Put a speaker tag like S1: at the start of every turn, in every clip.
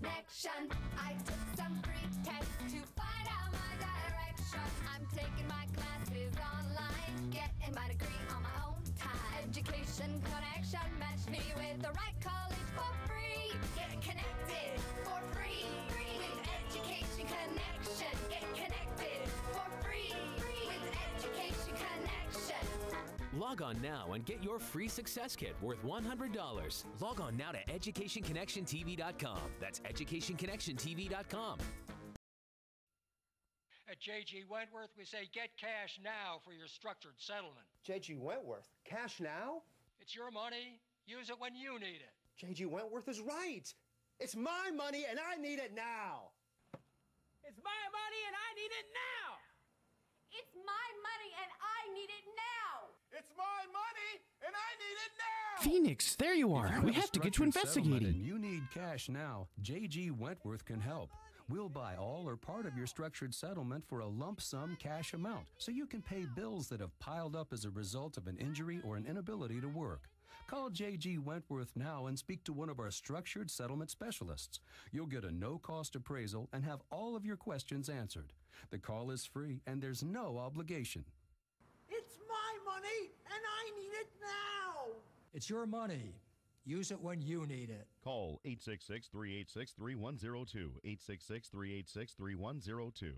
S1: connection. I took some free tests to find out my direction. I'm taking my classes online, getting my degree on my own time. Education connection matched me with the right college for free. Get connected for free with Education Connection. Get connected for free with Education Connection.
S2: Log on now and get your free success kit worth $100. Log on now to educationconnectiontv.com. That's educationconnectiontv.com.
S3: At J.G. Wentworth, we say get cash now for your structured settlement.
S4: J.G. Wentworth? Cash now?
S3: It's your money. Use it when you need it.
S4: J.G. Wentworth is right. It's my money and I need it now.
S5: It's my money and I need it now.
S6: It's my money and I need it now.
S7: It's my money and I need it now.
S8: Phoenix, there you are. We have to get you investigating.
S9: And you need cash now. J.G. Wentworth can help. We'll buy all or part of your structured settlement for a lump sum cash amount, so you can pay bills that have piled up as a result of an injury or an inability to work. Call J.G. Wentworth now and speak to one of our structured settlement specialists. You'll get a no-cost appraisal and have all of your questions answered. The call is free and there's no obligation.
S5: It's my money and I need it now.
S3: It's your money. Use it when you need it.
S10: Call 866-386-3102. 866-386-3102.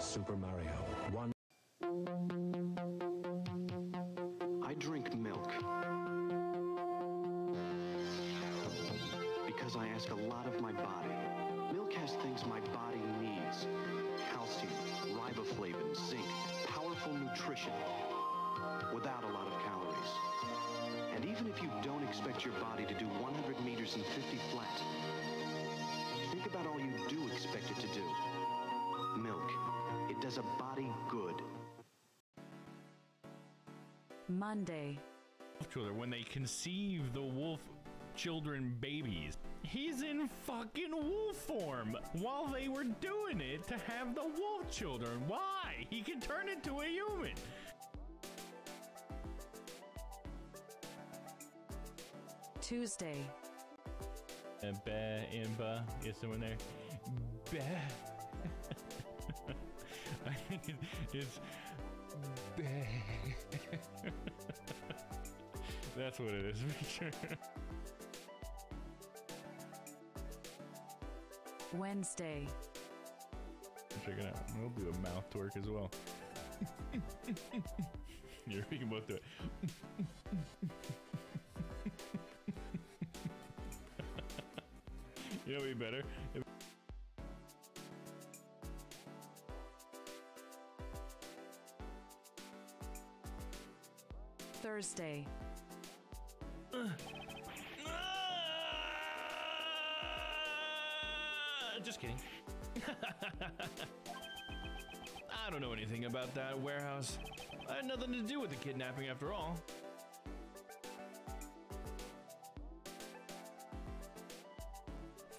S11: Super Mario 1. I drink milk because I ask a lot of my body. Milk has things my body needs: calcium, riboflavin, zinc, powerful nutrition, without a lot of calories. And even if you don't expect your body to do 100 meters in 50 flat, think about all you do expect it to do. Milk. It does a body good.
S12: Monday.
S13: When they conceive the wolf children babies, he's in fucking wolf form while they were doing it to have the wolf children. Why? He can turn into a human.
S12: Tuesday.
S13: Imba, is someone there? I think it's that's what it is for sure.
S12: Wednesday.
S13: Check it out. We'll do a mouth twerk as well. Here, we can both do it. You know, it'd be better.
S12: Thursday.
S13: Just kidding. I don't know anything about that warehouse. I had nothing to do with the kidnapping after all.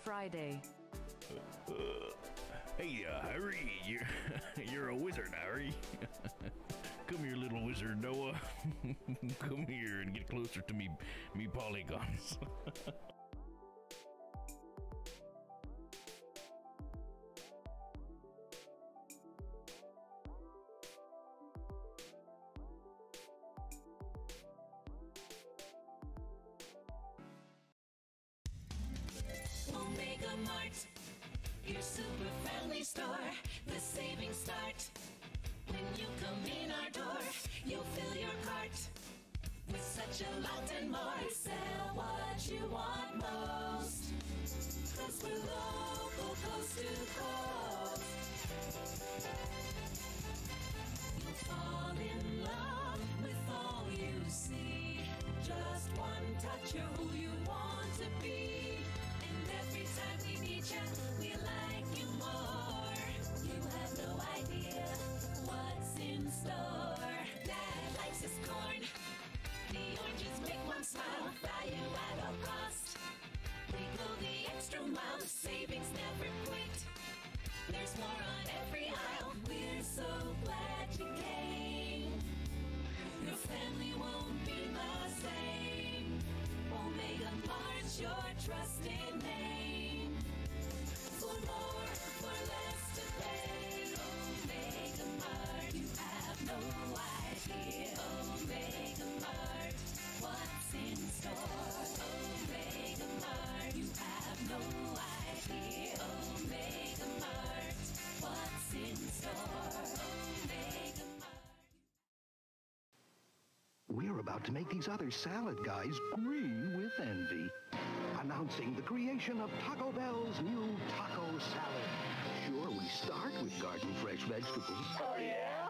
S12: Friday.
S13: Hey, Harry, you're a wizard, Harry. Come here, little wizard Noah. Come here and get closer to me polygons.
S14: Omega Mart, your super friendly store. The savings start. When you come in our door, you'll fill your cart with such a lot and more. Sell what you want most, 'cause we're local coast to coast. You'll fall in love with all you see. Just one touch, you're who you want to be. And every time we meet you, we like you more. You have no idea what's in
S10: about to make these other salad guys green with envy. Announcing the creation of Taco Bell's new taco salad. Sure, we start with garden fresh vegetables. Oh, yeah?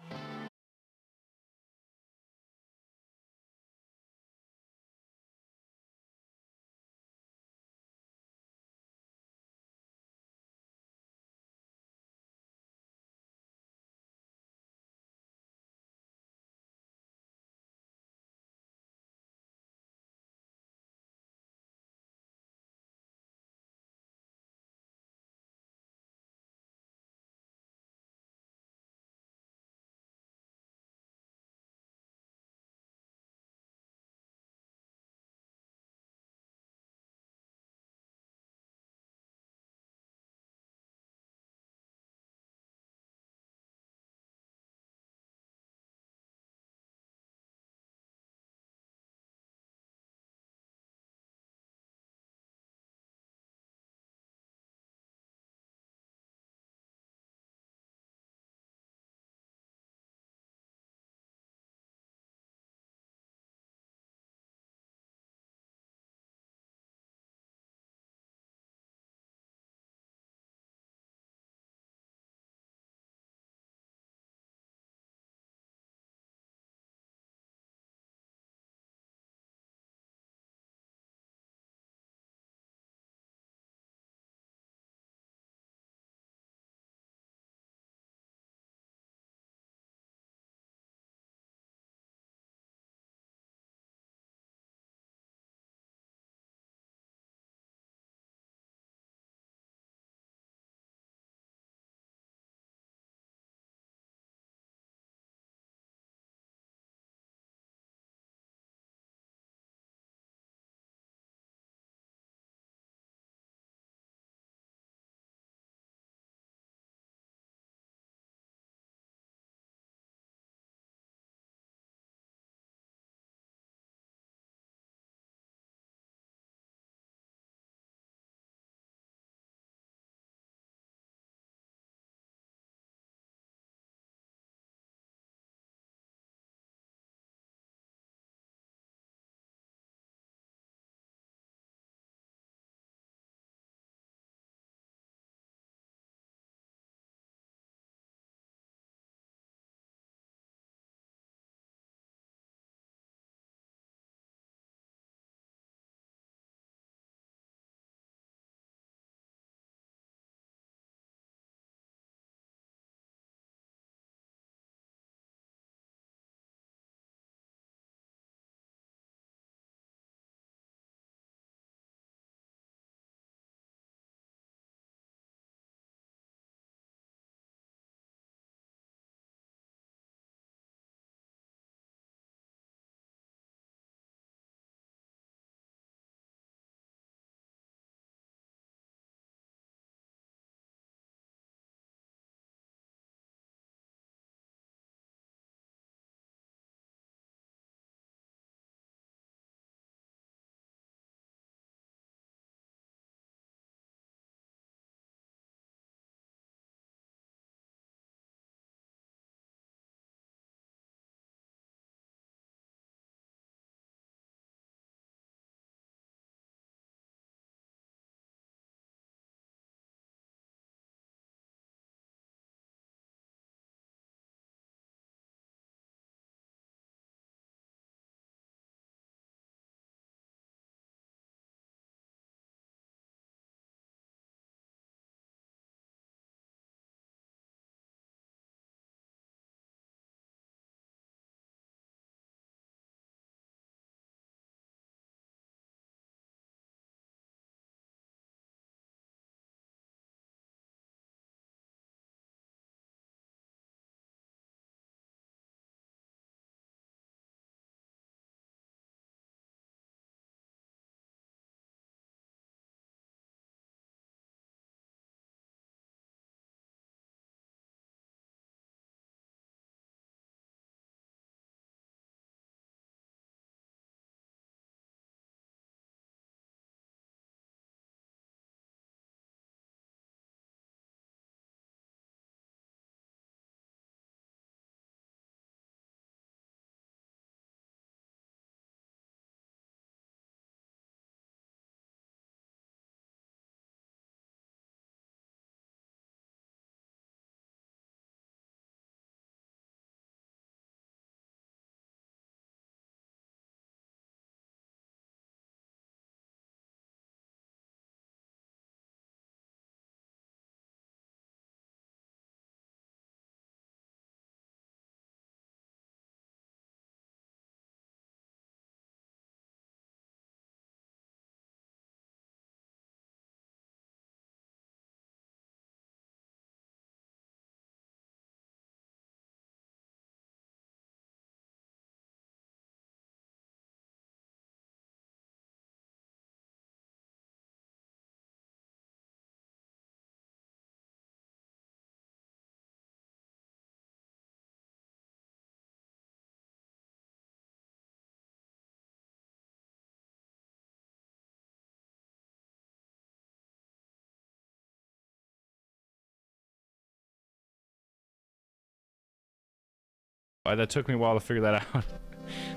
S13: That took me a while to figure that out.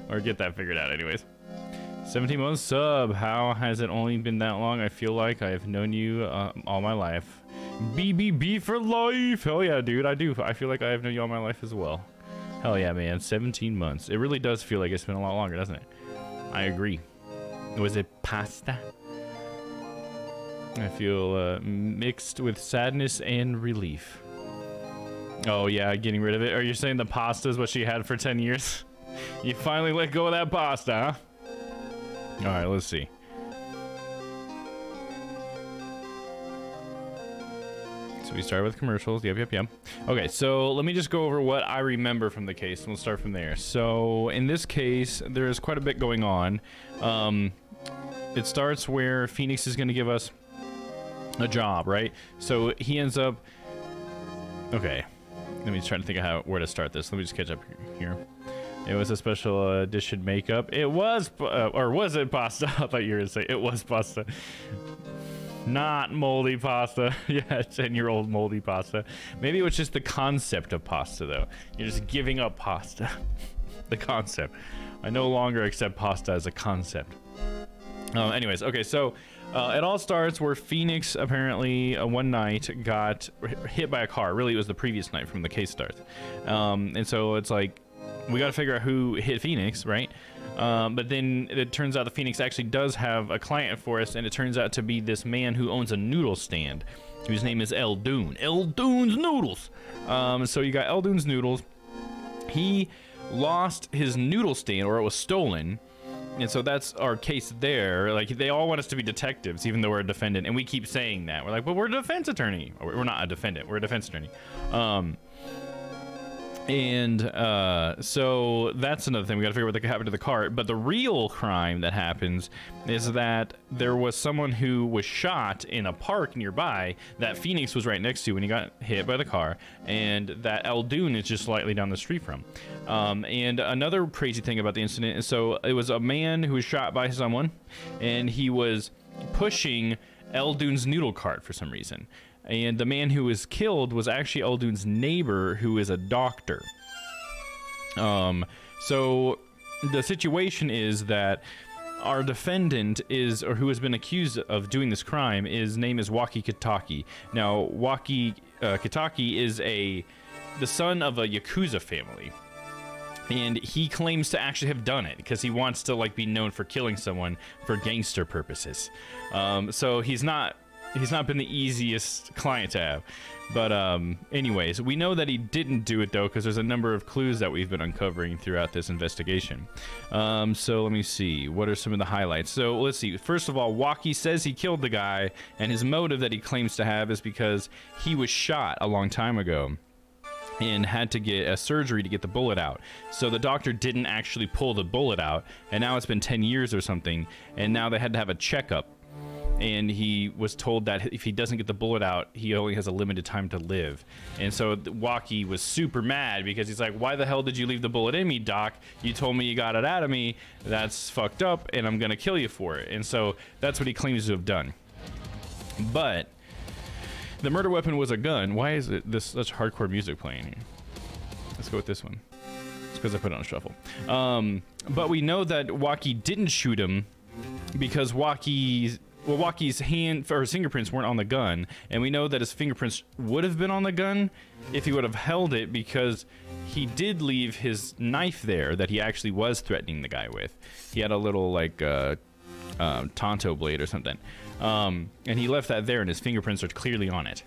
S13: Or get that figured out anyways. 17 months sub. How has it only been that long? I feel like I have known you all my life. BBB for life. Hell yeah, dude. I do. I feel like I have known you all my life as well. Hell yeah, man. 17 months. It really does feel like it's been a lot longer, doesn't it? I agree. Was it pasta? I feel mixed with sadness and relief. Oh yeah, getting rid of it. Are you saying the pasta is what she had for 10 years? You finally let go of that pasta, huh? Alright, let's see. So we started with commercials. Yep. Okay, so let me just go over what I remember from the case, and we'll start from there. So in this case, there's quite a bit going on. It starts where Phoenix is going to give us a job, right? So he ends up... Okay, let me try to think of where to start this. Let me just catch up here. It was a special edition makeup. It was, or was it pasta? I thought you were going to say it was pasta. Not moldy pasta. Yeah, 10-year-old moldy pasta. Maybe it was just the concept of pasta, though. You're just giving up pasta. The concept. I no longer accept pasta as a concept. Anyways, okay, so it all starts where Phoenix apparently one night got hit by a car. Really, it was the previous night from the case starts. And so it's like, we got to figure out who hit Phoenix, right? But then it turns out the Phoenix actually does have a client for us, and it turns out to be this man who owns a noodle stand, whose name is Eldoon. Eldoon's Noodles. So you got Eldoon's Noodles. He lost his noodle stand, or it was stolen. And so that's our case there. Like, they all want us to be detectives, even though we're a defendant. And we keep saying that. We're like, but we're a defense attorney. Or we're not a defendant. We're a defense attorney. So that's another thing. We got to figure out what happened to the cart. But the real crime that happens is that there was someone who was shot in a park nearby that Phoenix was right next to when he got hit by the car, and that Eldoon is just slightly down the street from. And another crazy thing about the incident is, so it was a man who was shot by someone, and he was pushing Eldoon's noodle cart for some reason. And the man who was killed was actually Eldoon's neighbor, who is a doctor. So the situation is that our defendant is, or who has been accused of doing this crime, his name is Waki Kitaki. Now, Waki Kitaki is the son of a Yakuza family. And he claims to actually have done it because he wants to, like, be known for killing someone for gangster purposes. So he's not been the easiest client to have. But anyways, we know that he didn't do it, though, because there's a number of clues that we've been uncovering throughout this investigation. So let me see. What are some of the highlights? So let's see. First of all, Waki says he killed the guy, and his motive that he claims to have is because he was shot a long time ago and had to get a surgery to get the bullet out. So the doctor didn't actually pull the bullet out, and now it's been 10 years or something, and now they had to have a checkup. And he was told that if he doesn't get the bullet out, he only has a limited time to live. And so Waki was super mad because he's like, why the hell did you leave the bullet in me, doc? You told me you got it out of me. That's fucked up, and I'm gonna kill you for it. And so that's what he claims to have done. But the murder weapon was a gun. Why is it this such hardcore music playing here? Let's go with this one. It's because I put it on shuffle. But we know that Waki didn't shoot him because Waki's hand or his fingerprints weren't on the gun, and we know that his fingerprints would have been on the gun if he would have held it, because he did leave his knife there that he actually was threatening the guy with. He had a little, like, Tonto blade or something, and he left that there, and his fingerprints are clearly on it.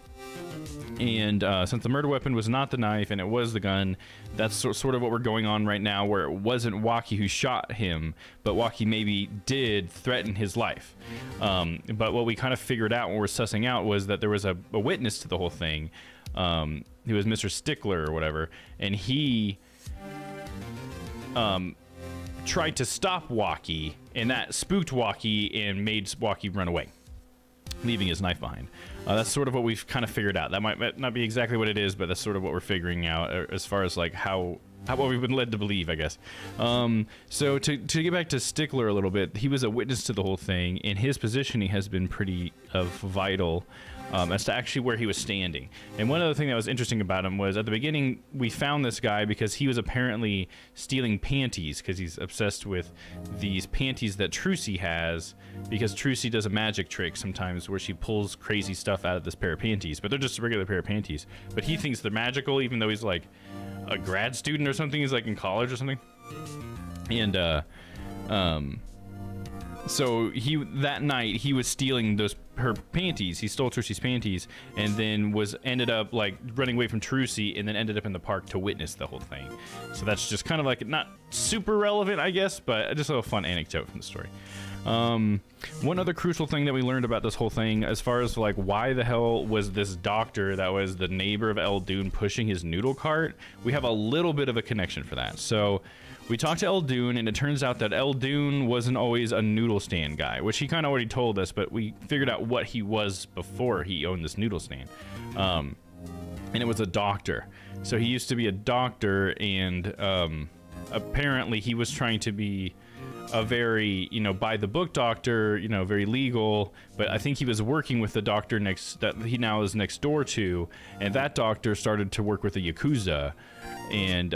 S13: And since the murder weapon was not the knife and it was the gun, that's sort of what we're going on right now, where it wasn't Waki who shot him, but Waki maybe did threaten his life. But what we kind of figured out when we're sussing out was that there was a witness to the whole thing, who was Mr. Stickler or whatever, and he tried to stop Waki, and that spooked Waki and made Waki run away, leaving his knife behind. That's sort of what we've kind of figured out. That might not be exactly what it is, but that's sort of what we're figuring out as far as like how what we've been led to believe, I guess. So to get back to Stickler a little bit, he was a witness to the whole thing, and his positioning has been pretty vital as to actually where he was standing. And one other thing that was interesting about him was at the beginning we found this guy because he was apparently stealing panties because he's obsessed with these panties that Trucy has, because Trucy does a magic trick sometimes where she pulls crazy stuff out of this pair of panties, but they're just a regular pair of panties. But he thinks they're magical even though he's like a grad student or something. He's like in college or something. And so that night he was stealing her panties. He stole Trucy's panties and then ended up like running away from Trucy and then ended up in the park to witness the whole thing. So that's just kind of like not super relevant, I guess, but just a little fun anecdote from the story. One other crucial thing that we learned about this whole thing, as far as like why the hell was this doctor that was the neighbor of Eldoon pushing his noodle cart, we have a little bit of a connection for that. So we talked to Eldoon, and it turns out that Eldoon wasn't always a noodle stand guy, which he kind of already told us, but we figured out what he was before he owned this noodle stand. And it was a doctor. So he used to be a doctor, and apparently he was trying to be a very, by the book doctor, very legal, but I think he was working with the doctor that he now is next door to, and that doctor started to work with the Yakuza and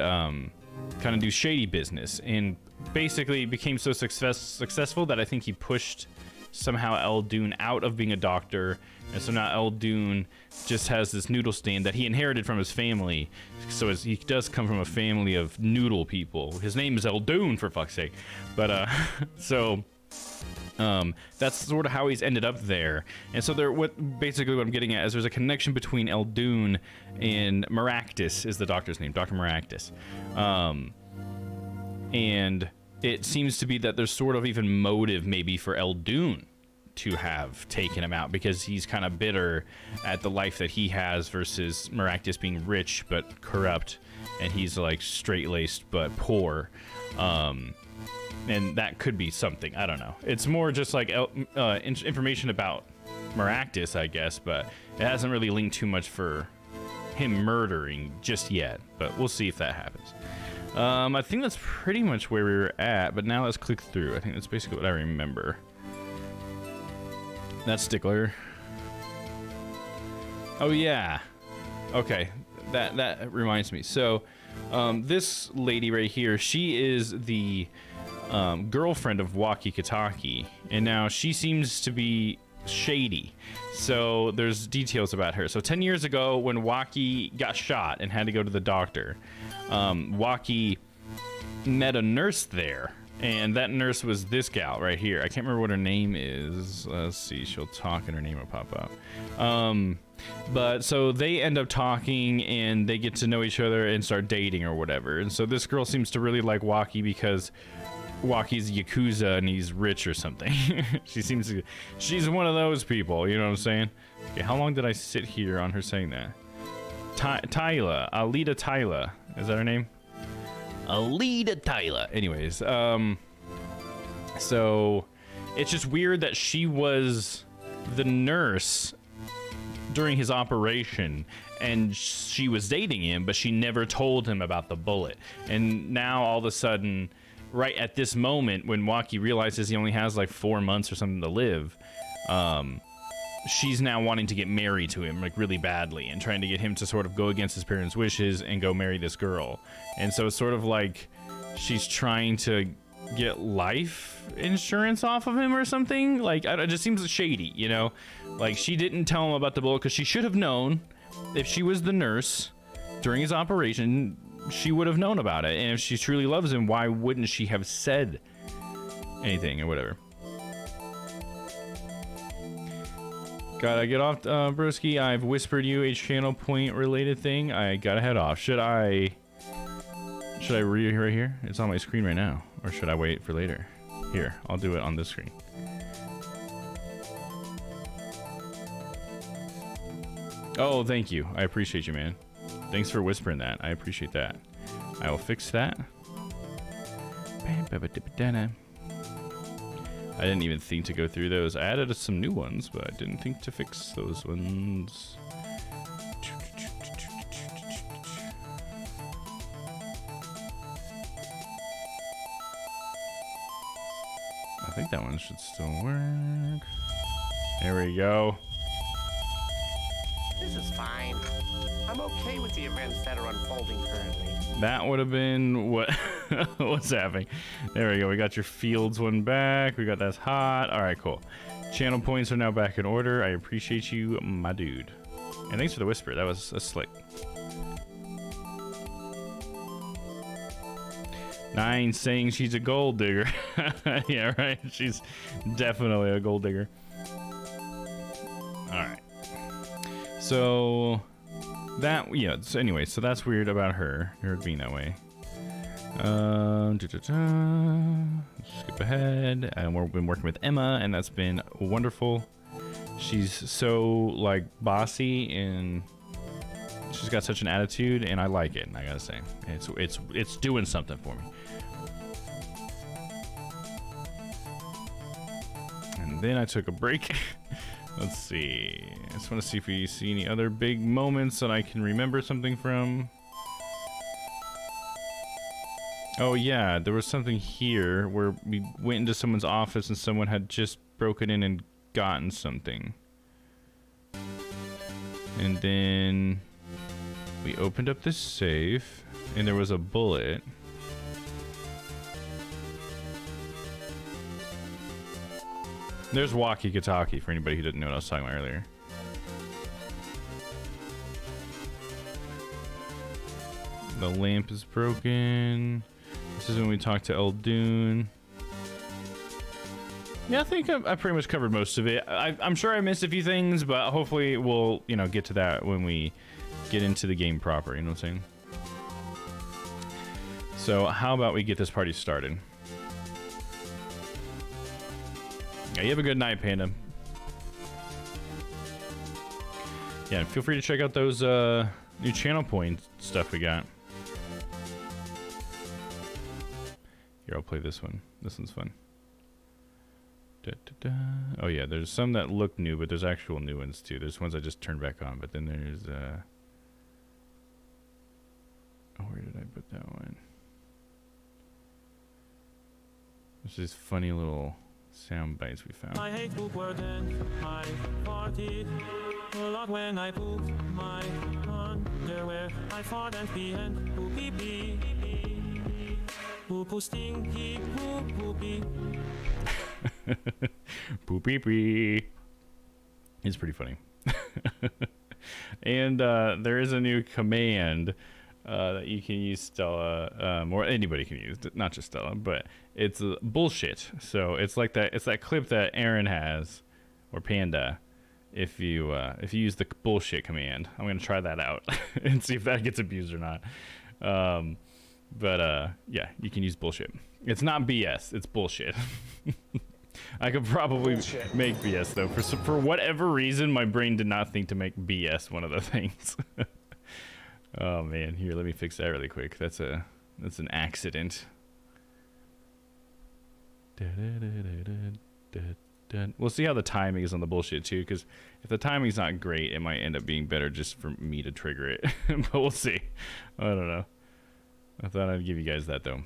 S13: kind of do shady business, and basically became so successful that I think he pushed somehow Eldoon out of being a doctor, and so now Eldoon just has this noodle stand that he inherited from his family. So he does come from a family of noodle people. His name is Eldoon, for fuck's sake. But that's sort of how he's ended up there. And so basically what I'm getting at is there's a connection between Eldoon and Maractus is the doctor's name, Dr. Maractus. And it seems to be that there's sort of even motive maybe for Eldoon to have taken him out, because he's kind of bitter at the life that he has versus Maractus being rich but corrupt, and he's like straight-laced but poor. And that could be something, I don't know. It's more just like information about Maractus, I guess, but it hasn't really linked too much for him murdering just yet, but we'll see if that happens. I think that's pretty much where we were at, but now let's click through. I think that's basically what I remember. That's Stickler. Oh yeah. Okay, that reminds me. So this lady right here, she is the girlfriend of Waki Kitaki, and now she seems to be shady. So there's details about her. So 10 years ago when Waki got shot and had to go to the doctor, Waki met a nurse there, and that nurse was this gal right here. I can't remember what her name is. Let's see, she'll talk and her name will pop up. But so they end up talking and they get to know each other and start dating or whatever. And so this girl seems to really like Waki because Waki's Yakuza and he's rich or something. She's one of those people, you know what I'm saying? Okay, how long did I sit here on her saying that? Tyla, Alita Tyla, is that her name? Alita Tyla. Anyways, so it's just weird that she was the nurse during his operation and she was dating him, but she never told him about the bullet. And now all of a sudden, right at this moment when Waki realizes he only has like 4 months or something to live, she's now wanting to get married to him like really badly and trying to get him to sort of go against his parents' wishes and go marry this girl. And so it's sort of like she's trying to get life insurance off of him or something. Like, it just seems shady, you know? Like, she didn't tell him about the bullet because she should have known. If she was the nurse during his operation, she would have known about it. And if she truly loves him, why wouldn't she have said anything or whatever? Gotta get off, broski. I've whispered you a channel point related thing. I gotta head off. Should I read it right here? It's on my screen right now. Or should I wait for later? Here, I'll do it on this screen. Oh, thank you. I appreciate you, man. Thanks for whispering that. I appreciate that. I will fix that. I didn't even think to go through those. I added some new ones, but I didn't think to fix those ones. I think that one should still work. There we go.
S15: This is fine. I'm okay with the events that are unfolding currently.
S13: That would have been what what's happening. There we go. We got your fields one back. We got that's hot. All right, cool. Channel points are now back in order. I appreciate you, my dude. And thanks for the whisper. That was a slick. 9 saying she's a gold digger. Yeah, right. She's definitely a gold digger. All right. So that, yeah. So anyway, so that's weird about her being that way. Skip ahead, and we've been working with Emma, and that's been wonderful. She's so like bossy, and she's got such an attitude, and I like it. I gotta say, it's doing something for me. And then I took a break. Let's see. I just want to see if we see any other big moments that I can remember something from. Oh yeah, there was something here where we went into someone's office and someone had just broken in and gotten something. And then we opened up this safe and there was a bullet. There's walkie-talkie for anybody who didn't know what I was talking about earlier. The lamp is broken. This is when we talked to Eldoon. Yeah, I think I pretty much covered most of it. I'm sure I missed a few things, but hopefully we'll, you know, get to that when we get into the game proper, you know what I'm saying? So how about we get this party started? Yeah, you have a good night, Panda. Yeah, and feel free to check out those new channel point stuff we got. Here, I'll play this one. This one's fun. Da, da, da. Oh yeah, there's some that look new, but there's actual new ones too. There's ones I just turned back on, but then there's oh, where did I put that one? There's these funny little sound bites we found.
S16: I hate poop work and I farted a lot when I pooped my underwear. I fart and pee and poopy pee. Poo stinky poo poopy.
S13: Poopy pee. It's pretty funny. And there is a new command that you can use, Stella, or anybody can use, not just Stella, but it's bullshit. So it's like that. It's that clip that Aaron has, or Panda. If you use the bullshit command, I'm gonna try that out and see if that gets abused or not. But yeah, you can use bullshit. It's not BS. It's bullshit. I could probably make BS though. For whatever reason, my brain did not think to make BS one of the things. Oh man, here, let me fix that really quick. That's an accident. We'll see how the timing is on the bullshit too, because if the timing's not great, it might end up being better just for me to trigger it. But we'll see. I don't know. I thought I'd give you guys that though.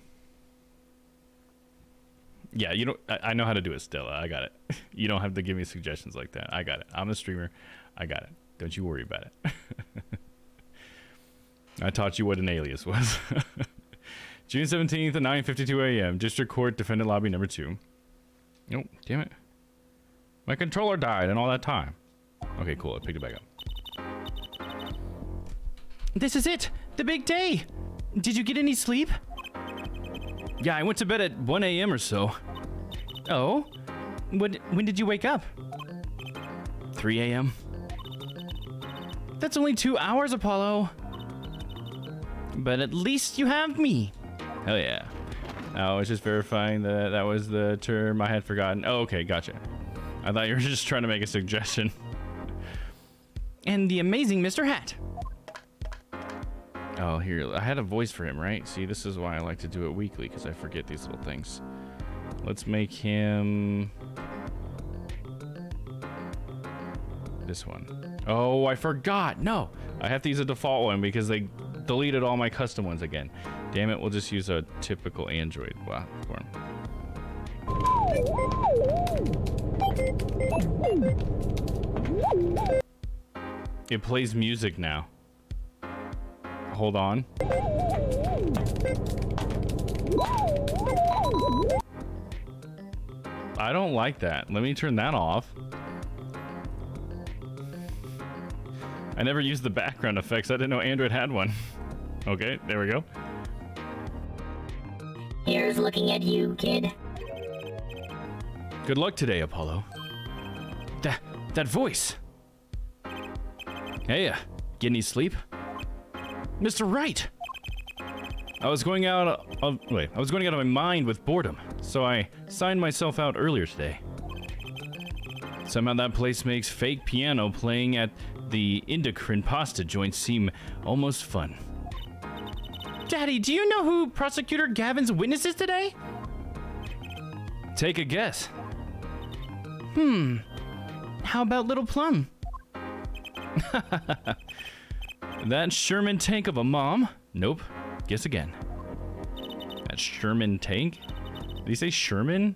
S13: Yeah, you know, I know how to do it, Stella. I got it. You don't have to give me suggestions like that. I got it. I'm a streamer. I got it. Don't you worry about it. I taught you what an alias was. June 17th at 9:52 a.m. District Court, Defendant Lobby number 2. Nope, damn it. My controller died in all that time. Okay, cool. I picked it back up.
S8: This is it! The big day! Did you get any sleep?
S13: Yeah, I went to bed at 1 a.m. or so.
S8: Oh? When did you wake up?
S13: 3 a.m.
S8: That's only 2 hours, Apollo. But at least you have me.
S13: Hell yeah. I was just verifying that that was the term I had forgotten. Oh, okay, gotcha. I thought you were just trying to make a suggestion.
S8: And the amazing Mr. Hat.
S13: Oh, here, I had a voice for him, right? See, this is why I like to do it weekly, because I forget these little things. Let's make him... this one. Oh, I forgot. No, I have to use a default one because they deleted all my custom ones again. Damn it, we'll just use a typical Android platform. It plays music now. Hold on. I don't like that. Let me turn that off. I never used the background effects. I didn't know Android had one. Okay, there we go.
S17: Here's looking at you, kid.
S13: Good luck today, Apollo. That voice. Hey, get any sleep? Mr. Wright! I was going out of my mind with boredom, so I signed myself out earlier today. Somehow that place makes fake piano playing at the endocrine pasta joint seem almost fun.
S8: Daddy, do you know who Prosecutor Gavin's witness is today?
S13: Take a guess.
S8: How about Little Plum?
S13: That Sherman tank of a mom? Nope. Guess again. That Sherman tank? Did he say Sherman?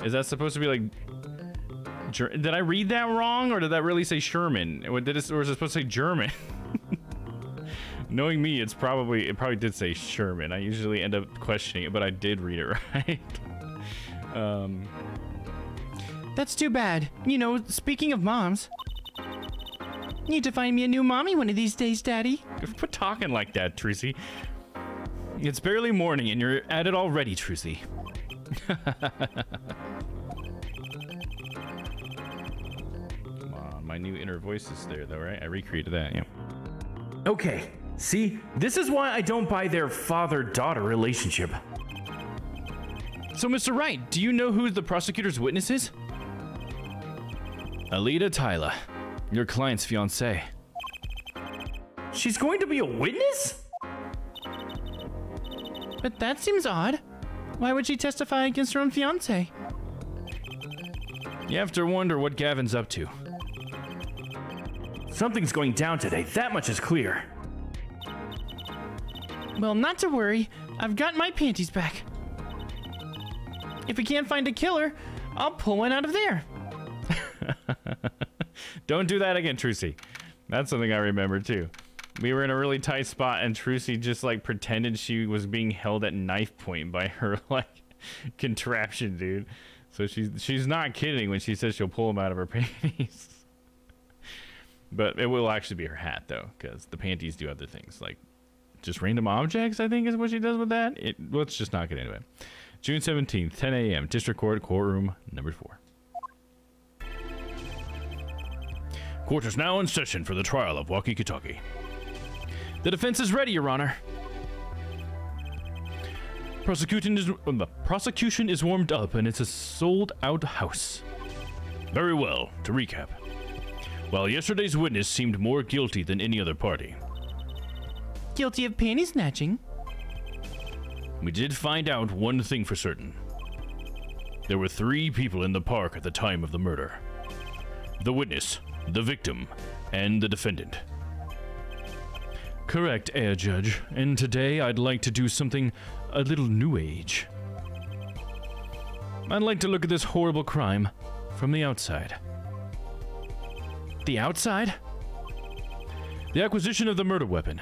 S13: Is that supposed to be like... Did I read that wrong, or did that really say Sherman? Or was it supposed to say German? Knowing me, it probably did say Sherman. I usually end up questioning it, but I did read it right.
S8: That's too bad. You know, speaking of moms, need to find me a new mommy one of these days, Daddy.
S13: Quit talking like that, Trucy. It's barely morning and you're at it already, Trucy. Come on, my new inner voice is there though, right? I recreated that, yeah.
S18: Okay, see? This is why I don't buy their father-daughter relationship.
S13: So, Mr. Wright, do you know who the prosecutor's witness is? Alita Tyler, your client's fiancée.
S18: She's going to be a witness?
S8: But that seems odd. Why would she testify against her own fiancé?
S13: You have to wonder what Gavin's up to.
S18: Something's going down today, that much is clear.
S8: Well, not to worry. I've got my panties back. If we can't find a killer, I'll pull one out of there.
S13: Don't do that again, Trucy. That's something I remember too. We were in a really tight spot and Trucy just like pretended she was being held at knife point by her like contraption, dude. So she's not kidding when she says she'll pull them out of her panties. But it will actually be her hat though, because the panties do other things like just random objects, I think is what she does with that. Let's just not get into it. June 17th, 10 a.m. District Court, courtroom number 4. Court is now in session for the trial of Walkie Kitaki. The defense is ready, Your Honor. The prosecution is warmed up and it's a sold-out house. Very well. To recap. While yesterday's witness seemed more guilty than any other party.
S8: Guilty of panty snatching?
S13: We did find out one thing for certain. There were 3 people in the park at the time of the murder. The witness, the victim, and the defendant. Correct, Air Judge. And today I'd like to do something a little new age. I'd like to look at this horrible crime from the outside.
S8: The outside?
S13: The acquisition of the murder weapon.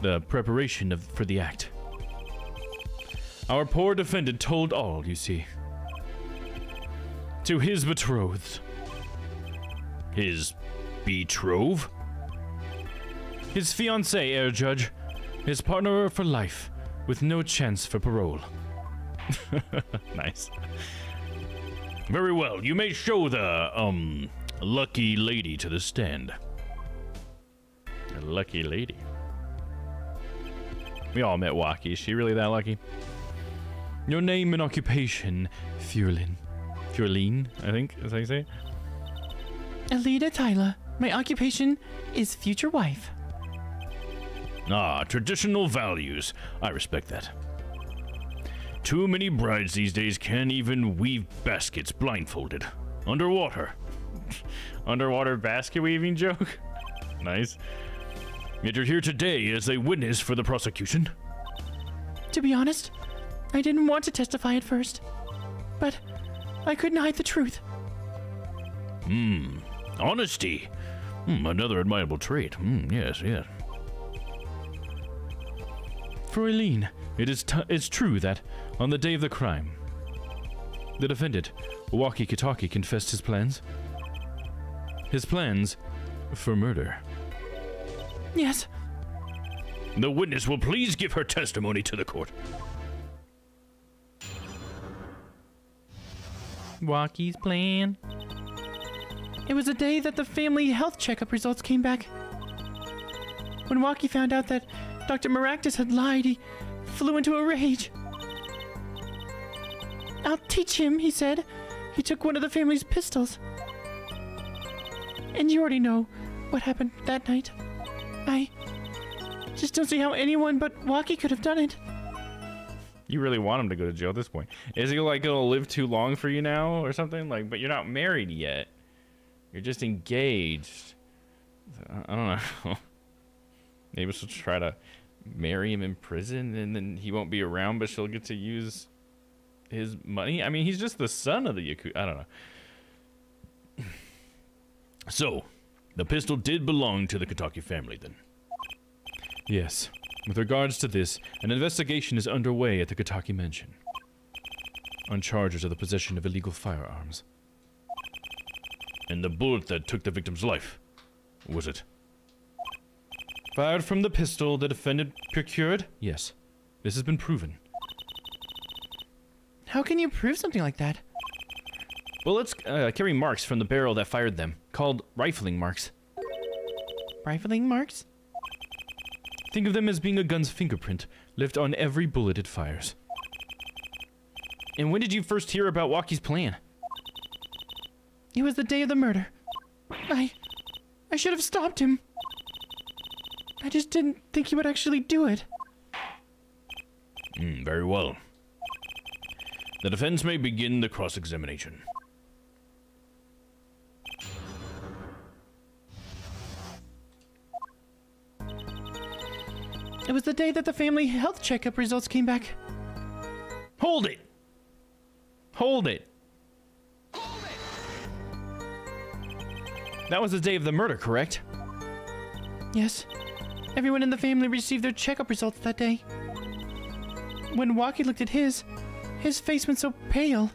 S13: The preparation for the act. Our poor defendant told all, you see. To his betrothed. His betrothed? His fiancée, Air Judge. His partner for life, with no chance for parole. Nice. Very well, you may show the, lucky lady to the stand. A lucky lady. We all met Walkie. Is she really that lucky? Your name and occupation, Furlin. Furline, I think, is how you say it.
S8: Alita Tyler. My occupation is future wife.
S13: Ah, traditional values. I respect that. Too many brides these days can't even weave baskets blindfolded. Underwater. Underwater basket weaving joke? Nice. Yet you're here today as a witness for the prosecution.
S8: To be honest, I didn't want to testify at first, but I couldn't hide the truth.
S13: Honesty.
S18: Another admirable trait. Yes, yes. Fräulein, it's true that on the day of the crime, the defendant, Walkie Kitaki, confessed his plans. His plans for murder.
S8: Yes.
S18: The witness will please give her testimony to the court.
S8: Walkie's plan. It was the day that the family health checkup results came back. When Walkie found out that Dr. Maractus had lied, he flew into a rage. I'll teach him, he said. He took one of the family's pistols. And you already know what happened that night. I just don't see how anyone but Walkie could have done it.
S13: You really want him to go to jail at this point. Is he like gonna live too long for you now or something? Like, but you're not married yet. You're just engaged. I don't know. Maybe she'll try to marry him in prison and then he won't be around, but she'll get to use his money. I mean, he's just the son of the Yakuza. I don't know.
S18: So, the pistol did belong to the Kitaki family then?
S13: Yes. With regards to this, an investigation is underway at the Kitaki mansion on charges of the possession of illegal firearms.
S18: And the bullet that took the victim's life, was it?
S13: Fired from the pistol the defendant procured? Yes. This has been proven.
S8: How can you prove something like that?
S13: Bullets carry marks from the barrel that fired them, called rifling marks.
S8: Rifling marks?
S13: Think of them as being a gun's fingerprint, left on every bullet it fires. And when did you first hear about Walkie's plan?
S8: It was the day of the murder. I should have stopped him. I just didn't think he would actually do it.
S18: Very well. The defense may begin the cross-examination.
S8: It was the day that the family health checkup results came back.
S13: Hold it! Hold it! That was the day of the murder, correct?
S8: Yes. Everyone in the family received their checkup results that day. When Walkie looked at his face went so pale.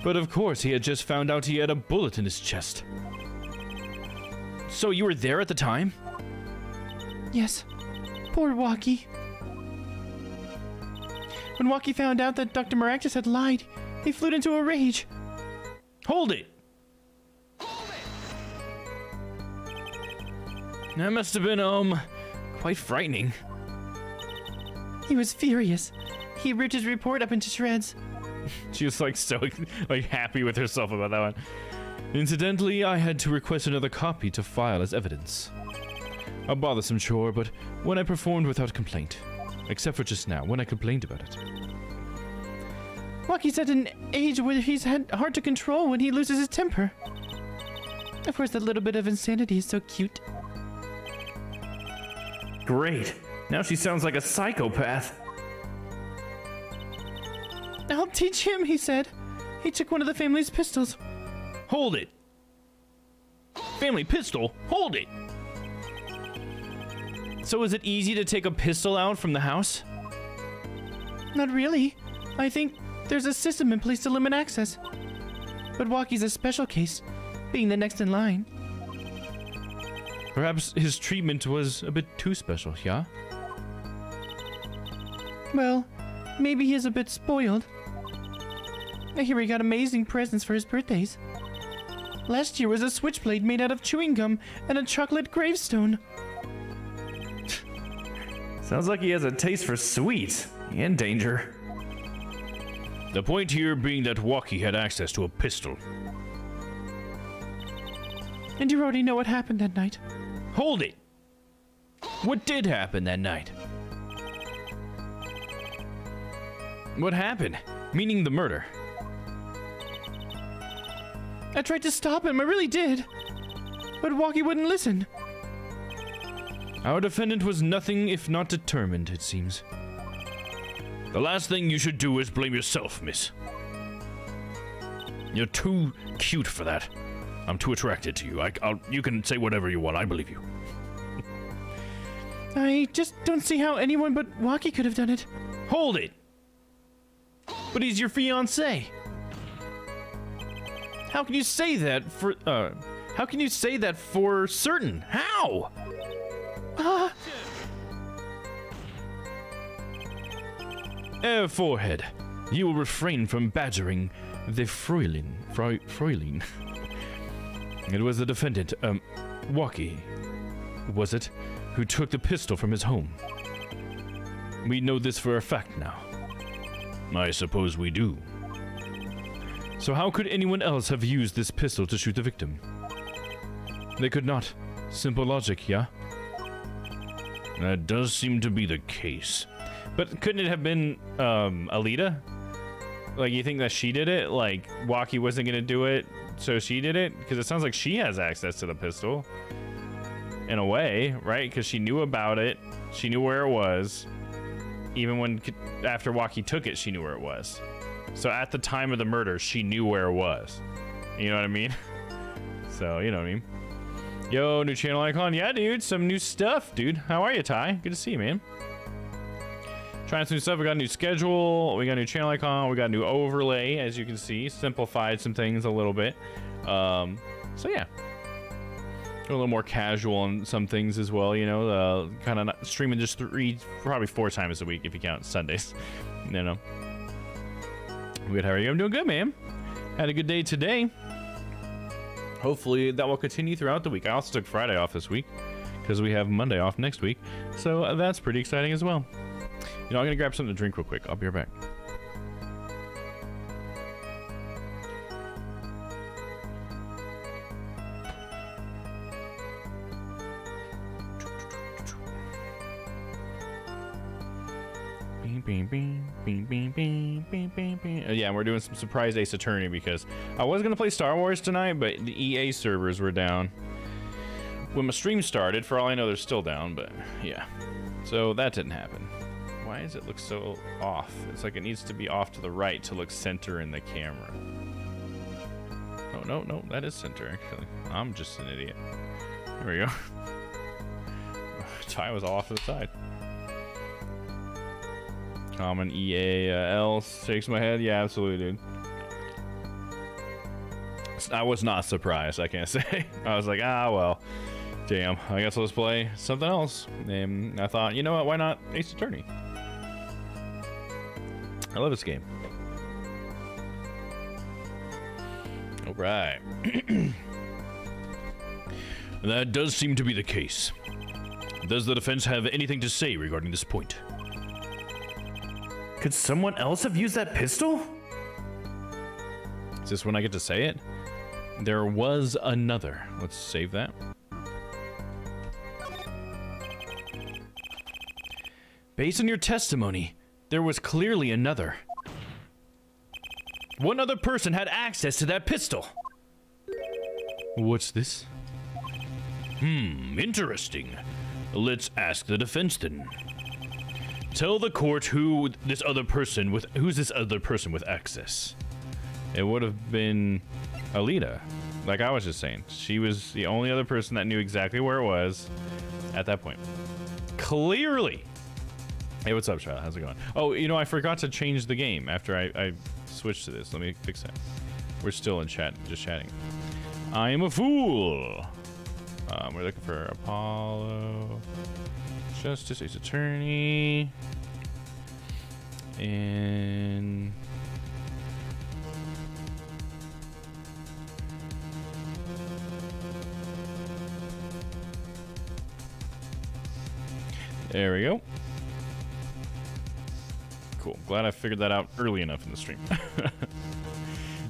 S13: But of course, he had just found out he had a bullet in his chest. So you were there at the time?
S8: Yes. Poor Walkie. When Walkie found out that Dr. Maractus had lied, he flew into a rage.
S13: Hold it! That must have been, quite frightening.
S8: He was furious. He ripped his report up into shreds.
S13: She was like so happy with herself about that one. Incidentally, I had to request another copy to file as evidence. A bothersome chore, but one I performed without complaint. Except for just now, when I complained about it.
S8: Walkie's at an age where he's hard to control when he loses his temper. Of course, that little bit of insanity is so cute.
S18: Great. Now she sounds like a psychopath.
S8: I'll teach him, he said. He took one of the family's pistols.
S13: Hold it! Family pistol? Hold it! So is it easy to take a pistol out from the house?
S8: Not really. I think there's a system in place to limit access. But Walkie's a special case, being the next in line.
S13: Perhaps his treatment was a bit too special, yeah?
S8: Well, maybe he's a bit spoiled. I hear he got amazing presents for his birthdays. Last year was a switchblade made out of chewing gum and a chocolate gravestone.
S18: Sounds like he has a taste for sweets and danger.
S13: The point here being that Walkie had access to a pistol.
S8: And you already know what happened that night.
S13: Hold it! What did happen that night? What happened? Meaning the murder.
S8: I tried to stop him, I really did. But Walkie wouldn't listen.
S13: Our defendant was nothing if not determined, it seems.
S18: The last thing you should do is blame yourself, miss. You're too cute for that. I'm too attracted to you. You can say whatever you want. I believe you.
S8: I just don't see how anyone but Waki could have done it.
S18: Hold it! But he's your fiancé. How can you say that for, how can you say that for certain? How? Forehead, you will refrain from badgering the Fräulein. It was the defendant, Waki, was it, who took the pistol from his home. We know this for a fact now. I suppose we do. So how could anyone else have used this pistol to shoot the victim? They could not. Simple logic, yeah? That does seem to be the case. But couldn't it have been, Alita? Like, you think that she did it? Like, Waki wasn't gonna do it, so she did it? Because it sounds like she has access to the pistol. In a way, right? Because she knew about it. She knew where it was. Even when, after Waki took it, she knew where it was. So at the time of the murder, she knew where it was. You know what I mean? So, you know what I mean? Yo, new channel icon. Yeah, dude, some new stuff, dude. How are you, Ty? Good to see you, man. Trying some new stuff. We got a new schedule. We got a new channel icon. We got a new overlay, as you can see. Simplified some things a little bit. So, yeah. A little more casual on some things as well, you know. Kind of streaming just probably 4 times a week if you count Sundays. You know. Good, how are you? I'm doing good, man. Had a good day today. Hopefully that will continue throughout the week. I also took Friday off this week because we have Monday off next week. So that's pretty exciting as well. You know, I'm going to grab something to drink real quick. I'll be right back. Yeah, we're doing some surprise Ace Attorney because I was gonna play Star Wars tonight, but the EA servers were down when my stream started. For all I know, they're still down, but yeah, so that didn't happen. Why does it look so off? It's like it needs to be off to the right to look center in the camera. Oh, no, that is center actually. I'm just an idiot. There we go. Ty was all off to the side. Common EAL shakes my head. Yeah, absolutely, dude. I was not surprised, I can't say. I was like, well, damn, I guess let's play something else. And I thought, you know what, why not Ace Attorney? I love this game. All right. That does seem to be the case. Does the defense have anything to say regarding this point?
S8: Could someone else have used that pistol?
S18: Is this when I get to say it? There was another. Let's save that. Based on your testimony, there was clearly another. One other person had access to that pistol. What's this? Interesting. Let's ask the defense then. Tell the court who's this other person with access. It would have been Alita. Like I was just saying. She was the only other person that knew exactly where it was at that point. Clearly. Hey, what's up, Charlotte? How's it going? Oh, you know, I forgot to change the game after I switched to this. Let me fix that. We're still in chat, just chatting. I am a fool. We're looking for Apollo. Justice, Ace Attorney, and there we go. Cool. Glad I figured that out early enough in the stream.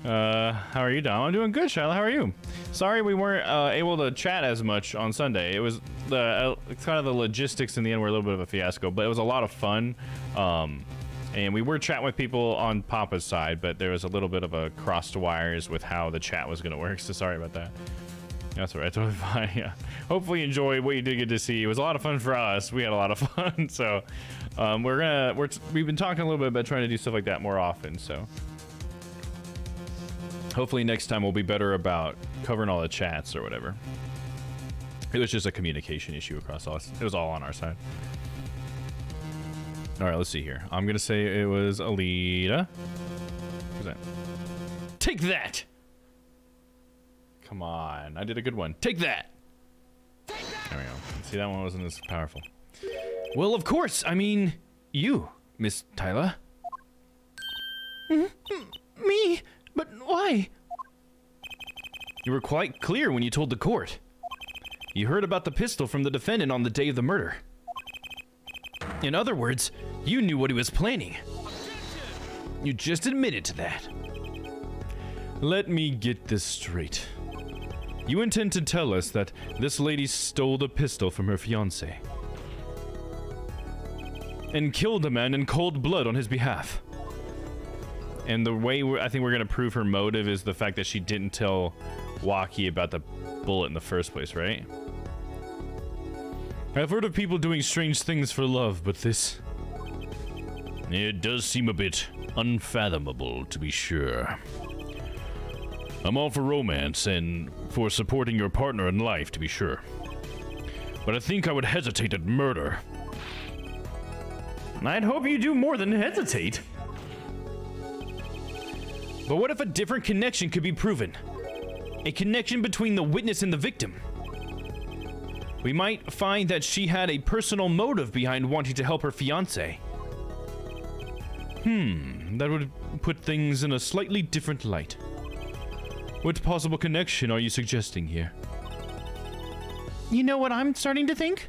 S18: How are you, Dom? I'm doing good, Shiloh. How are you? Sorry we weren't able to chat as much on Sunday. It was kind of the logistics in the end were a little bit of a fiasco, but it was a lot of fun. And we were chatting with people on Papa's side, but there was a little bit of a crossed wires with how the chat was going to work, so sorry about that. That's all right, totally fine, yeah. Hopefully you enjoyed what you did get to see. It was a lot of fun for us. We had a lot of fun, so we've been talking a little bit about trying to do stuff like that more often, so Hopefully next time we'll be better about covering all the chats or whatever. It was just a communication issue across all. It was all on our side. All right, let's see here. I'm gonna say it was Alita. Who's that? Take that! Come on, I did a good one. Take that! There we go. See, that one wasn't as powerful. Well, of course. I mean, you, Miss Tyler.
S8: Me? But why?
S18: You were quite clear when you told the court. You heard about the pistol from the defendant on the day of the murder. In other words, you knew what he was planning. You just admitted to that. Let me get this straight. You intend to tell us that this lady stole the pistol from her fiancé and killed a man in cold blood on his behalf. And the way I think we're going to prove her motive is the fact that she didn't tell Waki about the bullet in the first place, right? I've heard of people doing strange things for love, but this... it does seem a bit unfathomable, to be sure. I'm all for romance and for supporting your partner in life, to be sure. But I think I would hesitate at murder.
S8: I'd hope you do more than hesitate.
S18: But what if a different connection could be proven? A connection between the witness and the victim. We might find that she had a personal motive behind wanting to help her fiancé. That would put things in a slightly different light. What possible connection are you suggesting here?
S8: You know what I'm starting to think?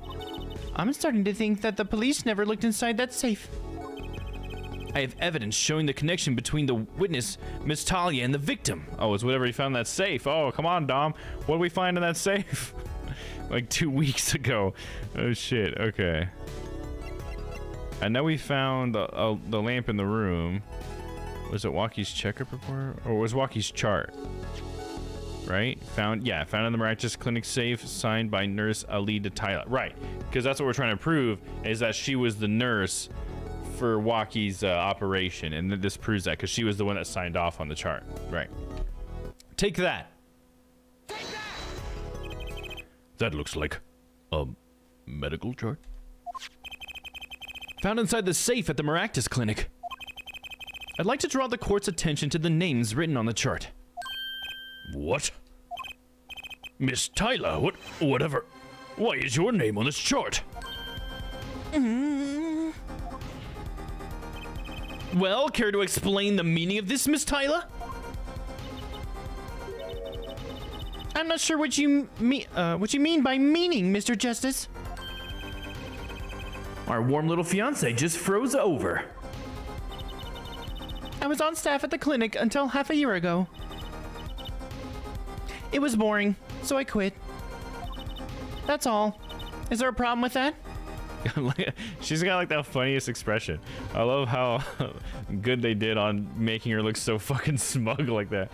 S8: I'm starting to think that the police never looked inside that safe.
S18: I have evidence showing the connection between the witness, Miss Talia, and the victim. Oh, it's whatever he found in that safe. Oh, come on, Dom. What did we find in that safe? Like 2 weeks ago. Oh, shit. Okay. And now we found the lamp in the room. Was it Waki's checkup report? Or was Waki's chart? Right? Found in the Miraculous Clinic safe, signed by nurse Alita Tyler. Right. Because that's what we're trying to prove, is that she was the nurse for Waki's operation. And this proves that, because she was the one that signed off on the chart. Right. Take that.
S19: That looks like a medical chart.
S18: Found inside the safe at the Miraculous Clinic. I'd like to draw the court's attention to the names written on the chart.
S19: What? Miss Tyler, whatever. Why is your name on this chart?
S18: Well, care to explain the meaning of this, Miss Tyler?
S8: I'm not sure what you mean by meaning, Mr. Justice.
S18: Our warm little fiancé just froze over.
S8: I was on staff at the clinic until half a year ago. It was boring, so I quit. That's all. Is there a problem with that?
S18: She's got like the funniest expression. I love how good they did on making her look so fucking smug like that.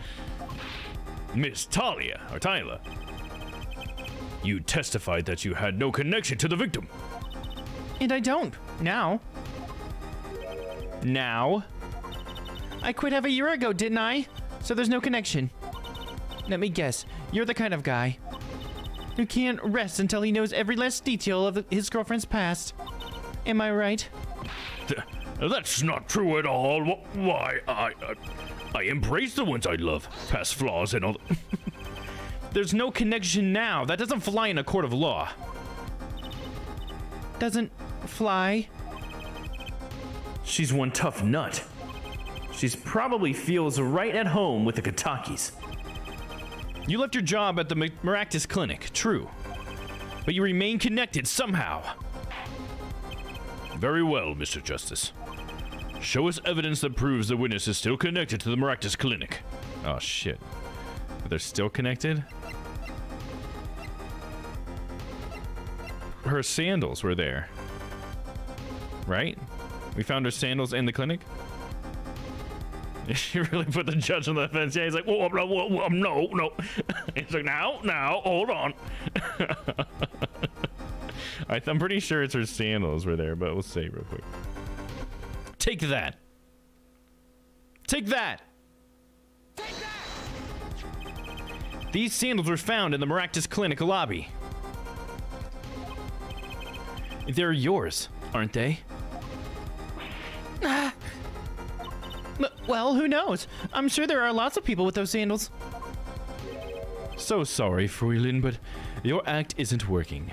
S19: Miss Talia, or Tyler, you testified that you had no connection to the victim.
S8: And I don't. Now.
S18: Now?
S8: I quit half a year ago, didn't I? So there's no connection. Let me guess. You're the kind of guy who can't rest until he knows every last detail of his girlfriend's past. Am I right?
S19: That's not true at all. Why, I embrace the ones I love, past flaws and all.
S18: There's no connection now. That doesn't fly in a court of law.
S8: Doesn't fly?
S18: She's one tough nut. She's probably feels right at home with the Katakis. You left your job at the Miraculous Clinic, true. But you remain connected somehow.
S19: Very well, Mr. Justice. Show us evidence that proves the witness is still connected to the Miraculous Clinic.
S18: Oh, shit. They're still connected? Her sandals were there. Right? We found her sandals in the clinic? She really put the judge on the fence. Yeah, he's like, whoa, no. He's like, now, hold on. I'm pretty sure it's her sandals were there, but we'll see real quick. Take that. Take that. These sandals were found in the Maractus Clinic lobby. They're yours, aren't they?
S8: Well, who knows? I'm sure there are lots of people with those sandals.
S18: So sorry, Fräulein, but your act isn't working.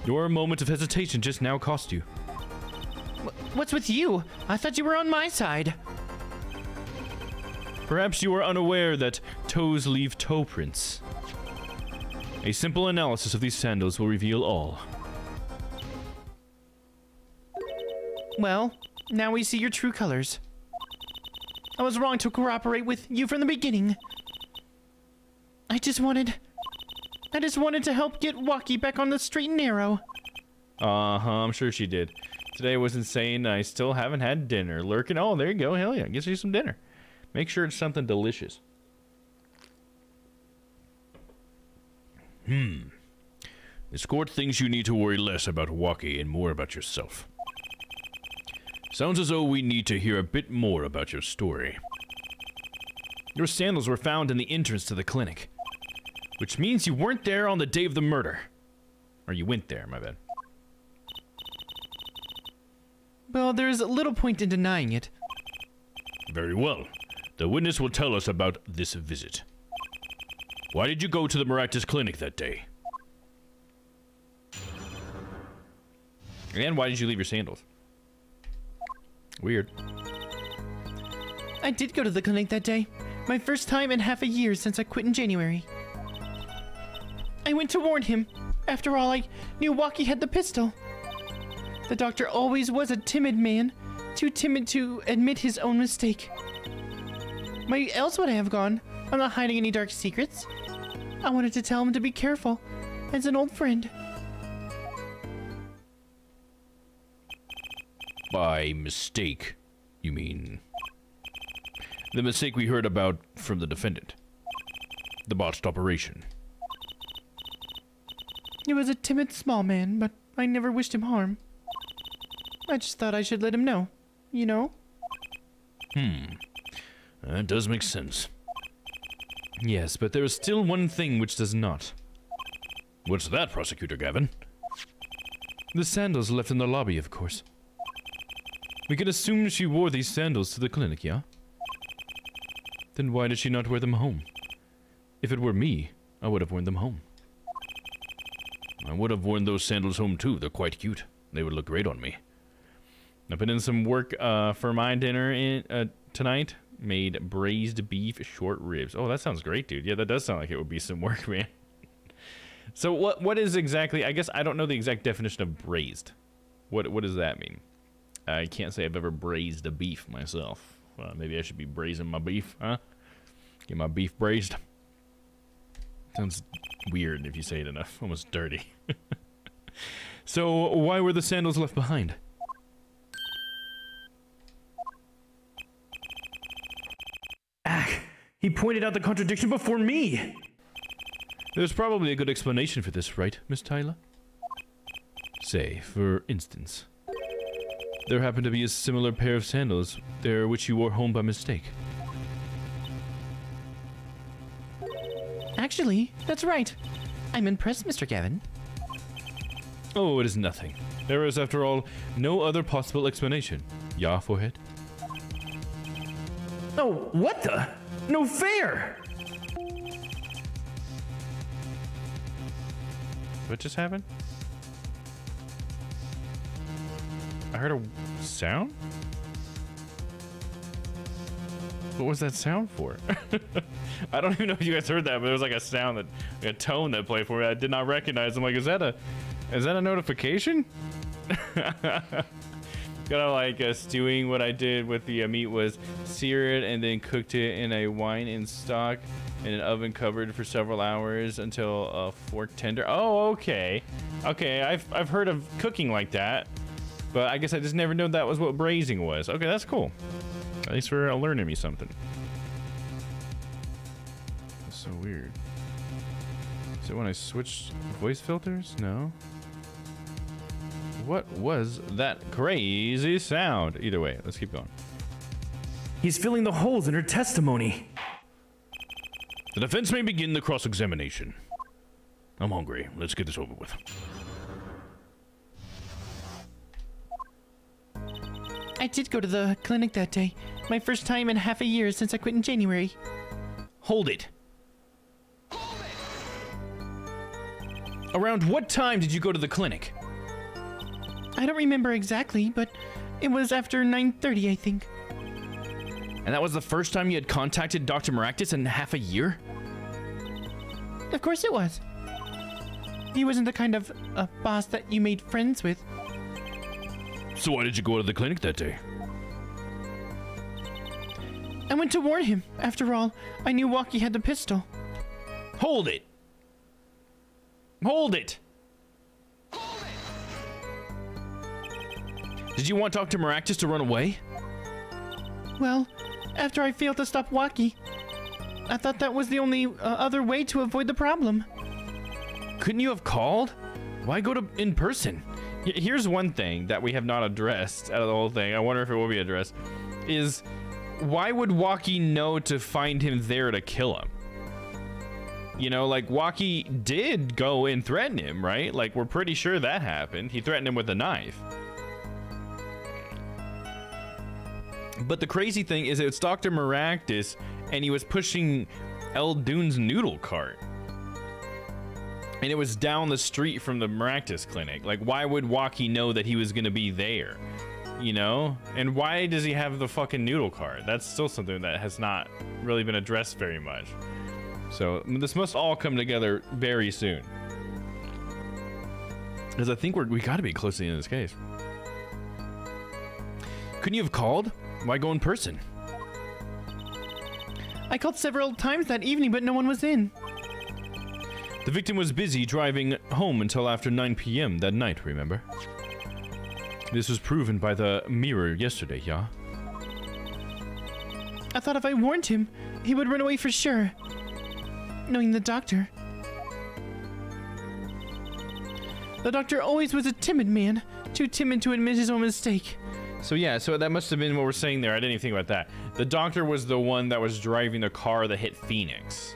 S18: Your moment of hesitation just now cost you.
S8: What's with you? I thought you were on my side.
S18: Perhaps you are unaware that toes leave toe prints. A simple analysis of these sandals will reveal all.
S8: Well, now we see your true colors. I was wrong to cooperate with you from the beginning. I just wanted to help get Walkie back on the straight and narrow.
S18: I'm sure she did. Today was insane. I still haven't had dinner. Lurking. Oh, there you go. Hell yeah. Get you some dinner. Make sure it's something delicious.
S19: This court thinks you need to worry less about Walkie and more about yourself. Sounds as though we need to hear a bit more about your story.
S18: Your sandals were found in the entrance to the clinic, which means you weren't there on the day of the murder. Or you went there, my bad.
S8: Well, there's little point in denying it.
S19: Very well. The witness will tell us about this visit. Why did you go to the Maractus Clinic that day?
S18: And why did you leave your sandals? Weird.
S8: I did go to the clinic that day. My first time in half a year since I quit in January. I went to warn him. After all, I knew Walkie had the pistol. The doctor always was a timid man, too timid to admit his own mistake. Why else would I have gone? I'm not hiding any dark secrets. I wanted to tell him to be careful, as an old friend.
S19: By mistake, you mean? The mistake we heard about from the defendant. The botched operation.
S8: He was a timid small man, but I never wished him harm. I just thought I should let him know, you know?
S19: That does make sense.
S18: Yes, but there is still one thing which does not.
S19: What's that, Prosecutor Gavin?
S18: The sandals left in the lobby, of course. We can assume she wore these sandals to the clinic, yeah? Then why did she not wear them home? If it were me, I would have worn them home.
S19: I would have worn those sandals home too. They're quite cute. They would look great on me.
S18: I put in some work for my dinner tonight. Made braised beef short ribs. Oh, that sounds great, dude. Yeah, that does sound like it would be some work, man. So what is exactly... I guess I don't know the exact definition of braised. What does that mean? I can't say I've ever braised a beef myself. Maybe I should be braising my beef, huh? Get my beef braised. Sounds weird if you say it enough. Almost dirty. So, why were the sandals left behind?
S8: He pointed out the contradiction before me!
S18: There's probably a good explanation for this, right, Miss Tyler? Say, for instance, there happened to be a similar pair of sandals there which you wore home by mistake.
S8: Actually, that's right. I'm impressed, Mr. Gavin.
S18: Oh, it is nothing. There is, after all, no other possible explanation. Ya, forehead?
S8: Oh, what the? No fair!
S18: What just happened? I heard a sound? What was that sound for? I don't even know if you guys heard that, but there was like a sound that, like a tone that played for me. I did not recognize. I'm like, is that a notification? Kind of like stewing. What I did with the meat was sear it and then cooked it in a wine and stock in an oven covered for several hours until fork tender. Oh, okay. Okay, I've heard of cooking like that, but I guess I just never knew that was what braising was. Okay, that's cool. At least for learning me something. That's so weird. Is it when I switched voice filters? No. What was that crazy sound? Either way, let's keep going.
S8: He's filling the holes in her testimony.
S19: The defense may begin the cross-examination. I'm hungry. Let's get this over with.
S8: I did go to the clinic that day. My first time in half a year since I quit in January.
S18: Hold it. Around what time did you go to the clinic?
S8: I don't remember exactly, but it was after 9:30, I think.
S18: And that was the first time you had contacted Dr. Maractus in half a year?
S8: Of course it was. He wasn't the kind of boss that you made friends with.
S19: So why did you go to the clinic that day?
S8: I went to warn him. After all, I knew Walkie had the pistol.
S18: Hold it! Hold it! Did you want Dr. Maractus to run away?
S8: Well, after I failed to stop Walkie, I thought that was the only other way to avoid the problem.
S18: Couldn't you have called? Why go to in person? Here's one thing that we have not addressed out of the whole thing. I wonder if it will be addressed. Is why would Walkie know to find him there to kill him? You know, like Walkie did go and threaten him, right? Like we're pretty sure that happened. He threatened him with a knife. But the crazy thing is it's Dr. Maractus and he was pushing Eldune's noodle cart. And it was down the street from the Maractus clinic. Like, why would Walkie know that he was going to be there? You know? And why does he have the fucking noodle cart? That's still something that has not really been addressed very much. So, this must all come together very soon. Because I think we got to be close to the end of this case. Couldn't you have called? Why go in person?
S8: I called several times that evening, but no one was in.
S18: The victim was busy driving home until after 9 p.m. that night, remember? This was proven by the mirror yesterday, yeah?
S8: I thought if I warned him, he would run away for sure. Knowing the doctor. The doctor always was a timid man. Too timid to admit his own mistake.
S18: So yeah, so that must have been what we're saying there. I didn't even think about that. The doctor was the one that was driving the car that hit Phoenix.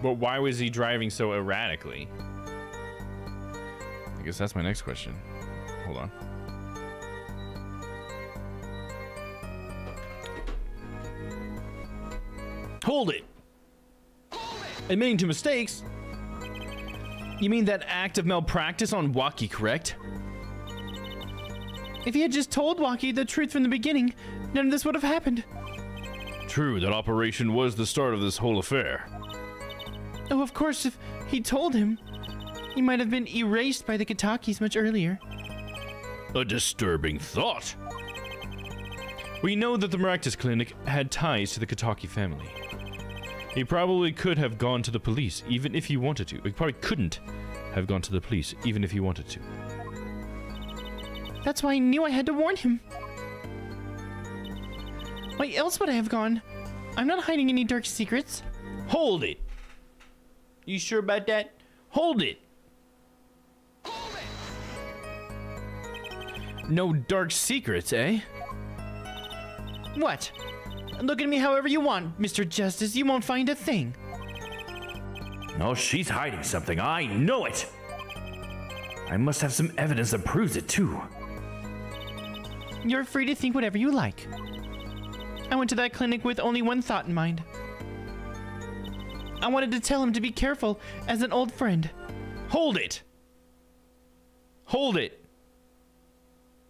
S18: But why was he driving so erratically? I guess that's my next question. Hold on. Hold it! Admitting to mistakes? You mean that act of malpractice on Walkie, correct?
S8: If he had just told Walkie the truth from the beginning, none of this would have happened.
S19: True, that operation was the start of this whole affair.
S8: Oh, of course, if he told him, he might have been erased by the Kitakis much earlier.
S19: A disturbing thought.
S18: We know that the Maractus Clinic had ties to the Kitaki family. He probably could have gone to the police, even if he wanted to. He probably couldn't have gone to the police, even if he wanted to.
S8: That's why I knew I had to warn him. Why else would I have gone? I'm not hiding any dark secrets.
S18: Hold it! You sure about that? Hold it! No dark secrets, eh?
S8: What? Look at me however you want, Mr. Justice. You won't find a thing.
S19: No, she's hiding something. I know it! I must have some evidence that proves it, too.
S8: You're free to think whatever you like. I went to that clinic with only one thought in mind. I wanted to tell him to be careful as an old friend.
S18: Hold it! Hold it!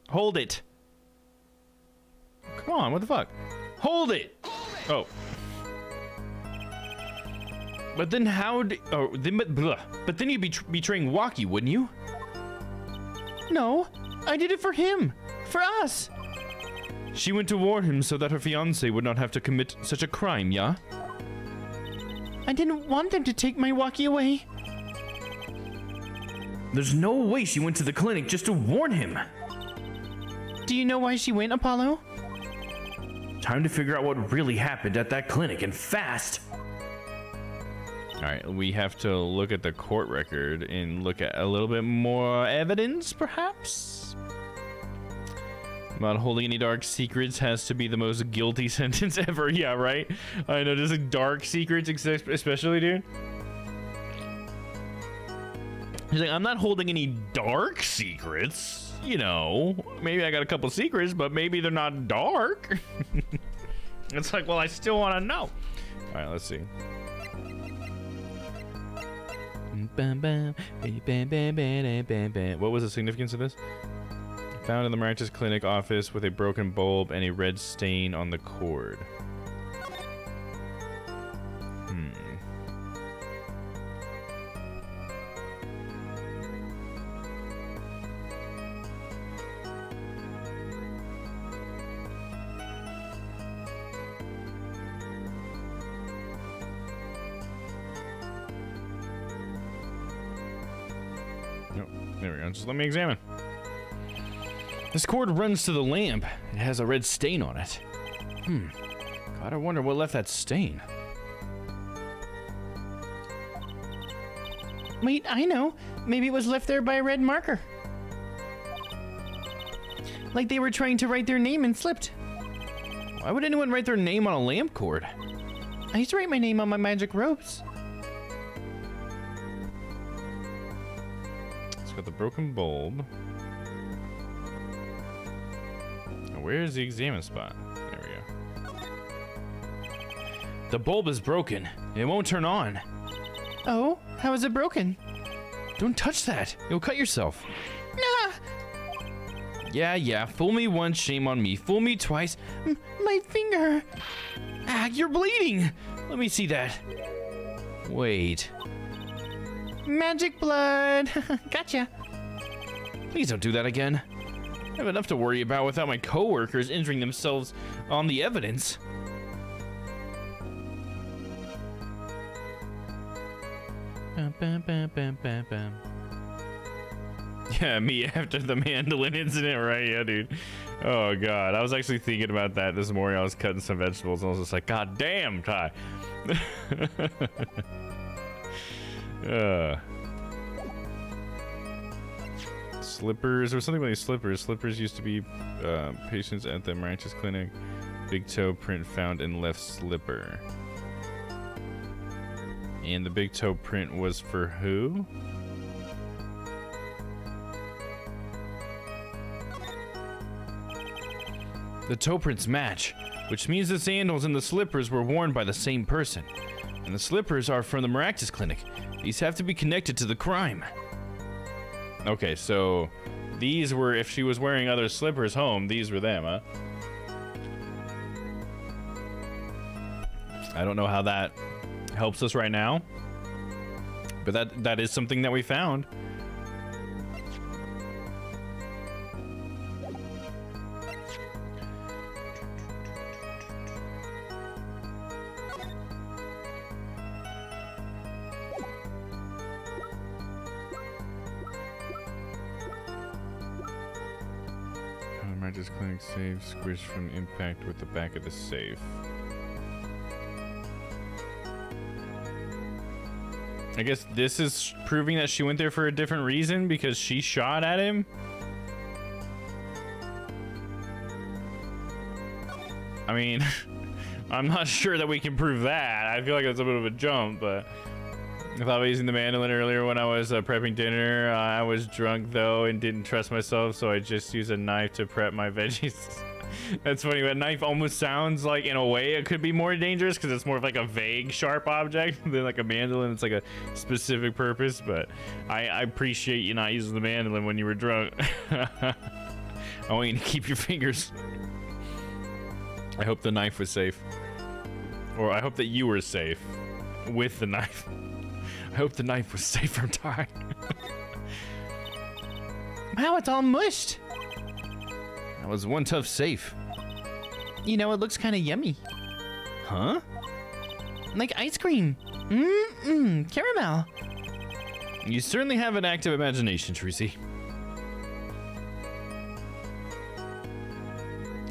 S18: Hold it! Come on, what the fuck? Hold it! Oh. But then but then you'd be betraying Walkie, wouldn't you?
S8: No, I did it for him. For us.
S18: She went to warn him so that her fiancé would not have to commit such a crime, yeah?
S8: I didn't want them to take my Walkie away.
S19: There's no way she went to the clinic just to warn him.
S8: Do you know why she went, Apollo?
S19: Time to figure out what really happened at that clinic, and fast.
S18: Alright, we have to look at the court record and look at a little bit more evidence, perhaps? Not holding any dark secrets has to be the most guilty sentence ever. Yeah, right? I know, just like dark secrets, especially, dude. He's like, I'm not holding any dark secrets. You know, maybe I got a couple secrets, but maybe they're not dark. It's like, well, I still want to know. All right, let's see. What was the significance of this? Found in the Miraculous Clinic office with a broken bulb and a red stain on the cord. There we go. Just let me examine. This cord runs to the lamp. It has a red stain on it. God, I wonder what left that stain.
S8: Wait, I know. Maybe it was left there by a red marker. Like they were trying to write their name and slipped.
S18: Why would anyone write their name on a lamp cord?
S8: I used to write my name on my magic ropes.
S18: Got the broken bulb. Now, where is the examine spot? There we go. The bulb is broken. It won't turn on.
S8: Oh, how is it broken?
S18: Don't touch that. You'll cut yourself.
S8: Nah.
S18: Yeah. Fool me once, shame on me. Fool me twice.
S8: My finger.
S18: Ah, you're bleeding. Let me see that. Wait.
S8: Magic blood. Gotcha.
S18: Please don't do that again. I have enough to worry about without my coworkers injuring themselves on the evidence. Yeah, me after the mandolin incident, right? Yeah, dude. Oh, God. I was actually thinking about that this morning. I was cutting some vegetables, and I was just like, God damn, Ty. Slippers, or something like slippers. Slippers used to be patients at the Miraculous Clinic. Big toe print found in left slipper. And the big toe print was for who? The toe prints match, which means the sandals and the slippers were worn by the same person. And the slippers are from the Miraculous Clinic. These have to be connected to the crime. Okay, so these were, if she was wearing other slippers home, these were them, huh? I don't know how that helps us right now, but that is something that we found. Miraculous Clinic safe squished from impact with the back of the safe. I guess this is proving that she went there for a different reason because she shot at him. I mean, I'm not sure that we can prove that. I feel like that's a bit of a jump, but I thought about using the mandolin earlier when I was prepping dinner. I was drunk though and didn't trust myself, so I just used a knife to prep my veggies. That's funny, but a knife almost sounds like, in a way, it could be more dangerous because it's more of like a vague, sharp object than like a mandolin. It's like a specific purpose, but I appreciate you not using the mandolin when you were drunk. I want you to keep your fingers. I hope the knife was safe. Or I hope that you were safe with the knife. I hope the knife was safe from Ty.
S8: Wow, it's all mushed.
S18: That was one tough safe.
S8: You know, it looks kind of yummy.
S18: Huh?
S8: Like ice cream. Caramel.
S18: You certainly have an active imagination, Tracy.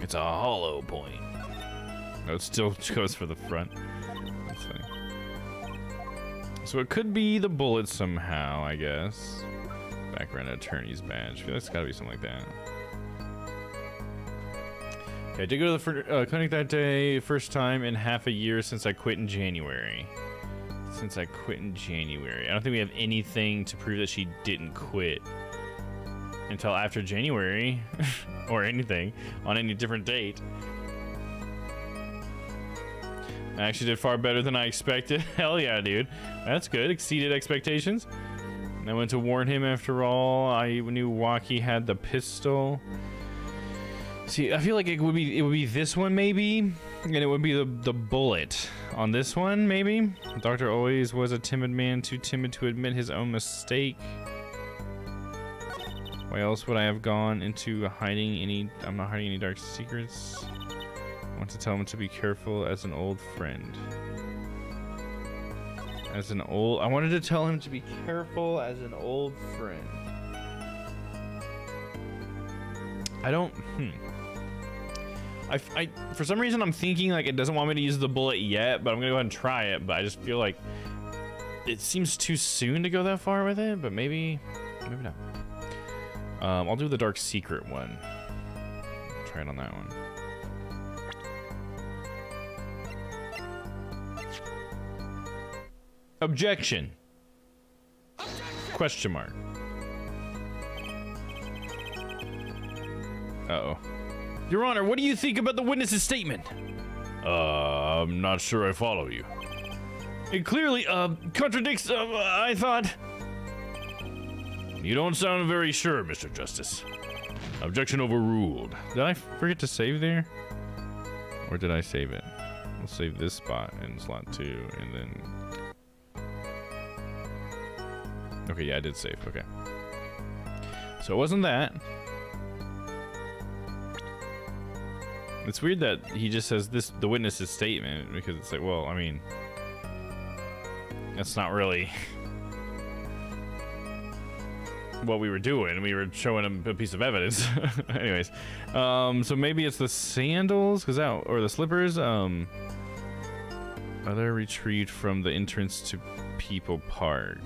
S18: It's a hollow point. No, it still goes for the front. That's funny. So it could be the bullet somehow, I guess. Background attorney's badge. I feel like it's gotta be something like that. Okay, I did go to the clinic that day, first time in half a year since I quit in January. I don't think we have anything to prove that she didn't quit until after January or anything on any different date. I actually did far better than I expected. Hell yeah, dude. That's good. Exceeded expectations. I went to warn him after all. I knew Waki had the pistol. See, I feel like it would be this one maybe, and it would be the bullet on this one maybe. The doctor always was a timid man, too timid to admit his own mistake. Why else would I have gone into hiding any? I'm not hiding any dark secrets. I want to tell him to be careful as an old friend. I wanted to tell him to be careful as an old friend. I don't. I for some reason I'm thinking like it doesn't want me to use the bullet yet, but I'm gonna go ahead and try it. But I just feel like it seems too soon to go that far with it. But maybe not. I'll do the dark secret one. Try it on that one. Objection. Question mark. Uh-oh. Your Honor, what do you think about the witness's statement? I'm not sure I follow you. It clearly, contradicts, I thought. You don't sound very sure, Mr. Justice. Objection overruled. Did I forget to save there? Or did I save it? We'll save this spot in slot 2, and then... Okay, yeah, I did save. Okay. So it wasn't that. It's weird that he just says the witness's statement, because it's like, well, I mean, that's not really what we were doing. We were showing him a piece of evidence. Anyways, so maybe it's the sandals, or the slippers. Are they retrieved from the entrance to People Park?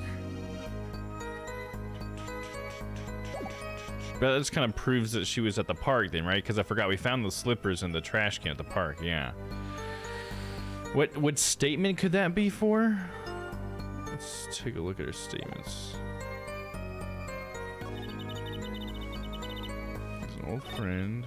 S18: But that just kind of proves that she was at the park then, right? Because I forgot we found the slippers in the trash can at the park. Yeah. What statement could that be for? Let's take a look at her statements. It's an old friend.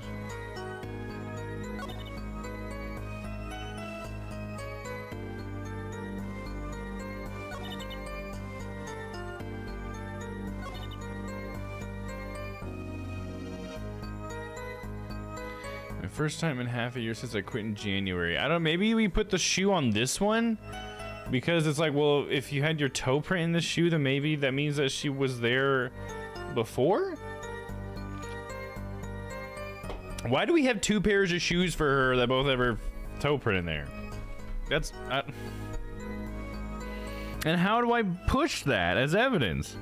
S18: First time in half a year since I quit in January. I don't. Maybe we put the shoe on this one because it's like, well, if you had your toe print in the shoe, then maybe that means that she was there before. Why do we have 2 pairs of shoes for her that both have her toe print in there? That's. And how do I push that as evidence?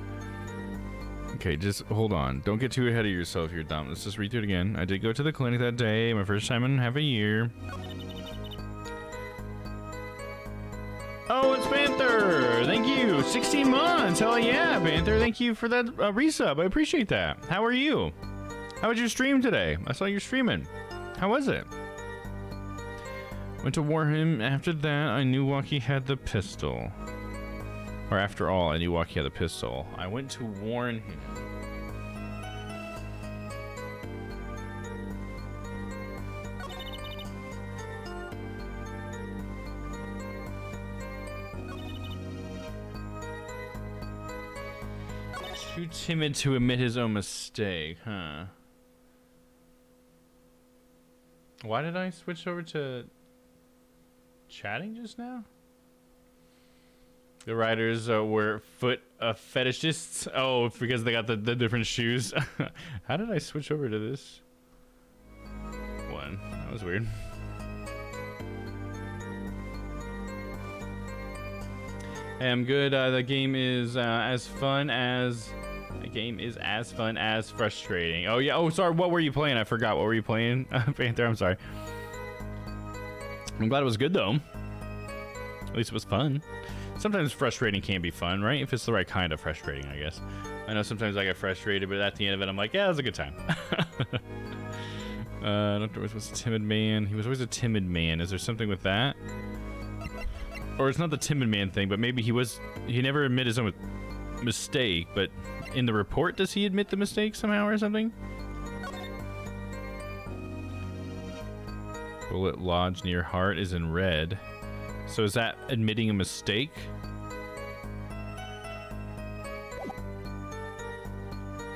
S18: Okay, just hold on. Don't get too ahead of yourself here, Dom. Let's just read through it again. I did go to the clinic that day, my first time in half a year. Oh, it's Panther! Thank you! 16 months! Hell yeah, Panther! Thank you for that resub. I appreciate that. How are you? How was your stream today? I saw you streaming. How was it? Went to warn him. After that, I knew Waki had the pistol. Or after all, I knew Waki had the pistol. I went to warn him. Too timid to admit his own mistake, huh? Why did I switch over to chatting just now? The riders were foot fetishists. Oh, because they got the different shoes. How did I switch over to this one? That was weird. Hey, I'm good. The game is as fun as frustrating. Oh yeah. Oh, sorry. What were you playing? I forgot. What were you playing, Panther? I'm sorry. I'm glad it was good though. At least it was fun. Sometimes frustrating can be fun, right? If it's the right kind of frustrating, I guess. I know sometimes I get frustrated, but at the end of it, I'm like, yeah, it was a good time. Dr. was a timid man. He was always a timid man. Is there something with that? Or it's not the timid man thing, but maybe he never admitted his own mistake, but in the report, does he admit the mistake somehow or something? Bullet lodged near heart is in red. So is that admitting a mistake?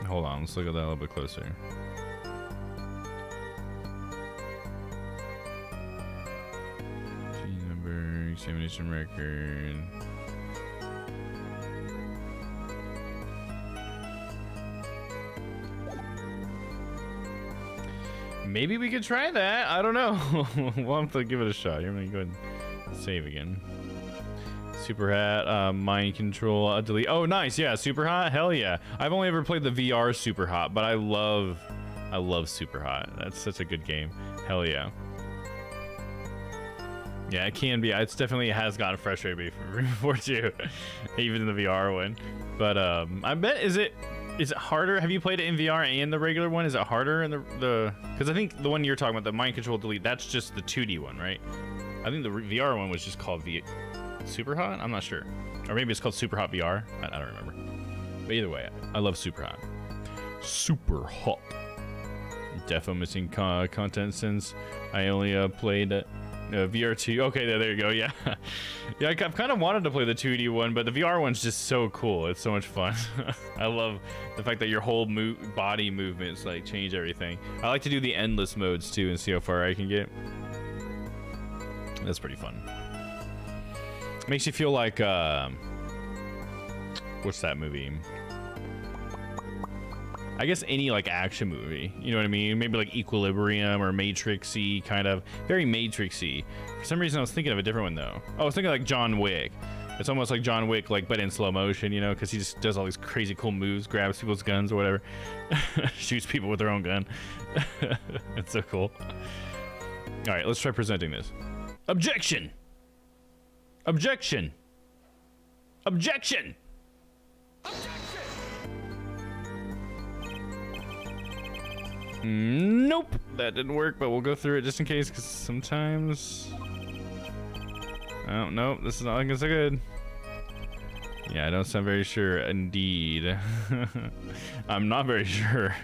S18: Hold on, let's look at that a little bit closer. Gene number, examination record. Maybe we could try that. I don't know. We'll have to give it a shot. Here, let me go ahead and save again. Super hat, mind control, delete. Oh, nice. Yeah, super hot. Hell yeah. I've only ever played the VR super hot, but I love super hot. That's such a good game. Hell yeah. Yeah, it can be. It's definitely has gotten frustrating before too, even in the VR one. But I bet is it harder? Have you played it in VR and the regular one? Is it harder in the? Because I think the one you're talking about, the mind control delete, that's just the 2D one, right? I think the VR one was just called Super Hot. I'm not sure, or maybe it's called Super Hot VR. I don't remember. But either way, I love Super Hot. Super Hot. Defo missing content since I only played VR2. Okay, there you go. Yeah, yeah. I've kind of wanted to play the 2D one, but the VR one's just so cool. It's so much fun. I love the fact that your whole body movements like change everything. I like to do the endless modes too and see how far I can get. That's pretty fun. Makes you feel like what's that movie? I guess any like action movie, you know what I mean? Maybe like Equilibrium or Matrix-y, kind of very Matrix-y. For some reason I was thinking of a different one though. Oh, I was thinking like John Wick. It's almost like John Wick, like, but in slow motion, you know, because he just does all these crazy cool moves, grabs people's guns or whatever, shoots people with their own gun. It's so cool. All right, let's try presenting this. Objection! Objection! Objection! Nope, that didn't work, but we'll go through it just in case, because sometimes... Oh, nope, this is not looking so good. Yeah, I don't sound very sure, indeed. I'm not very sure.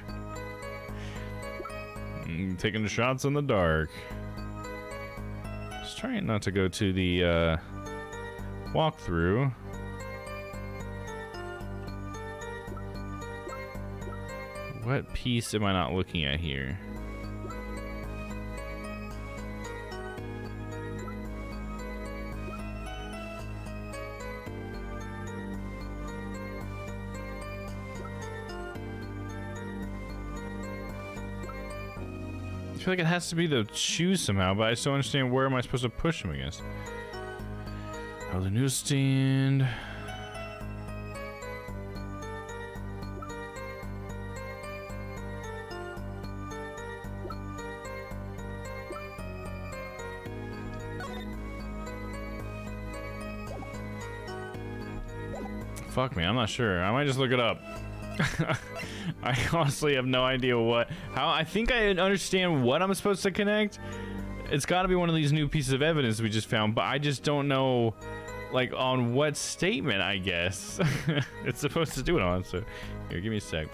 S18: I'm taking the shots in the dark. Just trying not to go to the walkthrough. What piece am I not looking at here? I feel like it has to be the shoes somehow, but I just don't understand where am I supposed to push them against. Oh, the newsstand. Fuck me, I'm not sure. I might just look it up. I honestly have no idea how. I think I understand what I'm supposed to connect. It's got to be one of these new pieces of evidence we just found, but I just don't know, like, on what statement, I guess. It's supposed to do it on, so here, give me a sec.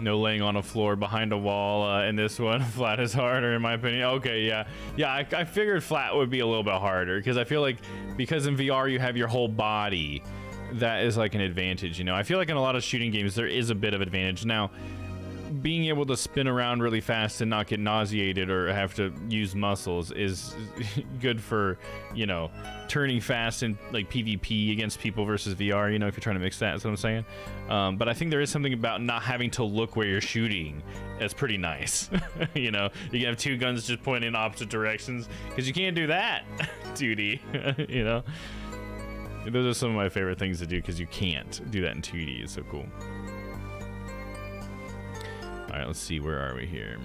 S18: No laying on a floor behind a wall in this one. Flat is harder in my opinion. Okay, yeah. Yeah, I figured flat would be a little bit harder because I feel like because in VR you have your whole body, that is like an advantage, you know? I feel like in a lot of shooting games there is a bit of advantage. Now, being able to spin around really fast and not get nauseated or have to use muscles is good for, you know, turning fast in like PvP against people versus VR, you know, if you're trying to mix that, that's what I'm saying. But I think there is something about not having to look where you're shooting that's pretty nice. You know, you can have two guns just pointing in opposite directions because you can't do that 2D, you know. Those are some of my favorite things to do because you can't do that in 2D. It's so cool. All right, let's see. Where are we here?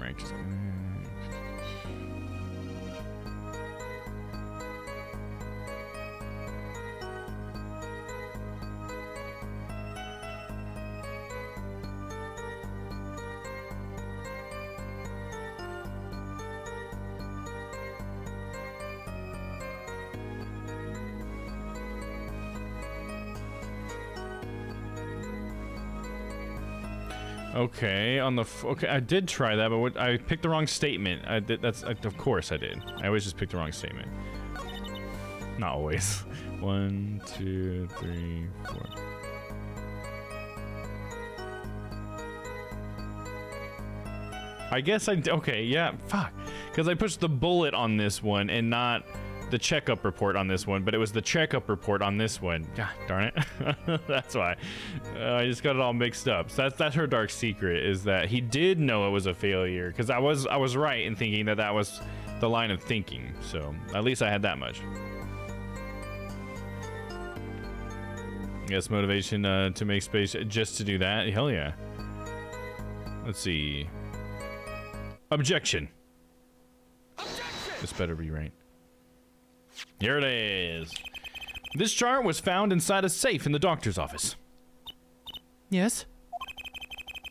S13: Okay, on the okay, I did try that, but I picked the wrong statement. I did. That's of course I did. I always just pick the wrong statement. Not always. 1, 2, 3, 4. I guess okay, yeah, fuck. Because I pushed the bullet on this one and not the checkup report on this one, but it was the checkup report on this one. God darn it. That's why. I just got it all mixed up. So that's her dark secret, is that he did know it was a failure, because I was right in thinking that that was the line of thinking. So at least I had that much. Yes, motivation to make space just to do that. Hell yeah. Let's see. Objection. This better be right. Here it is. This chart was found inside a safe in the doctor's office.
S8: Yes?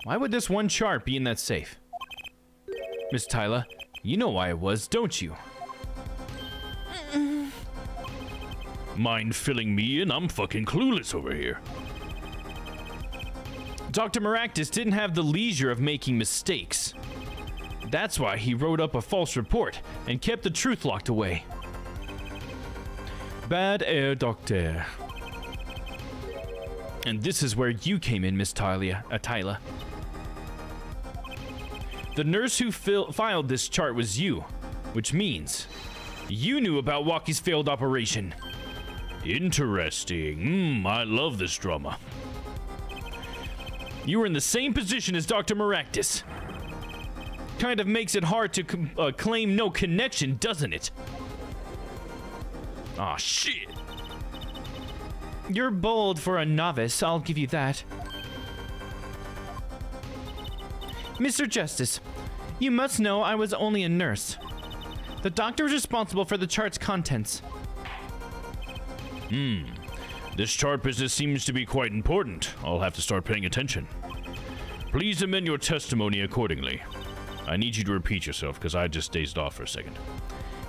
S18: Why would this one chart be in that safe? Miss Tyler, you know why it was, don't you? Mind filling me in? I'm fucking clueless over here. Dr. Maractus didn't have the leisure of making mistakes. That's why he wrote up a false report and kept the truth locked away. Bad air, Doctor. And this is where you came in, Miss Tyler. The nurse who filed this chart was you, which means you knew about Walkie's failed operation. Interesting. I love this drama. You were in the same position as Dr. Maractus. Kind of makes it hard to claim no connection, doesn't it? Aw, shit.
S8: You're bold for a novice, I'll give you that. Mr. Justice, you must know I was only a nurse. The doctor was responsible for the chart's contents.
S19: This chart business seems to be quite important. I'll have to start paying attention. Please amend your testimony accordingly. I need you to repeat yourself, because I just dazed off for a second.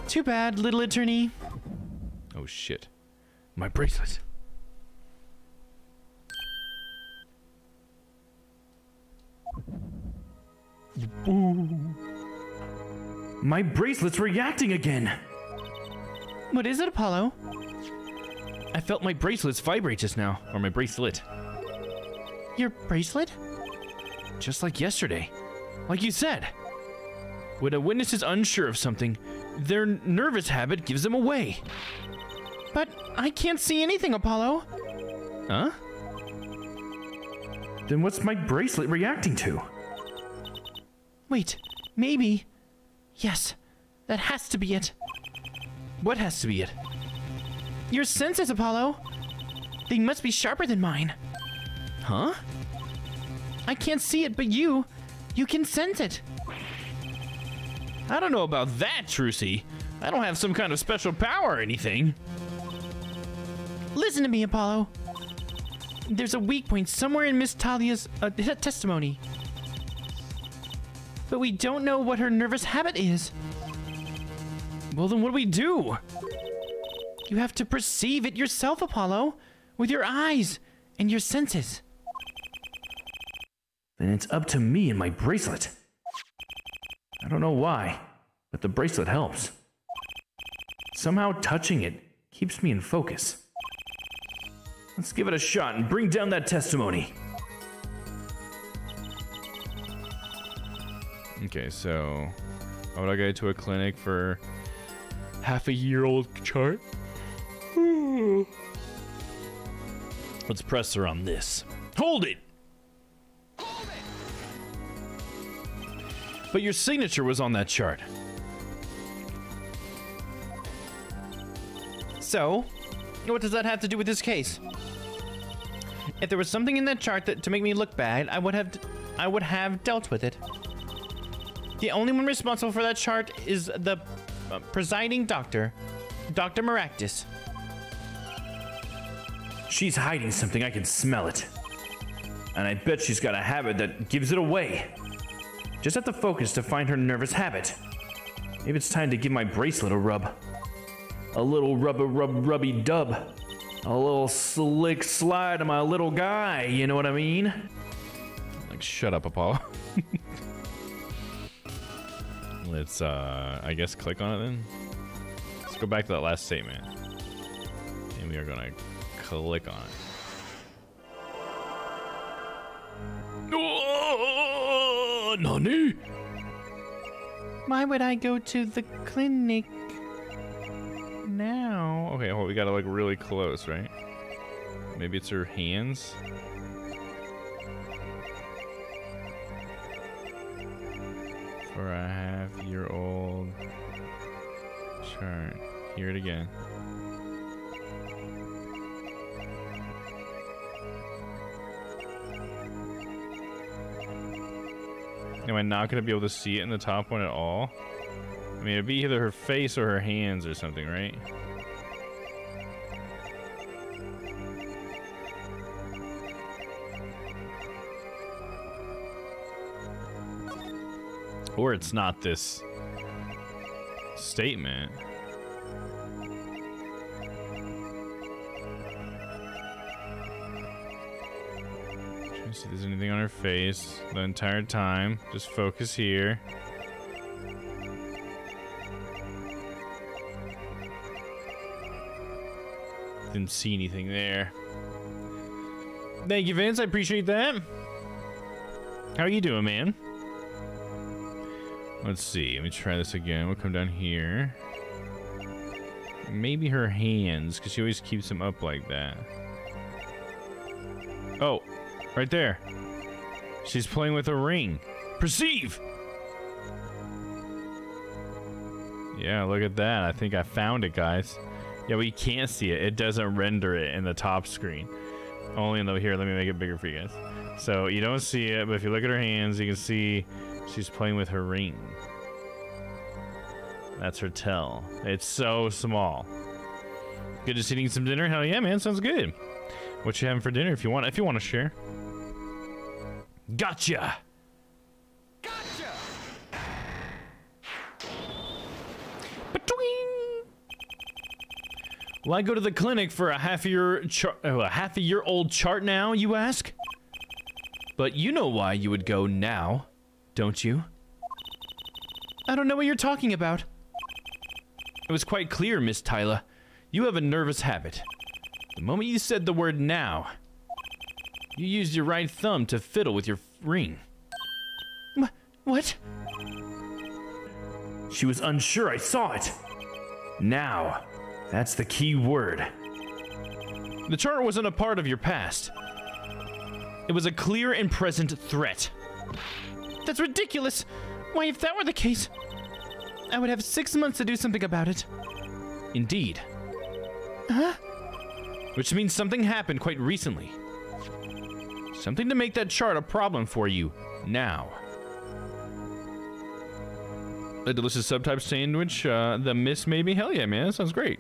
S8: Too bad, little attorney.
S18: Oh, shit. My bracelet.
S8: Ooh.
S18: My bracelet's reacting again.
S8: What is it, Apollo?
S18: I felt my bracelets vibrate just now. Or my bracelet.
S8: Your bracelet?
S18: Just like yesterday. Like you said. When a witness is unsure of something, their nervous habit gives them away.
S8: But I can't see anything, Apollo.
S18: Huh? Then what's my bracelet reacting to?
S8: Wait, maybe. Yes, that has to be it.
S18: What has to be it?
S8: Your senses, Apollo. They must be sharper than mine.
S18: Huh?
S8: I can't see it, but you can sense it.
S18: I don't know about that, Trucy. I don't have some kind of special power or anything.
S8: Listen to me, Apollo. There's a weak point somewhere in Miss Talia's testimony. But we don't know what her nervous habit is.
S18: Well, then what do we do?
S8: You have to perceive it yourself, Apollo, with your eyes and your senses.
S18: Then it's up to me and my bracelet. I don't know why, but the bracelet helps. Somehow touching it keeps me in focus. Let's give it a shot and bring down that testimony. Okay, so how would I go to a clinic for half-a-year-old chart? Let's press her on this. Hold it! But your signature was on that chart.
S8: So, what does that have to do with this case? If there was something in that chart to make me look bad, I would have dealt with it. The only one responsible for that chart is the presiding doctor, Dr. Maractus.
S18: She's hiding something, I can smell it. And I bet she's got a habit that gives it away. Just have to focus to find her nervous habit. Maybe it's time to give my bracelet a rub. A little rubby dub. A little slick slide to my little guy, you know what I mean? Shut up, Apollo. Let's, I guess click on it then. Let's go back to that last statement. And we are gonna click on it. Oh, Nani?
S8: Why would I go to the clinic now?
S18: Okay, well, we gotta look really close, right? Maybe it's her hands? For a half-year-old chart. Hear it again. Am I not going to be able to see it in the top one at all? I mean, it'd be either her face or her hands or something, right? Or it's not this statement. Trying to see if there's anything on her face the entire time. Just focus here. Didn't see anything there. Thank you, Vince. I appreciate that. How are you doing, man? Let's see. Let me try this again. We'll come down here. Maybe her hands, because she always keeps them up like that. Oh, right there. She's playing with a ring. Perceive! Yeah, look at that. I think I found it, guys. Yeah, we can't see it. It doesn't render it in the top screen. Only in the... Here, let me make it bigger for you guys. So, you don't see it, but if you look at her hands, you can see... She's playing with her ring. That's her tell. It's so small. Good, just eating some dinner? Hell yeah, man. Sounds good. What you having for dinner if you want to share? Gotcha!
S7: Gotcha!
S18: Will I go to the clinic for a half-a-year-old chart now, you ask? But you know why you would go now, don't you?
S8: I don't know what you're talking about.
S18: It was quite clear, Miss Tyler. You have a nervous habit. The moment you said the word now, you used your right thumb to fiddle with your ring.
S8: What?
S19: She was unsure I saw it. Now. That's the key word.
S18: The chart wasn't a part of your past. It was a clear and present threat.
S8: That's ridiculous. Why, if that were the case, I would have 6 months to do something about it.
S18: Indeed.
S8: Huh?
S18: Which means something happened quite recently. Something to make that chart a problem for you now. A delicious subtype sandwich, the miss maybe? Hell yeah, man, that sounds great.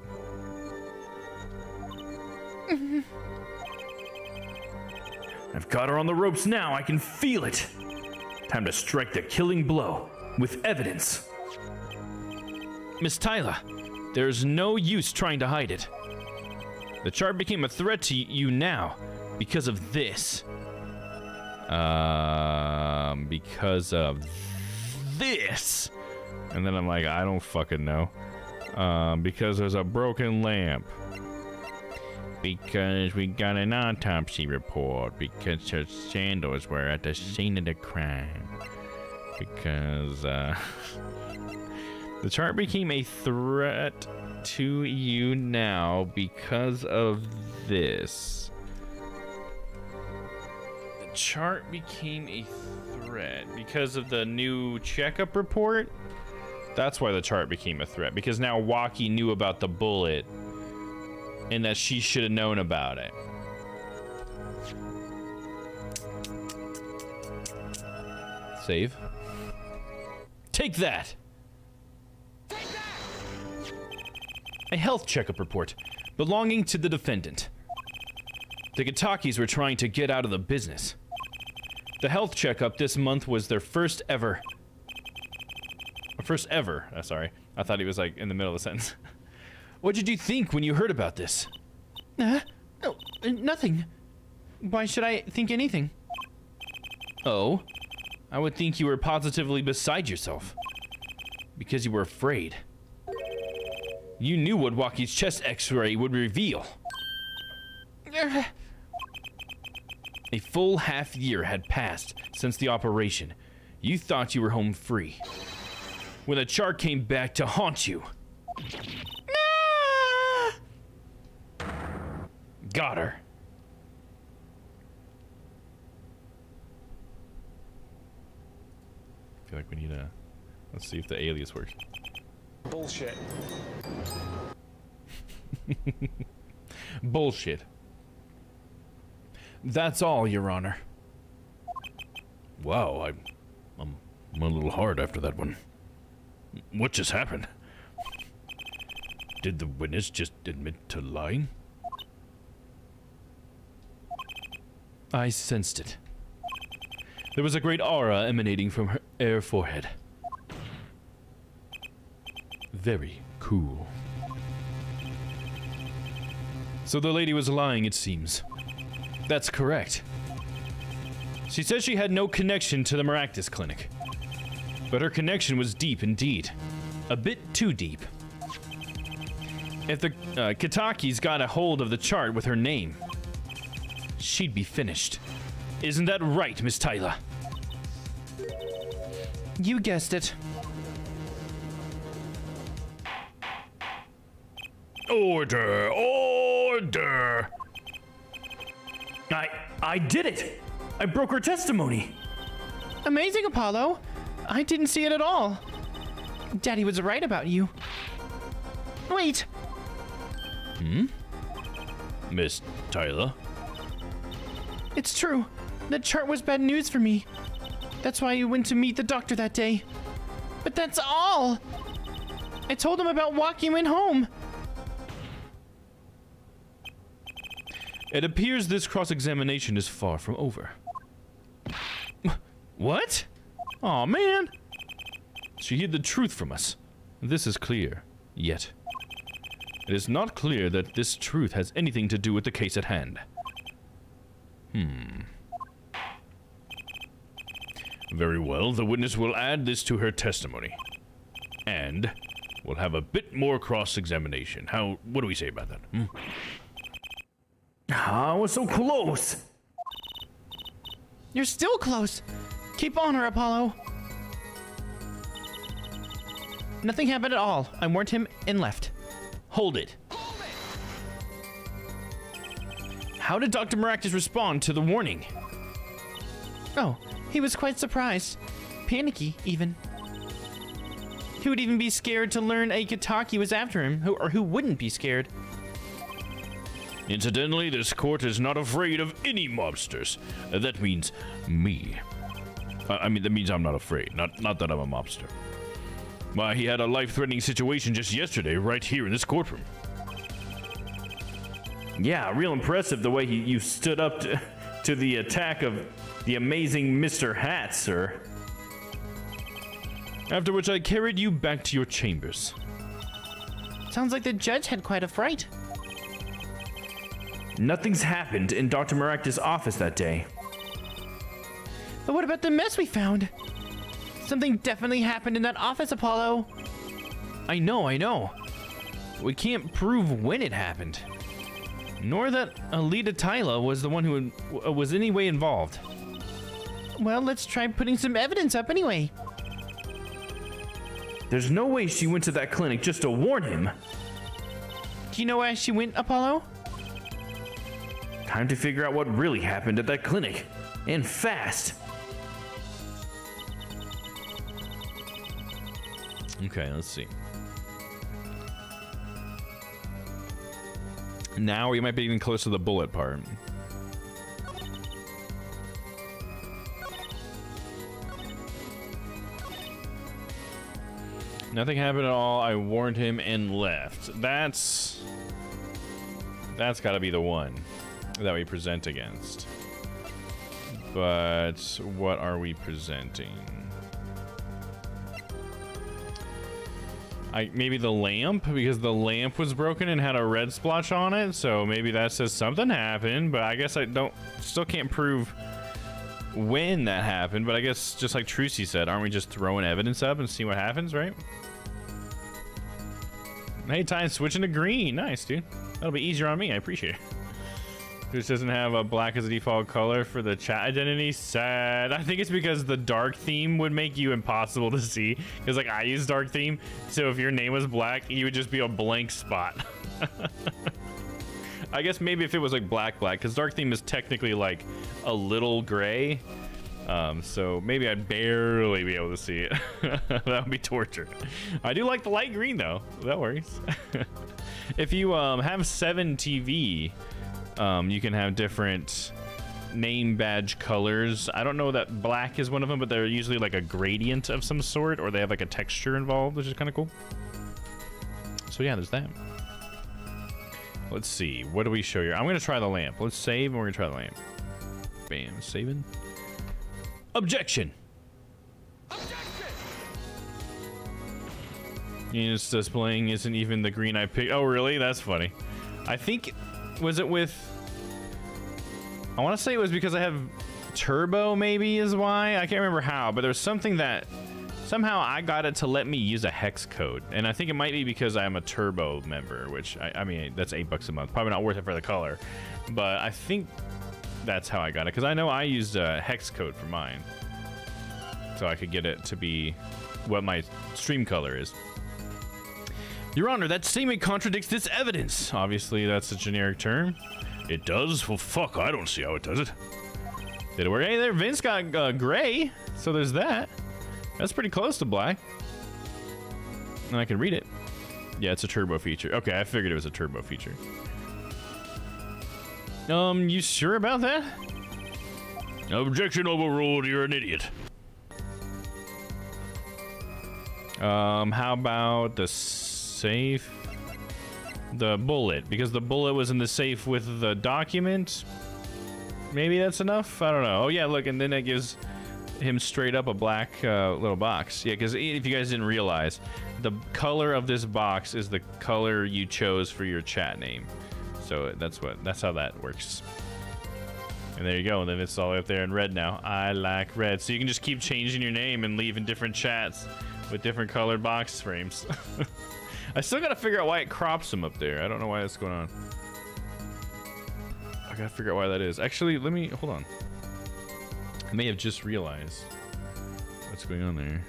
S19: I've got her on the ropes now, I can feel it. Time to strike the killing blow, with evidence.
S18: Miss Tyler, there's no use trying to hide it. The chart became a threat to you now, because of this. Because of this. And then I'm like, I don't fucking know. Because there's a broken lamp. Because we got an autopsy report. Because her sandals were at the scene of the crime. Because, the chart became a threat to you now because of this. The chart became a threat because of the new checkup report? That's why the chart became a threat. Because now Waki knew about the bullet. And that she should have known about it. Save. Take that! A health checkup report belonging to the defendant. The Kitakis were trying to get out of the business. The health checkup this month was their first ever. Sorry. I thought he was like in the middle of the sentence. What did you think when you heard about this?
S8: No, nothing. Why should I think anything?
S18: Oh? I would think you were positively beside yourself. Because you were afraid. You knew what Walkie's chest x-ray would reveal. A full half year had passed since the operation. You thought you were home free. When the chart came back to haunt you. Got her. I feel like we need a... Let's see if the alias works.
S4: Bullshit.
S18: Bullshit. That's all, Your Honor.
S19: Wow, I'm a little hard after that one. What just happened? Did the witness just admit to lying?
S18: I sensed it. There was a great aura emanating from her forehead. Very cool. So the lady was lying, it seems. That's correct. She said she had no connection to the Maractus Clinic. But her connection was deep indeed. A bit too deep. If the Kitakis got a hold of the chart with her name, she'd be finished. Isn't that right, Miss Tyler? You guessed it.
S19: Order! Order!
S18: I did it! I broke her testimony! Amazing, Apollo! I didn't see it at all. Daddy was right about you. Wait!
S19: Miss Tyler?
S18: It's true. The chart was bad news for me. That's why I went to meet the doctor that day. But that's all! I told him about walking went home. It appears this cross-examination is far from over. What? Aw, man! She hid the truth from us. This is clear. Yet, it is not clear that this truth has anything to do with the case at hand.
S19: Very well, the witness will add this to her testimony. And we'll have a bit more cross-examination. What do we say about that?
S18: I was so close! You're still close! Keep on her, Apollo! Nothing happened at all. I warned him and left. Hold it. How did Dr. Maractus respond to the warning? Oh, he was quite surprised. Panicky, even. He would even be scared to learn a Kitaki was after him, who wouldn't be scared.
S19: Incidentally, this court is not afraid of any mobsters. That means me. I mean, that means I'm not afraid. Not that I'm a mobster. Why, he had a life-threatening situation just yesterday, right here in this courtroom.
S18: Yeah, real impressive the way you stood up to the attack of the amazing Mr. Hat, sir. After which I carried you back to your chambers. Sounds like the judge had quite a fright. Nothing's happened in Dr. Maractus' office that day. But what about the mess we found? Something definitely happened in that office, Apollo. I know. We can't prove when it happened. Nor that Alita Tyler was the one who was in any way involved. Well, let's try putting some evidence up anyway. There's no way she went to that clinic just to warn him. Do you know why she went, Apollo? Time to figure out what really happened at that clinic. And fast. Okay, let's see. Now we might be even close to the bullet part. Nothing happened at all. I warned him and left. That's gotta be the one that we present against. But what are we presenting? Maybe the lamp, because the lamp was broken and had a red splotch on it, so maybe that says something happened, but I guess I still can't prove when that happened, but I guess just like Trucy said, aren't we just throwing evidence up and see what happens, right? Hey, time switching to green. Nice, dude. That'll be easier on me. I appreciate it. This doesn't have a black as a default color for the chat identity. Sad. I think it's because the dark theme would make you impossible to see. Because like I use dark theme, so if your name was black, you would just be a blank spot. I guess maybe if it was like black, because dark theme is technically like a little gray. So maybe I'd barely be able to see it. That would be torture. I do like the light green though. That works. If you have 7 TV, you can have different name badge colors. I don't know that black is one of them, but they're usually like a gradient of some sort, or they have like a texture involved, which is kind of cool. So yeah, there's that. Let's see. What do we show here? I'm going to try the lamp. Let's save, and we're going to try the lamp. Bam. Saving. Objection! Units displaying isn't even the green I picked. Oh, really? That's funny. I think... Was it with... I want to say it was because I have turbo, maybe, is why. I can't remember how, but there's something that... Somehow I got it to let me use a hex code, and I think it might be because I'm a turbo member, which I mean that's $8 a month, probably not worth it for the color, but I think that's how I got it, because I know I used a hex code for mine, so I could get it to be what my stream color is. Your Honor, that statement contradicts this evidence. Obviously, that's a generic term. It does? Well, fuck, I don't see how it does it. Did it work? Hey, there, Vince got gray, so there's that. That's pretty close to black. And I can read it. Yeah, it's a turbo feature. Okay, I figured it was a turbo feature. You sure about that? Objection overruled, you're an idiot. How about the safe? The bullet, because the bullet was in the safe with the document. Maybe that's enough? I don't know. Oh yeah, look, and then it gives him straight up a black little box. Yeah, because if you guys didn't realize, the color of this box is the color you chose for your chat name. So that's how that works. And there you go. And then it's all up there in red now. I like red. So you can just keep changing your name and leave in different chats with different colored box frames. I still gotta figure out why it crops them up there. I don't know why that's going on. I gotta figure out why that is. Actually, let me hold on. I may have just realized what's going on there.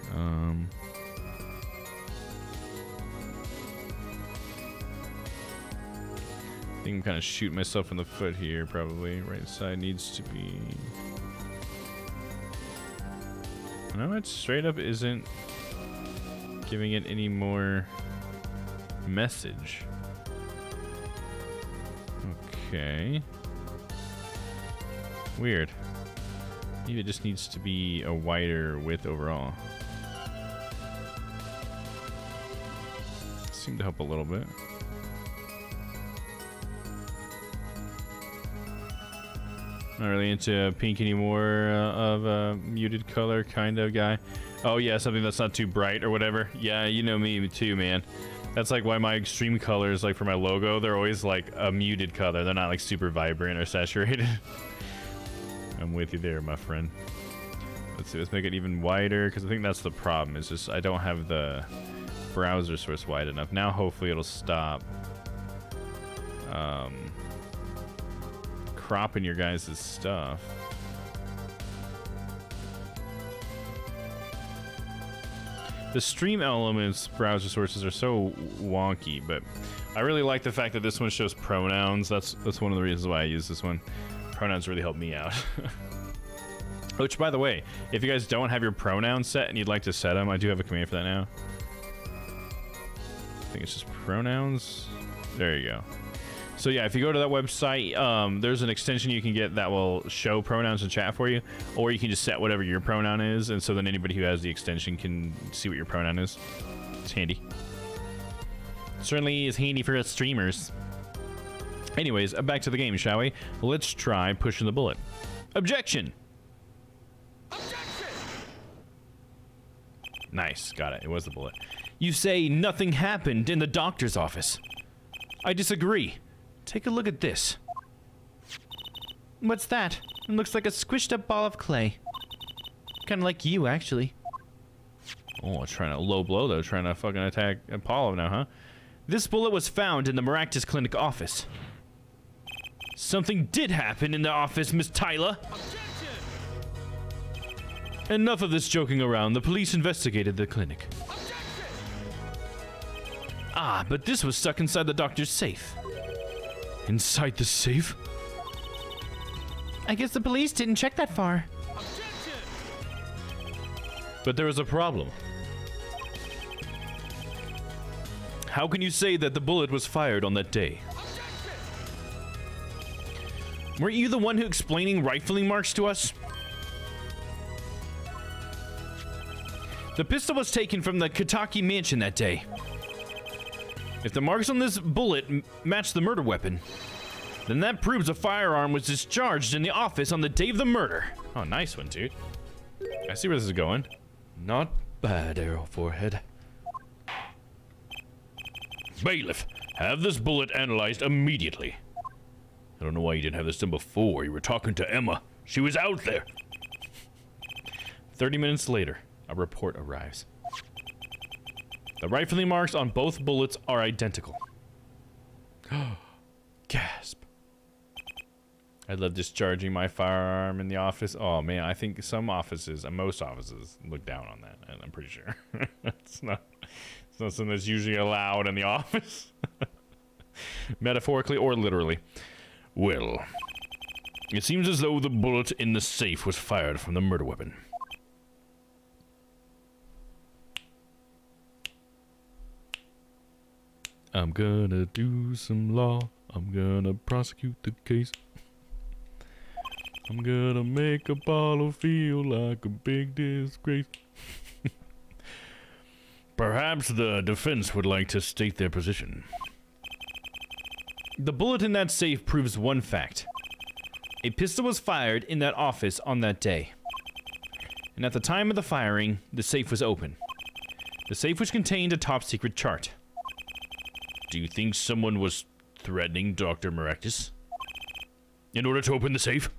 S18: I think I'm kind of shooting myself in the foot here, probably. Right side needs to be... No, it straight up isn't giving it any more message. Okay. Weird. Maybe it just needs to be a wider width overall. Seemed to help a little bit. Not really into pink anymore, of a muted color kind of guy. Oh yeah, something that's not too bright or whatever. Yeah, you know me too, man. That's like why my extreme colors, like for my logo, they're always like a muted color. They're not like super vibrant or saturated. I'm with you there, my friend. Let's see, let's make it even wider, because I think that's the problem. It's just I don't have the browser source wide enough. Now hopefully it'll stop cropping your guys' stuff. The stream elements browser sources are so wonky, but I really like the fact that this one shows pronouns. That's one of the reasons why I use this one. Pronouns really help me out. Which, by the way, if you guys don't have your pronouns set and you'd like to set them, I do have a command for that now. I think it's just pronouns. There you go. So yeah, if you go to that website, there's an extension you can get that will show pronouns in chat for you, or you can just set whatever your pronoun is, and so then anybody who has the extension can see what your pronoun is. It's handy. Certainly is handy for us streamers. Anyways, back to the game, shall we? Let's try pushing the bullet. Objection! Objection! Nice, got it. It was the bullet. You say nothing happened in the doctor's office. I disagree. Take a look at this. What's that?
S8: It looks like a squished up ball of clay. Kind of like you, actually.
S18: Oh, trying to low blow, though. Trying to fucking attack Apollo now, huh?
S8: This bullet was found in the Maractus Clinic office.
S18: Something did happen in the office, Miss Tyler. Enough of this joking around. The police investigated the clinic.
S8: Ah, but this was stuck inside the doctor's safe.
S18: Inside the safe?
S8: I guess the police didn't check that far.
S18: But there is a problem. How can you say that the bullet was fired on that day?
S8: Weren't you the one who explaining rifling marks to us? The pistol was taken from the Kitaki mansion that day. If the marks on this bullet match the murder weapon, then that proves a firearm was discharged in the office on the day of the murder.
S18: Oh, nice one, dude. I see where this is going. Not bad, Arrow Forehead. Bailiff, have this bullet analyzed immediately. I don't know why you didn't have this done before. You were talking to Emma. She was out there.
S8: 30 minutes later, a report arrives. The rifling marks on both bullets are identical.
S18: Gasp.
S8: I love discharging my firearm in the office. Oh man, I think some offices, most offices, look down on that, and I'm pretty sure. It's not something that's usually allowed in the office. Metaphorically or literally.
S18: Well, it seems as though the bullet in the safe was fired from the murder weapon.
S8: I'm gonna do some law. I'm gonna prosecute the case. I'm gonna make Apollo feel like a big disgrace.
S18: Perhaps the defense would like to state their position.
S8: The bullet in that safe proves one fact. A pistol was fired in that office on that day. And at the time of the firing, the safe was open. The safe which contained a top-secret chart.
S18: Do you think someone was threatening Dr. Maractus in order to open the safe?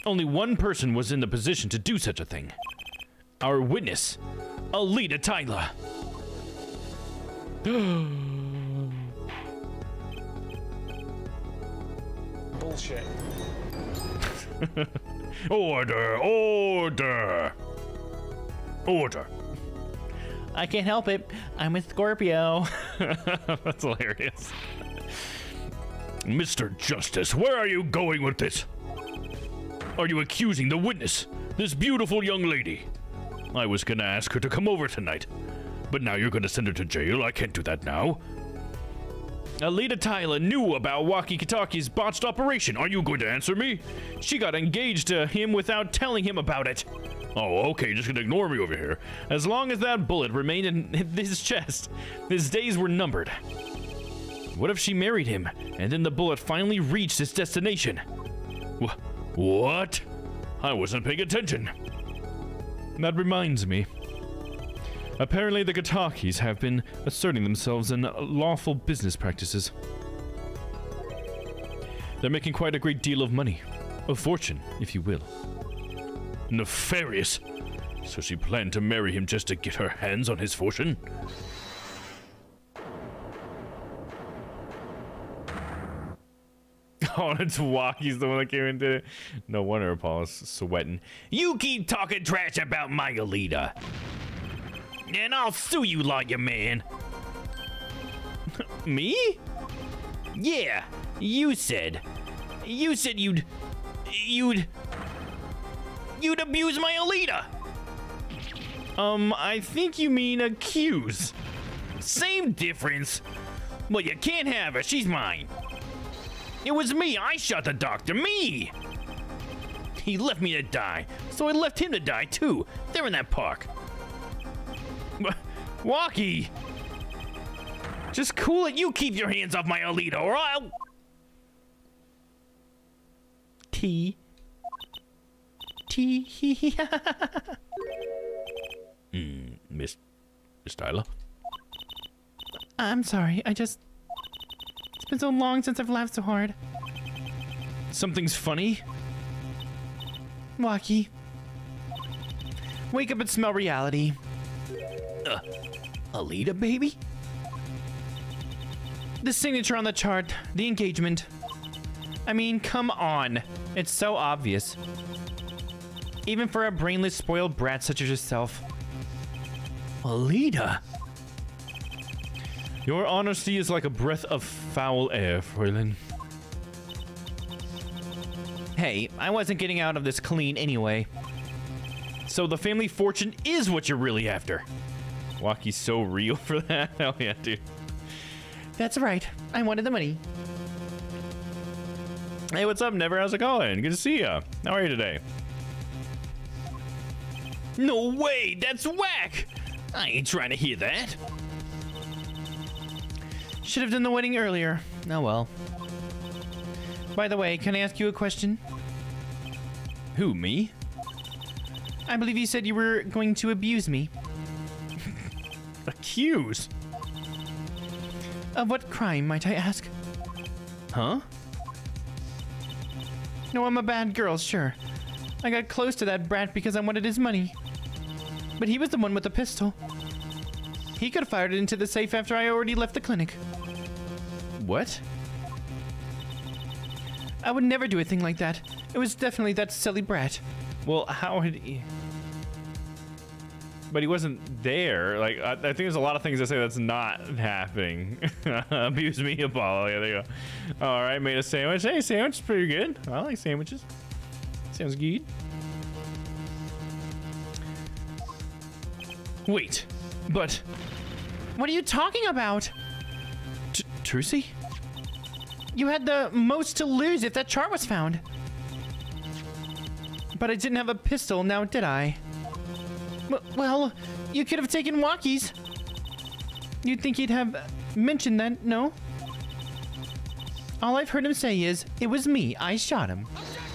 S8: Only one person was in the position to do such a thing. Our witness, Alita Tyler.
S3: Bullshit.
S18: Order! Order! Order!
S8: I can't help it. I'm with Scorpio. That's hilarious.
S18: Mr. Justice, where are you going with this? Are you accusing the witness, this beautiful young lady? I was gonna ask her to come over tonight, but now you're gonna send her to jail. I can't do that now.
S8: Alita Tyler knew about Walkie-Talkie's botched operation.
S18: Are you going to answer me?
S8: She got engaged to him without telling him about it.
S18: Oh, okay, just gonna ignore me over here.
S8: As long as that bullet remained in his chest, his days were numbered. What if she married him, and then the bullet finally reached its destination?
S18: What? I wasn't paying attention.
S8: That reminds me. Apparently the Kitakis have been asserting themselves in lawful business practices. They're making quite a great deal of money. A fortune, if you will.
S18: Nefarious. So she planned to marry him just to get her hands on his fortune?
S8: Oh, it's Walkie's the one that came and did it. No wonder Apollo's sweating.
S20: You keep talking trash about my Alita, and I'll sue you, lawyer man.
S8: Me?
S20: Yeah, you said you'd abuse my Alita.
S8: I think you mean accuse.
S20: Same difference. Well, you can't have her. She's mine. It was me. I shot the doctor. Me. He left me to die, so I left him to die too. They're in that park.
S8: Walkie.
S20: Just cool it. You keep your hands off my Alita, or I'll...
S18: Miss Tyler?
S8: I'm sorry. It's been so long since I've laughed so hard.
S18: Something's funny?
S8: Waki. Wake up and smell reality.
S20: Alita, baby?
S8: The signature on the chart. The engagement. I mean, come on. It's so obvious. Even for a brainless, spoiled brat such as yourself.
S20: Alita?
S18: Your honesty is like a breath of foul air, Fräulein.
S8: Hey, I wasn't getting out of this clean anyway.
S18: So the family fortune is what you're really after. Waki's so real for that. Hell yeah, dude.
S8: That's right. I wanted the money.
S18: Hey, what's up, Never? How's it going? Good to see ya. How are you today?
S20: No way! That's whack! I ain't trying to hear that.
S8: Should have done the wedding earlier. Oh well. By the way, can I ask you a question?
S18: Who, me?
S8: I believe you said you were going to abuse me.
S18: Accuse?
S8: Of what crime, might I ask?
S18: Huh?
S8: No, I'm a bad girl, sure. I got close to that brat because I wanted his money. But he was the one with the pistol. He could have fired it into the safe after I already left the clinic.
S18: What?
S8: I would never do a thing like that. It was definitely that silly brat.
S18: Well, how had he... But he wasn't there. Like, I think there's a lot of things that say that's not happening. Abuse me, Apollo. Yeah, there you go. All right, made a sandwich. Hey, sandwich is pretty good. I like sandwiches. Sounds good. Wait, but...
S8: What are you talking about?
S18: Trucy?
S8: You had the most to lose if that chart was found. But I didn't have a pistol, now did I? Well, you could have taken Waki's. You'd think he'd have mentioned that, no? All I've heard him say is, it was me, I shot him.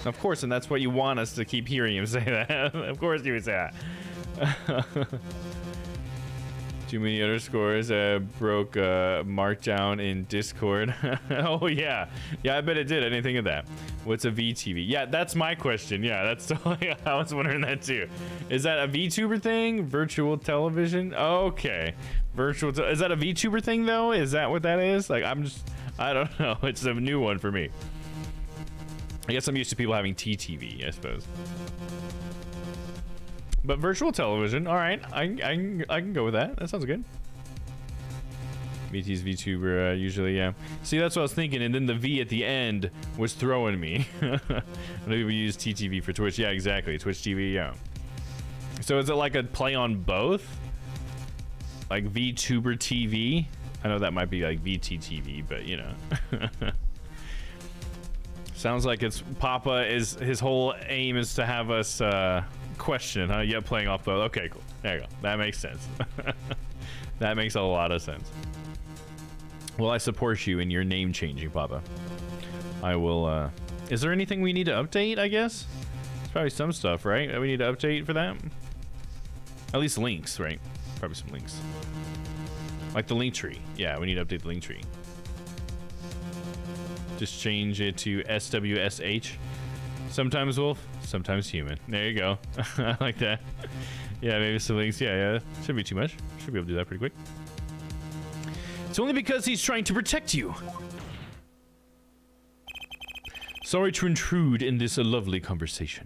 S18: Of course, and that's what you want us to keep hearing him say that. Of course you would say that. Too many underscores broke Markdown in Discord. Oh, yeah. Yeah, I bet it did. I didn't think of that. What's a VTV? Yeah, that's my question. Yeah, that's totally... I was wondering that, too. Is that a VTuber thing? Virtual television? Okay. Is that a VTuber thing, though? Is that what that is? Like, I don't know. It's a new one for me. I guess I'm used to people having TTV, I suppose. But virtual television, all right. I can go with that. That sounds good. VT's VTuber usually, yeah. See, that's what I was thinking, and then the V at the end was throwing me. Maybe we use TTV for Twitch. Yeah, exactly. Twitch TV, yeah. So is it like a play on both? Like VTuber TV? I know that might be like VTTV, but you know. Sounds like it's Papa is his whole aim is to have us question, huh? Yeah, playing off both. Okay, cool. There you go. That makes sense. That makes a lot of sense. Well, I support you in your name changing, Papa. I will, is there anything we need to update, I guess? There's probably some stuff, right? That we need to update for that? At least links, right? Probably some links. Like the link tree. Yeah, we need to update the link tree. Just change it to SWSH. Sometimes wolf, sometimes human. There you go. I like that. Yeah, maybe some links. Yeah. Shouldn't be too much. Should be able to do that pretty quick. It's only because he's trying to protect you. Sorry to intrude in this lovely conversation.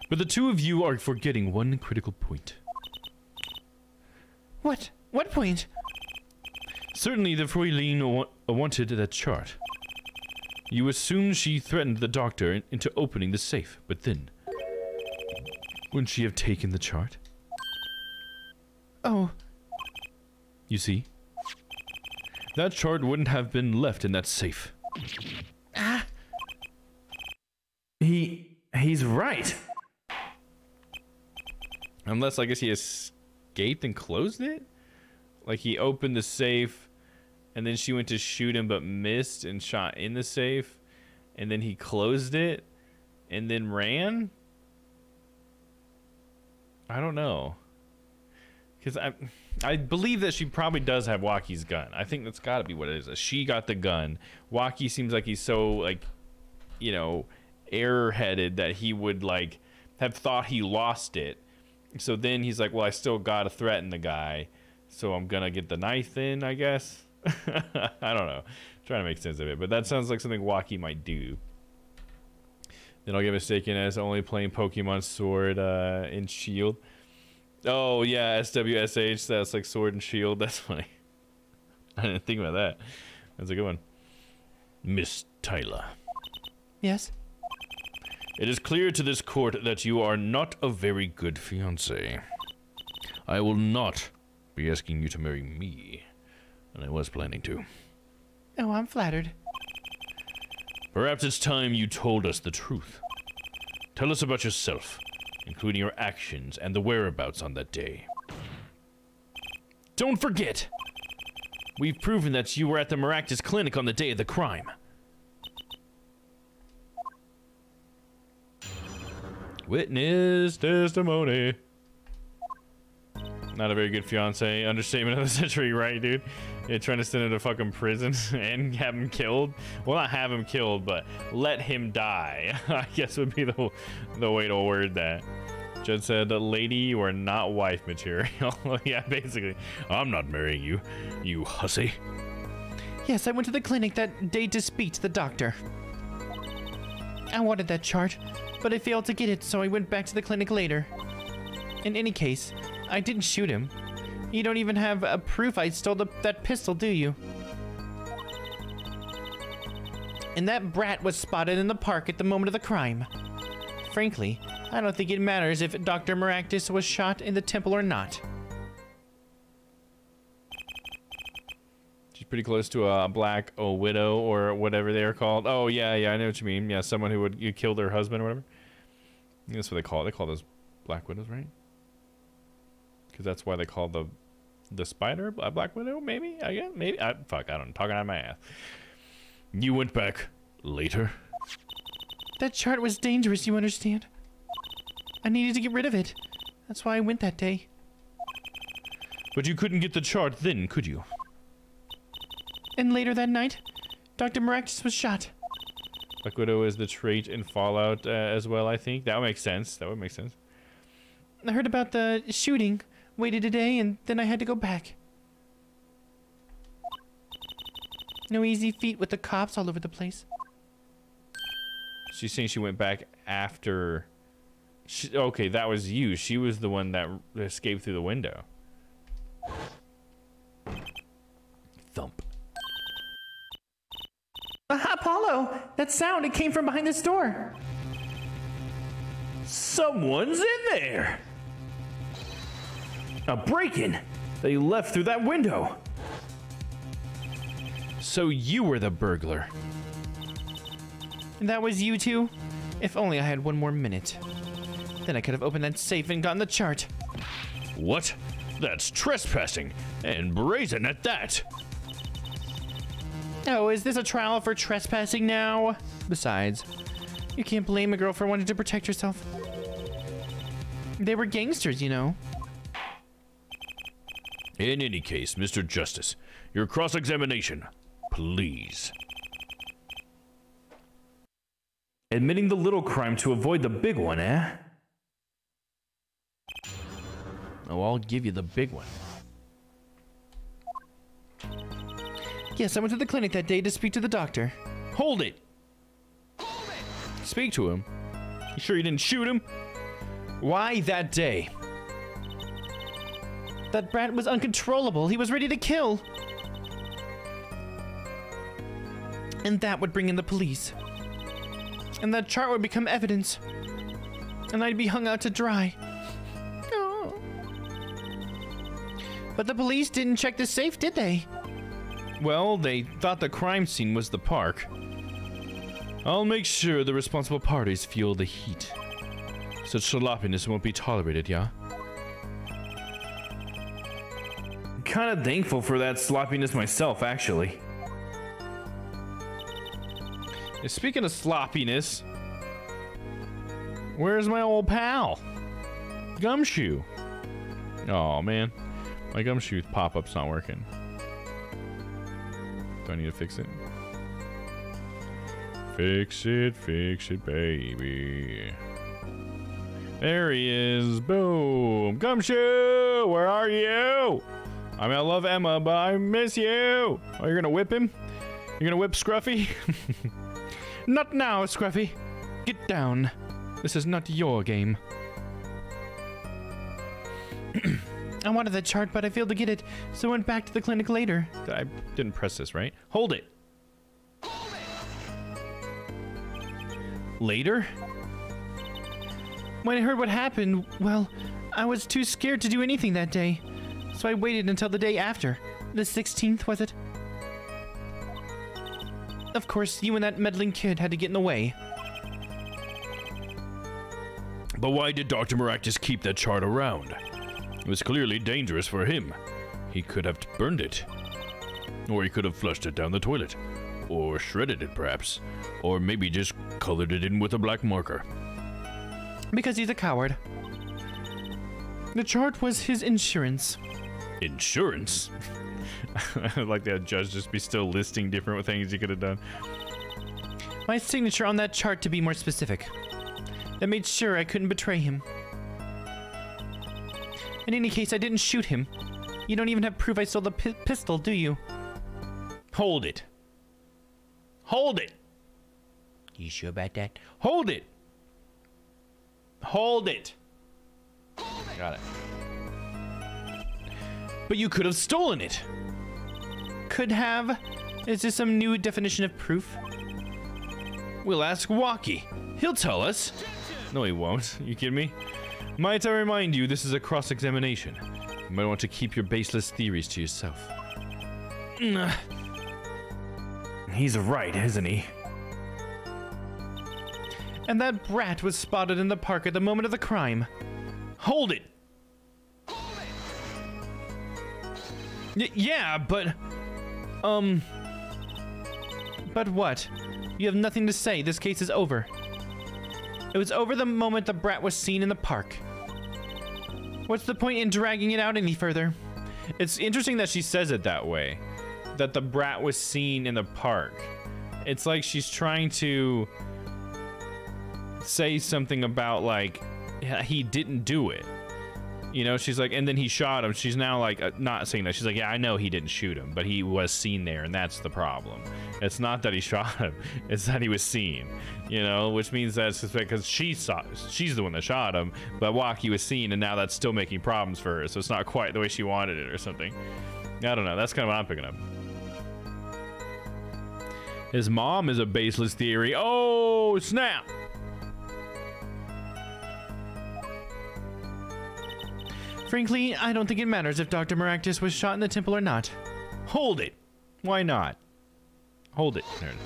S18: But the two of you are forgetting one critical point.
S8: What? What point?
S18: Certainly the Fräulein wanted that chart. You assumed she threatened the doctor into opening the safe, but then... wouldn't she have taken the chart?
S8: Oh.
S18: You see? That chart wouldn't have been left in that safe.
S8: Ah.
S18: He's right. Unless, I guess he escaped and closed it? Like he opened the safe, and then she went to shoot him but missed and shot in the safe, and then he closed it, and then ran? I don't know. Because I believe that she probably does have Waki's gun. I think that's got to be what it is. She got the gun. Waki seems like he's so, like, you know, airheaded that he would, like, have thought he lost it. So then he's like, well, I still got to threaten the guy. So I'm going to get the knife in, I guess. I don't know. I'm trying to make sense of it. But that sounds like something Waki might do. Then I'll get mistaken as only playing Pokemon Sword and Shield. Oh, yeah, SWSH. That's like Sword and Shield. That's funny. I didn't think about that. That's a good one. Miss Tyler.
S8: Yes?
S19: It is clear to this court that you are not a very good fiancé. I will not be asking you to marry me, and I was planning to.
S8: Oh, I'm flattered.
S19: Perhaps it's time you told us the truth. Tell us about yourself, including your actions and the whereabouts on that day.
S20: Don't forget! We've proven that you were at the Maractus clinic on the day of the crime.
S18: Witness testimony. Not a very good fiance. Understatement of the century, right, dude? Yeah, trying to send him to fucking prison and have him killed. Well, not have him killed, but let him die. I guess would be the way to word that. Judd said, lady, you are not wife material. Yeah, basically.
S19: I'm not marrying you, you hussy.
S8: Yes, I went to the clinic that day to speak to the doctor. I wanted that chart, but I failed to get it, so I went back to the clinic later. In any case, I didn't shoot him. You don't even have a proof I stole that pistol, do you? And that brat was spotted in the park at the moment of the crime. Frankly, I don't think it matters if Dr. Maractus was shot in the temple or not.
S18: She's pretty close to a black widow or whatever they are called. Oh, yeah, I know what you mean. Yeah, someone who would kill their husband or whatever. I think that's what they call it. They call those black widows, right? Because that's why they call the spider a black widow, maybe? I guess, maybe. Fuck, I don't know. Talking out of my ass.
S19: You went back later?
S8: That chart was dangerous, you understand? I needed to get rid of it. That's why I went that day.
S19: But you couldn't get the chart then, could you?
S8: And later that night, Dr. Maractus was shot.
S18: Black Widow is the trait in Fallout as well, I think. That would make sense. That would make sense.
S8: I heard about the shooting, waited a day, and then I had to go back. No easy feat with the cops all over the place.
S18: She's saying she went back after... okay, that was you. She was the one that escaped through the window.
S19: Thump.
S8: Apollo! That sound, it came from behind this door.
S20: Someone's in there! A break-in! They left through that window!
S18: So you were the burglar.
S8: That was you two? If only I had one more minute. Then I could have opened that safe and gotten the chart.
S19: What? That's trespassing, and brazen at that!
S8: Oh, is this a trial for trespassing now? Besides, you can't blame a girl for wanting to protect herself. They were gangsters, you know.
S19: In any case, Mr. Justice, your cross-examination, please.
S20: Admitting the little crime to avoid the big one, eh?
S18: Oh, I'll give you the big one.
S8: Yes, I went to the clinic that day to speak to the doctor.
S18: Hold it! Hold it! Speak to him. You sure you didn't shoot him?
S20: Why that day?
S8: That brat was uncontrollable. He was ready to kill. And that would bring in the police. And that chart would become evidence. And I'd be hung out to dry. Oh. But the police didn't check the safe, did they?
S18: Well, they thought the crime scene was the park. I'll make sure the responsible parties feel the heat. Such sloppiness won't be tolerated, yeah?
S20: Kind of thankful for that sloppiness myself, actually.
S18: Speaking of sloppiness, where's my old pal? Gumshoe. Oh man. My gumshoe pop-up's not working. Do I need to fix it? Fix it, baby. There he is. Boom. Gumshoe, where are you? I mean, I love Emma, but I miss you. Oh, you're gonna whip him? You're gonna whip Scruffy? Not now, Scruffy. Get down. This is not your game. I wanted that chart, but I failed to get it, so I went back to the clinic later. I didn't press this, right? Hold it. Later? When I heard what happened, well, I was too scared to do anything that day. So I waited until the day after. The 16th, was it? Of course, you and that meddling kid had to get in the way.
S19: But why did Dr. Maractus keep that chart around? It was clearly dangerous for him. He could have burned it. Or he could have flushed it down the toilet. Or shredded it, perhaps. Or maybe just colored it in with a black marker.
S8: Because he's a coward. The chart was his insurance.
S19: Insurance?
S18: I'd like that judge just be still listing different things he could have done.
S8: My signature on that chart, to be more specific. That made sure I couldn't betray him. In any case, I didn't shoot him. You don't even have proof I stole the pistol, do you?
S19: Hold it. Hold it.
S8: You sure about that?
S19: Hold it. Hold it.
S18: Got it.
S19: But you could have stolen it.
S8: Could have? Is this some new definition of proof?
S19: We'll ask Walkie. He'll tell us.
S18: No, he won't. You kidding me? Might I remind you, this is a cross-examination. You might want to keep your baseless theories to yourself.
S19: He's right, isn't he?
S8: And that brat was spotted in the park at the moment of the crime.
S19: Hold it!
S8: Yeah, but... But what? You have nothing to say. This case is over. It was over the moment the brat was seen in the park. What's the point in dragging it out any further?
S18: It's interesting that she says it that way. That the brat was seen in the park. It's like she's trying to say something about, like, he didn't do it. You know, she's like, and then he shot him. She's now like, not saying that. She's like, yeah, I know he didn't shoot him, but he was seen there, and that's the problem. It's not that he shot him. It's that he was seen, you know, which means that's because she's the one that shot him, but Walkie was seen, and now that's still making problems for her, so it's not quite the way she wanted it or something. I don't know. That's kind of what I'm picking up. His mom is a baseless theory. Oh, snap!
S8: Frankly, I don't think it matters if Dr. Maractus was shot in the temple or not.
S18: Hold it! Why not? Hold it. There it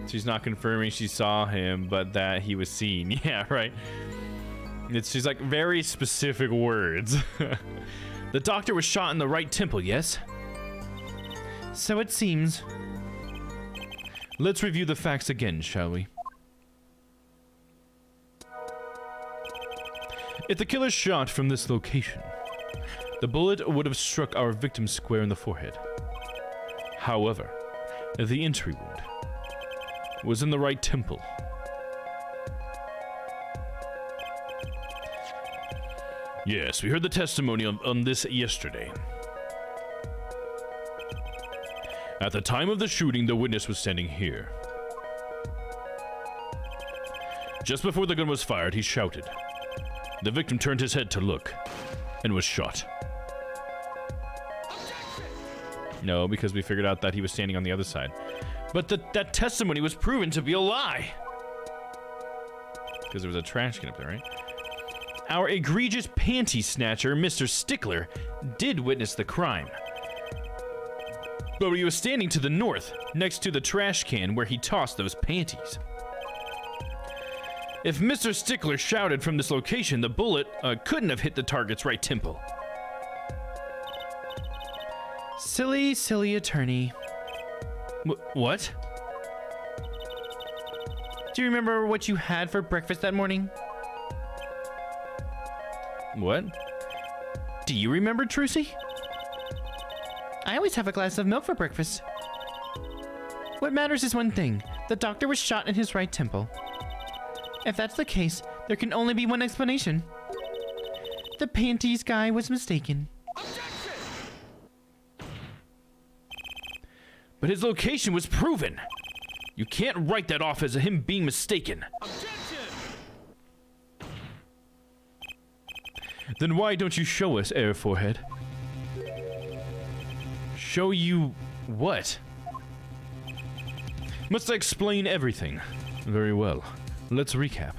S18: is. She's not confirming she saw him, but that he was seen. Yeah, right. She's like very specific words.
S19: The doctor was shot in the right temple, yes?
S8: So it seems.
S19: Let's review the facts again, shall we? If the killer shot from this location, the bullet would have struck our victim square in the forehead. However, the entry wound was in the right temple. Yes, we heard the testimony on this yesterday. At the time of the shooting, the witness was standing here. Just before the gun was fired, he shouted. The victim turned his head to look and was shot.
S18: No, because we figured out that he was standing on the other side.
S19: But that testimony was proven to be a lie.
S18: Because there was a trash can up there, right?
S19: Our egregious panty snatcher, Mr. Stickler, did witness the crime. But he was standing to the north, next to the trash can where he tossed those panties. If Mr. Stickler shouted from this location, the bullet couldn't have hit the target's right temple.
S8: Silly, silly attorney.
S19: What?
S8: Do you remember what you had for breakfast that morning?
S18: What?
S8: Do you remember, Trucy? I always have a glass of milk for breakfast. What matters is one thing. The doctor was shot in his right temple. If that's the case, there can only be one explanation. The panties guy was mistaken.
S19: But his location was proven. You can't write that off as him being mistaken. Then why don't you show us, Air Forehead? Show you what? Must I explain everything? Very well. Let's recap.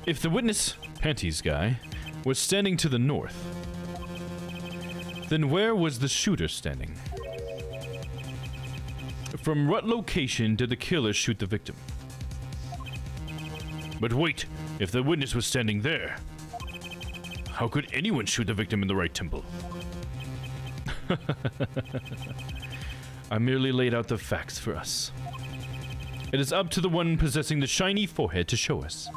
S19: If the witness, Panties guy, was standing to the north, then where was the shooter standing? From what location did the killer shoot the victim? But wait, if the witness was standing there, how could anyone shoot the victim in the right temple? I merely laid out the facts for us. It is up to the one possessing the shiny forehead to show us.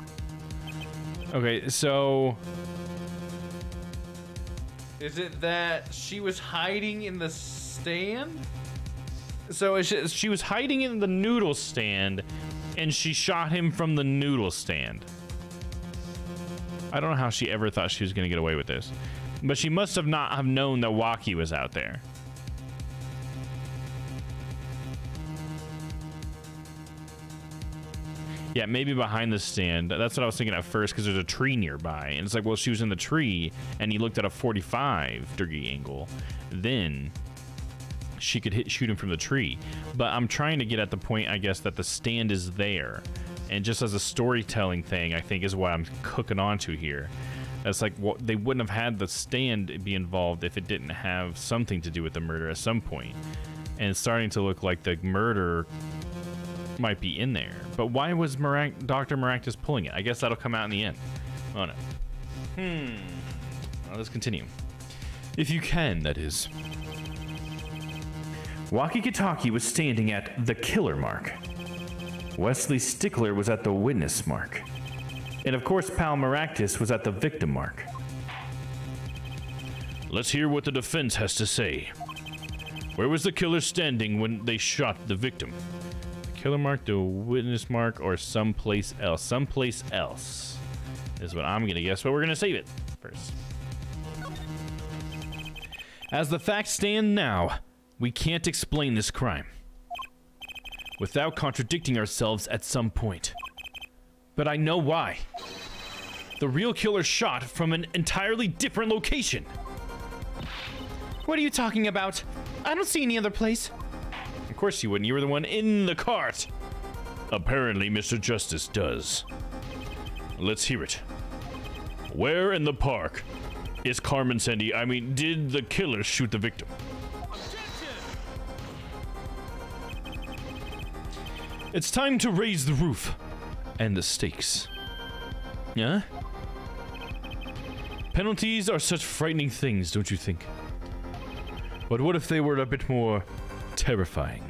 S19: Okay, so... is it that she was hiding in the stand? So she was hiding in the noodle stand, and she shot him from the noodle stand. I don't know how she ever thought she was going to get away with this. But she must have not have known that Waki was out there. Yeah, maybe behind the stand. That's what I was thinking at first, because there's a tree nearby. And it's like, well, she was in the tree, and he looked at a 45-degree angle. Then she could shoot him from the tree. But I'm trying to get at the point, I guess, that the stand is there. And just as a storytelling thing, I think is what I'm cooking onto here. That's like, well, they wouldn't have had the stand be involved if it didn't have something to do with the murder at some point. And it's starting to look like the murder might be in there. But why was Dr. Maractus pulling it? I guess that'll come out in the end. Oh no. Well, let's continue. If you can, that is. Walkie-talkie was standing at the killer mark. Wesley Stickler was at the witness mark. And of course, Pal Maractus was at the victim mark. Let's hear what the defense has to say. Where was the killer standing when they shot the victim? The killer mark, the witness mark, or someplace else? Someplace else is what I'm gonna guess, but we're gonna save it first. As the facts stand now, we can't explain this crime without contradicting ourselves at some point. But I know why. The real killer shot from an entirely different location.
S8: What are you talking about? I don't see any other place.
S19: Of course you wouldn't. You were the one in the cart. Apparently, Mr. Justice does. Let's hear it. Where in the park is Carmen Sandy? I mean, did the killer shoot the victim? It's time to raise the roof and the stakes. Yeah? Penalties are such frightening things, don't you think? But what if they were a bit more terrifying?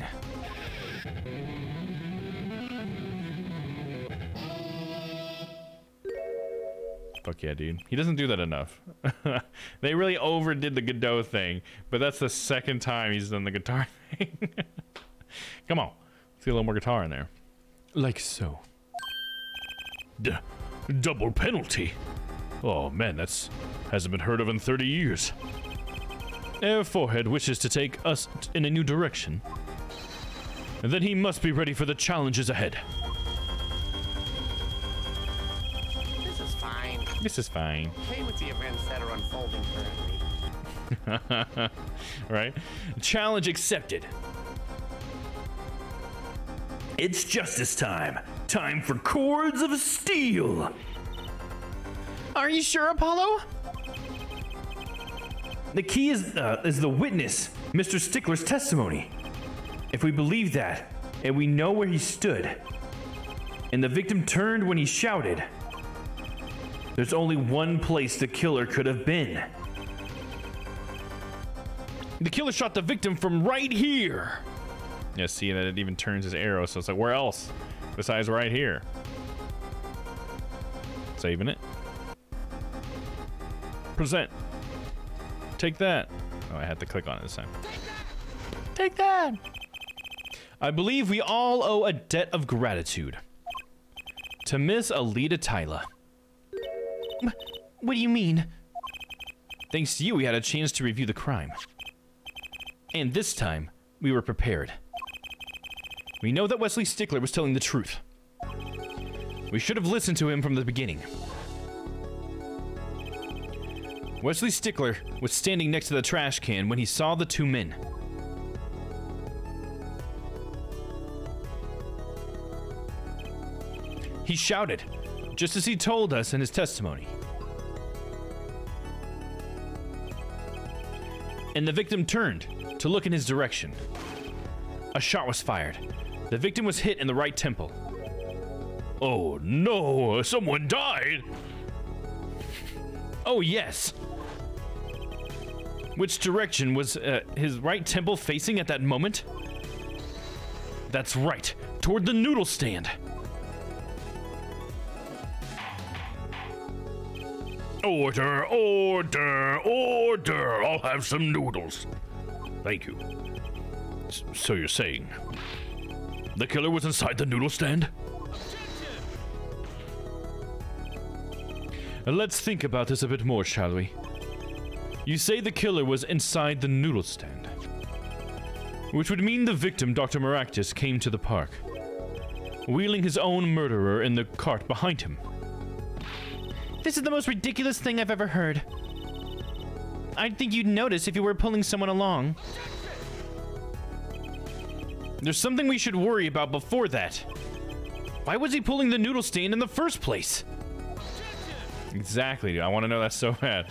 S19: Fuck yeah, dude. He doesn't do that enough. They really overdid the Godot thing, but that's the second time he's done the guitar thing. Come on. Let's get a little more guitar in there. Like so. Double penalty? Oh man, that's hasn't been heard of in 30 years. Air Forehead wishes to take us in a new direction. And then he must be ready for the challenges ahead.
S15: This is fine.
S19: This is fine.
S15: Okay with the events that are unfolding currently.
S19: Right? Challenge accepted. It's justice time. Time for cords of steel.
S8: Are you sure, Apollo?
S19: The key is the witness, Mr. Stickler's testimony. If we believe that, and we know where he stood, and the victim turned when he shouted, there's only one place the killer could have been. The killer shot the victim from right here. Yeah, see that it even turns his arrow, so it's like, where else besides right here? Saving it. Present.
S18: Take that. Oh, I had to click on it this time. Take that. I believe we all owe a debt of gratitude to Miss Alita Tyler. What do you mean? Thanks to you, we had a chance to review the crime. And this time, we were prepared. We know that Wesley Stickler was telling the truth. We should have listened to him from the beginning. Wesley Stickler was standing next to the trash can when he saw the two men. He shouted, just as he told us in his testimony. And the victim turned to look in his direction. A shot was fired. The victim was hit in the right temple. Oh no, someone died! Oh yes! Which direction was his right temple facing at that moment? That's right, toward the noodle stand.
S19: Order, order, order. I'll have some noodles. Thank you. So you're saying the killer was inside the noodle stand?
S18: Let's think about this a bit more, shall we? You say the killer was inside the noodle stand, which would mean the victim, Dr. Maractus, came to the park, wheeling his own murderer in the cart behind him. This is the most ridiculous thing I've ever heard. I'd think you'd notice if you were pulling someone along. There's something we should worry about before that. Why was he pulling the noodle stand in the first place? Exactly, dude. I want to know that so bad.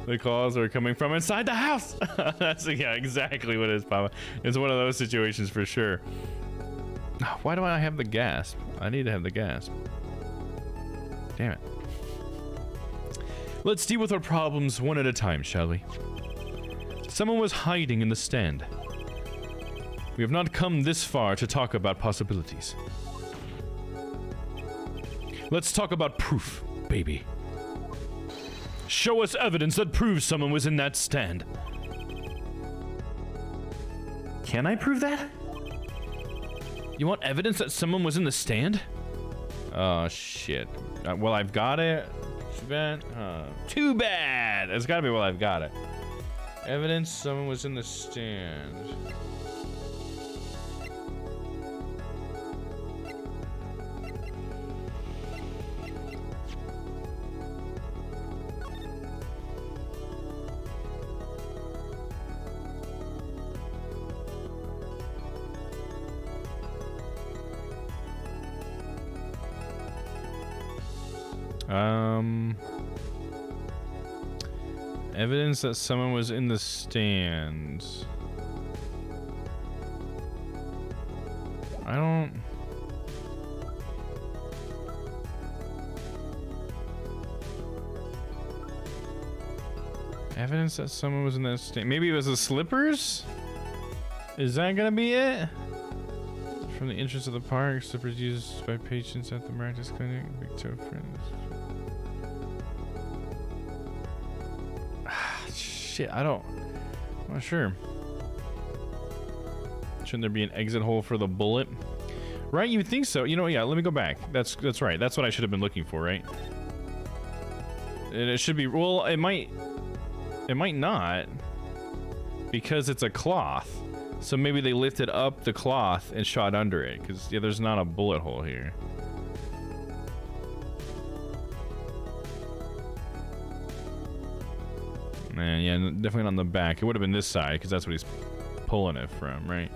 S18: The calls are coming from inside the house. That's, yeah, exactly what it is, Papa. It's one of those situations for sure. Why do I have the gasp? I need to have the gasp. Damn it. Let's deal with our problems one at a time, shall we? Someone was hiding in the stand. We have not come this far to talk about possibilities. Let's talk about proof, baby. Show us evidence that proves someone was in that stand. Can I prove that? You want evidence that someone was in the stand? Oh, shit. Well, I've got it. Too bad. It's gotta be well, I've got it. Evidence someone was in the stand. Evidence that someone was in the stand. I don't... Evidence that someone was in that stand. Maybe it was the slippers? Is that gonna be it? From the entrance of the park, slippers used by patients at the Maractus Clinic. Big toe friends. Shit, I'm not sure. Shouldn't there be an exit hole for the bullet? Right, you would think so. You know, yeah, let me go back. That's right. That's what I should have been looking for, right? And it should be, well, it might not, because it's a cloth. So maybe they lifted up the cloth and shot under it, because yeah, there's not a bullet hole here. Man, yeah, definitely not on the back. It would have been this side, because that's what he's pulling it from, right?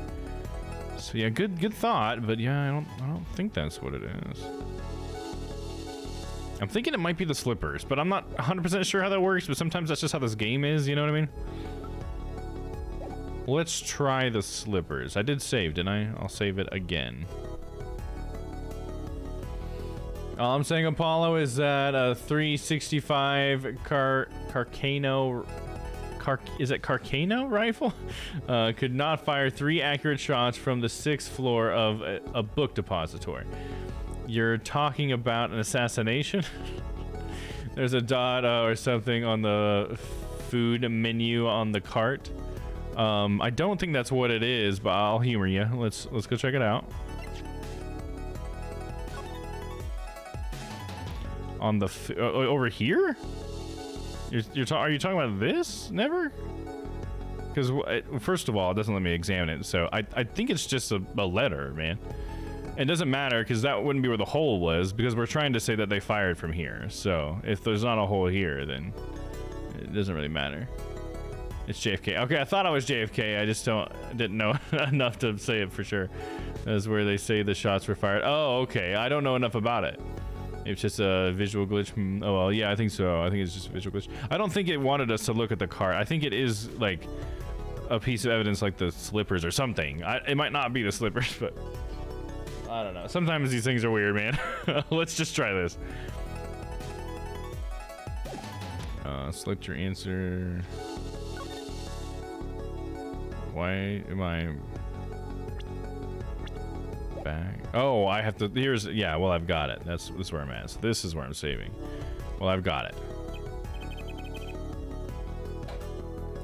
S18: So yeah, good thought, but yeah, I don't think that's what it is. I'm thinking it might be the slippers, but I'm not 100% sure how that works, but sometimes that's just how this game is, you know what I mean? Let's try the slippers. I did save, didn't I? I'll save it again. All I'm saying, Apollo, is that a 365 Carcano rifle could not fire 3 accurate shots from the 6th floor of a book depository. You're talking about an assassination? There's a dot or something on the food menu on the cart. I don't think that's what it is, but I'll humor you. Let's go check it out. On the over here? Are you talking about this? Never? Because first of all, it doesn't let me examine it, so I think it's just a letter, man. It doesn't matter because that wouldn't be where the hole was, because we're trying to say that they fired from here. So if there's not a hole here, then it doesn't really matter. It's JFK. Okay, I thought I was JFK. I just didn't know enough to say it for sure. That's where they say the shots were fired. Oh, okay. I don't know enough about it. It's just a visual glitch. Oh, well, yeah, I think so. I think it's just a visual glitch. I don't think it wanted us to look at the cart. I think it is like a piece of evidence like the slippers or something. It might not be the slippers, but I don't know. Sometimes these things are weird, man. Let's just try this. Select your answer. Why am I back? Oh, I have to. Here's, yeah, well, I've got it. This is where I'm at. So this is where I'm saving. Well, I've got it.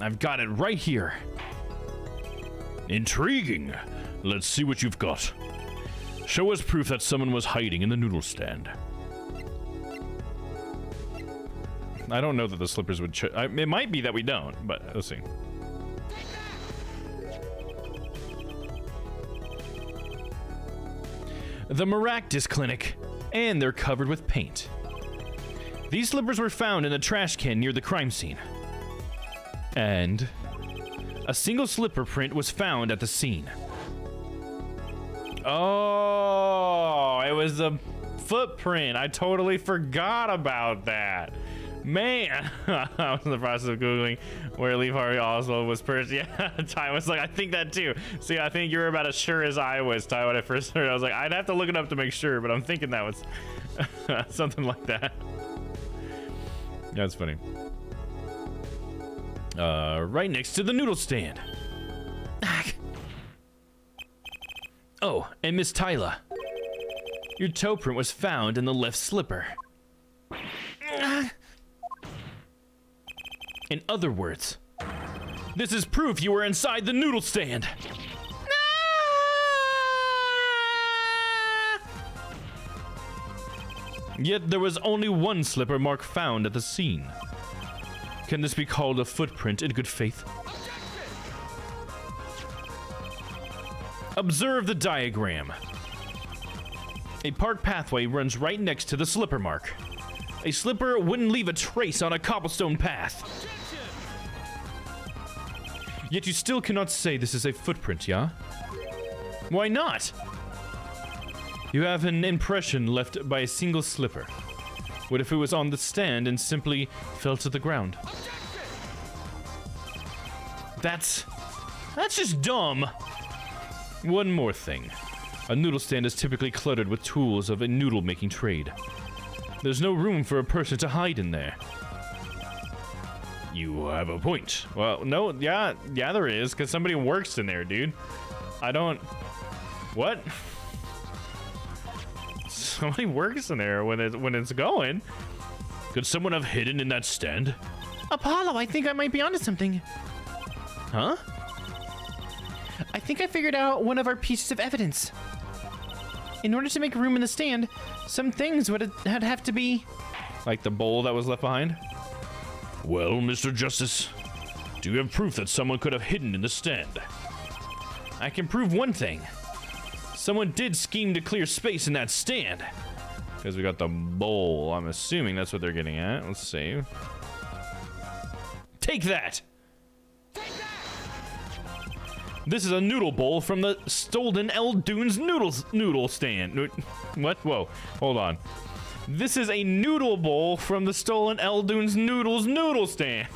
S18: I've got it right here.
S19: Intriguing. Let's see what you've got. Show us proof that someone was hiding in the noodle stand.
S18: I don't know that the slippers would. It might be that we don't, but let's see. The Maractus Clinic, and they're covered with paint. These slippers were found in a trash can near the crime scene. And a single slipper print was found at the scene. Oh, it was a footprint. I totally forgot about that. Man, I was in the process of Googling where Lee Harvey Oswald was purged. Yeah, Ty was like, I think that too. See, I think you were about as sure as I was, Ty, when I first heard it. I was like, I'd have to look it up to make sure, but I'm thinking that was something like that. That's funny.
S19: Right next to the noodle stand.
S18: Oh, and Miss Tyla. Your toe print was found in the left slipper. In other words, this is proof you were inside the noodle stand. Yet there was only one slipper mark found at the scene. Can this be called a footprint in good faith? Observe the diagram. A park pathway runs right next to the slipper mark. A slipper wouldn't leave a trace on a cobblestone path. Yet you still cannot say this is a footprint, yeah? Why not? You have an impression left by a single slipper. What if it was on the stand and simply fell to the ground? That's just dumb. One more thing. A noodle stand is typically cluttered with tools of a noodle-making trade. There's no room for a person to hide in there.
S19: You have a point.
S18: Well, no, yeah, there is, because somebody works in there, dude. I don't... What? Somebody works in there when it's going.
S19: Could someone have hidden in that stand?
S8: Apollo, I think I might be onto something.
S18: Huh?
S8: I think I figured out one of our pieces of evidence. In order to make room in the stand, some things would have to be...
S18: Like the bowl that was left behind?
S19: Well, Mr. Justice, do you have proof that someone could have hidden in the stand?
S18: I can prove one thing. Someone did scheme to clear space in that stand. Because we got the bowl. I'm assuming that's what they're getting at. Let's see. Take that! This is a noodle bowl from the stolen El Dunes noodle stand. What? Whoa. Hold on. This is a noodle bowl from the stolen El Dunes noodle stand.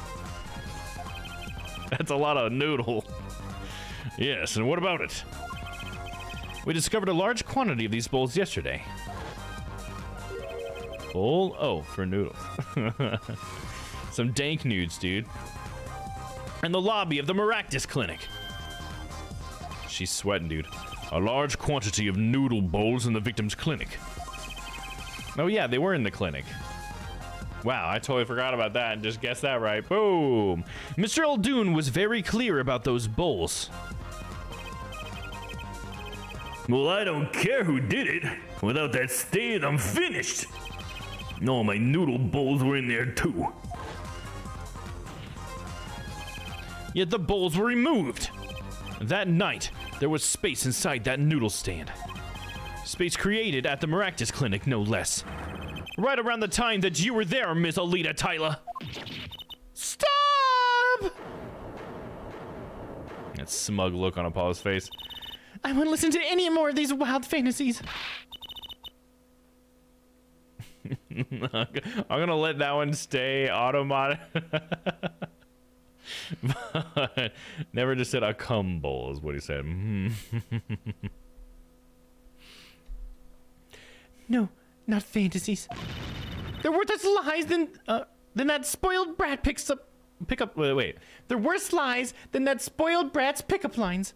S18: That's a lot of noodle.
S19: Yes, and what about it?
S18: We discovered a large quantity of these bowls yesterday. Bowl? Oh, for noodles. Some dank nudes, dude. In the lobby of the Maractus Clinic. She's sweating, dude.
S19: A large quantity of noodle bowls in the victim's clinic.
S18: Oh yeah, they were in the clinic.
S13: Wow, I totally forgot about that and just guessed that right. Boom.
S18: Mr. Eldoon was very clear about those bowls.
S19: Well, I don't care who did it. Without that stand, I'm finished. All my noodle bowls were in there too.
S18: Yet the bowls were removed. That night, there was space inside that noodle stand. Space created at the Maractus Clinic, no less. Right around the time that you were there, Miss Alita Tyler.
S8: Stop!
S13: That smug look on Apollo's face.
S8: I won't listen to any more of these wild fantasies.
S13: I'm gonna let that one stay automatic. Never just said a cum bowl is what he said.
S8: No, not fantasies. They're worth as lies than that spoiled brat wait. They're worse lies than that spoiled brat's pickup lines.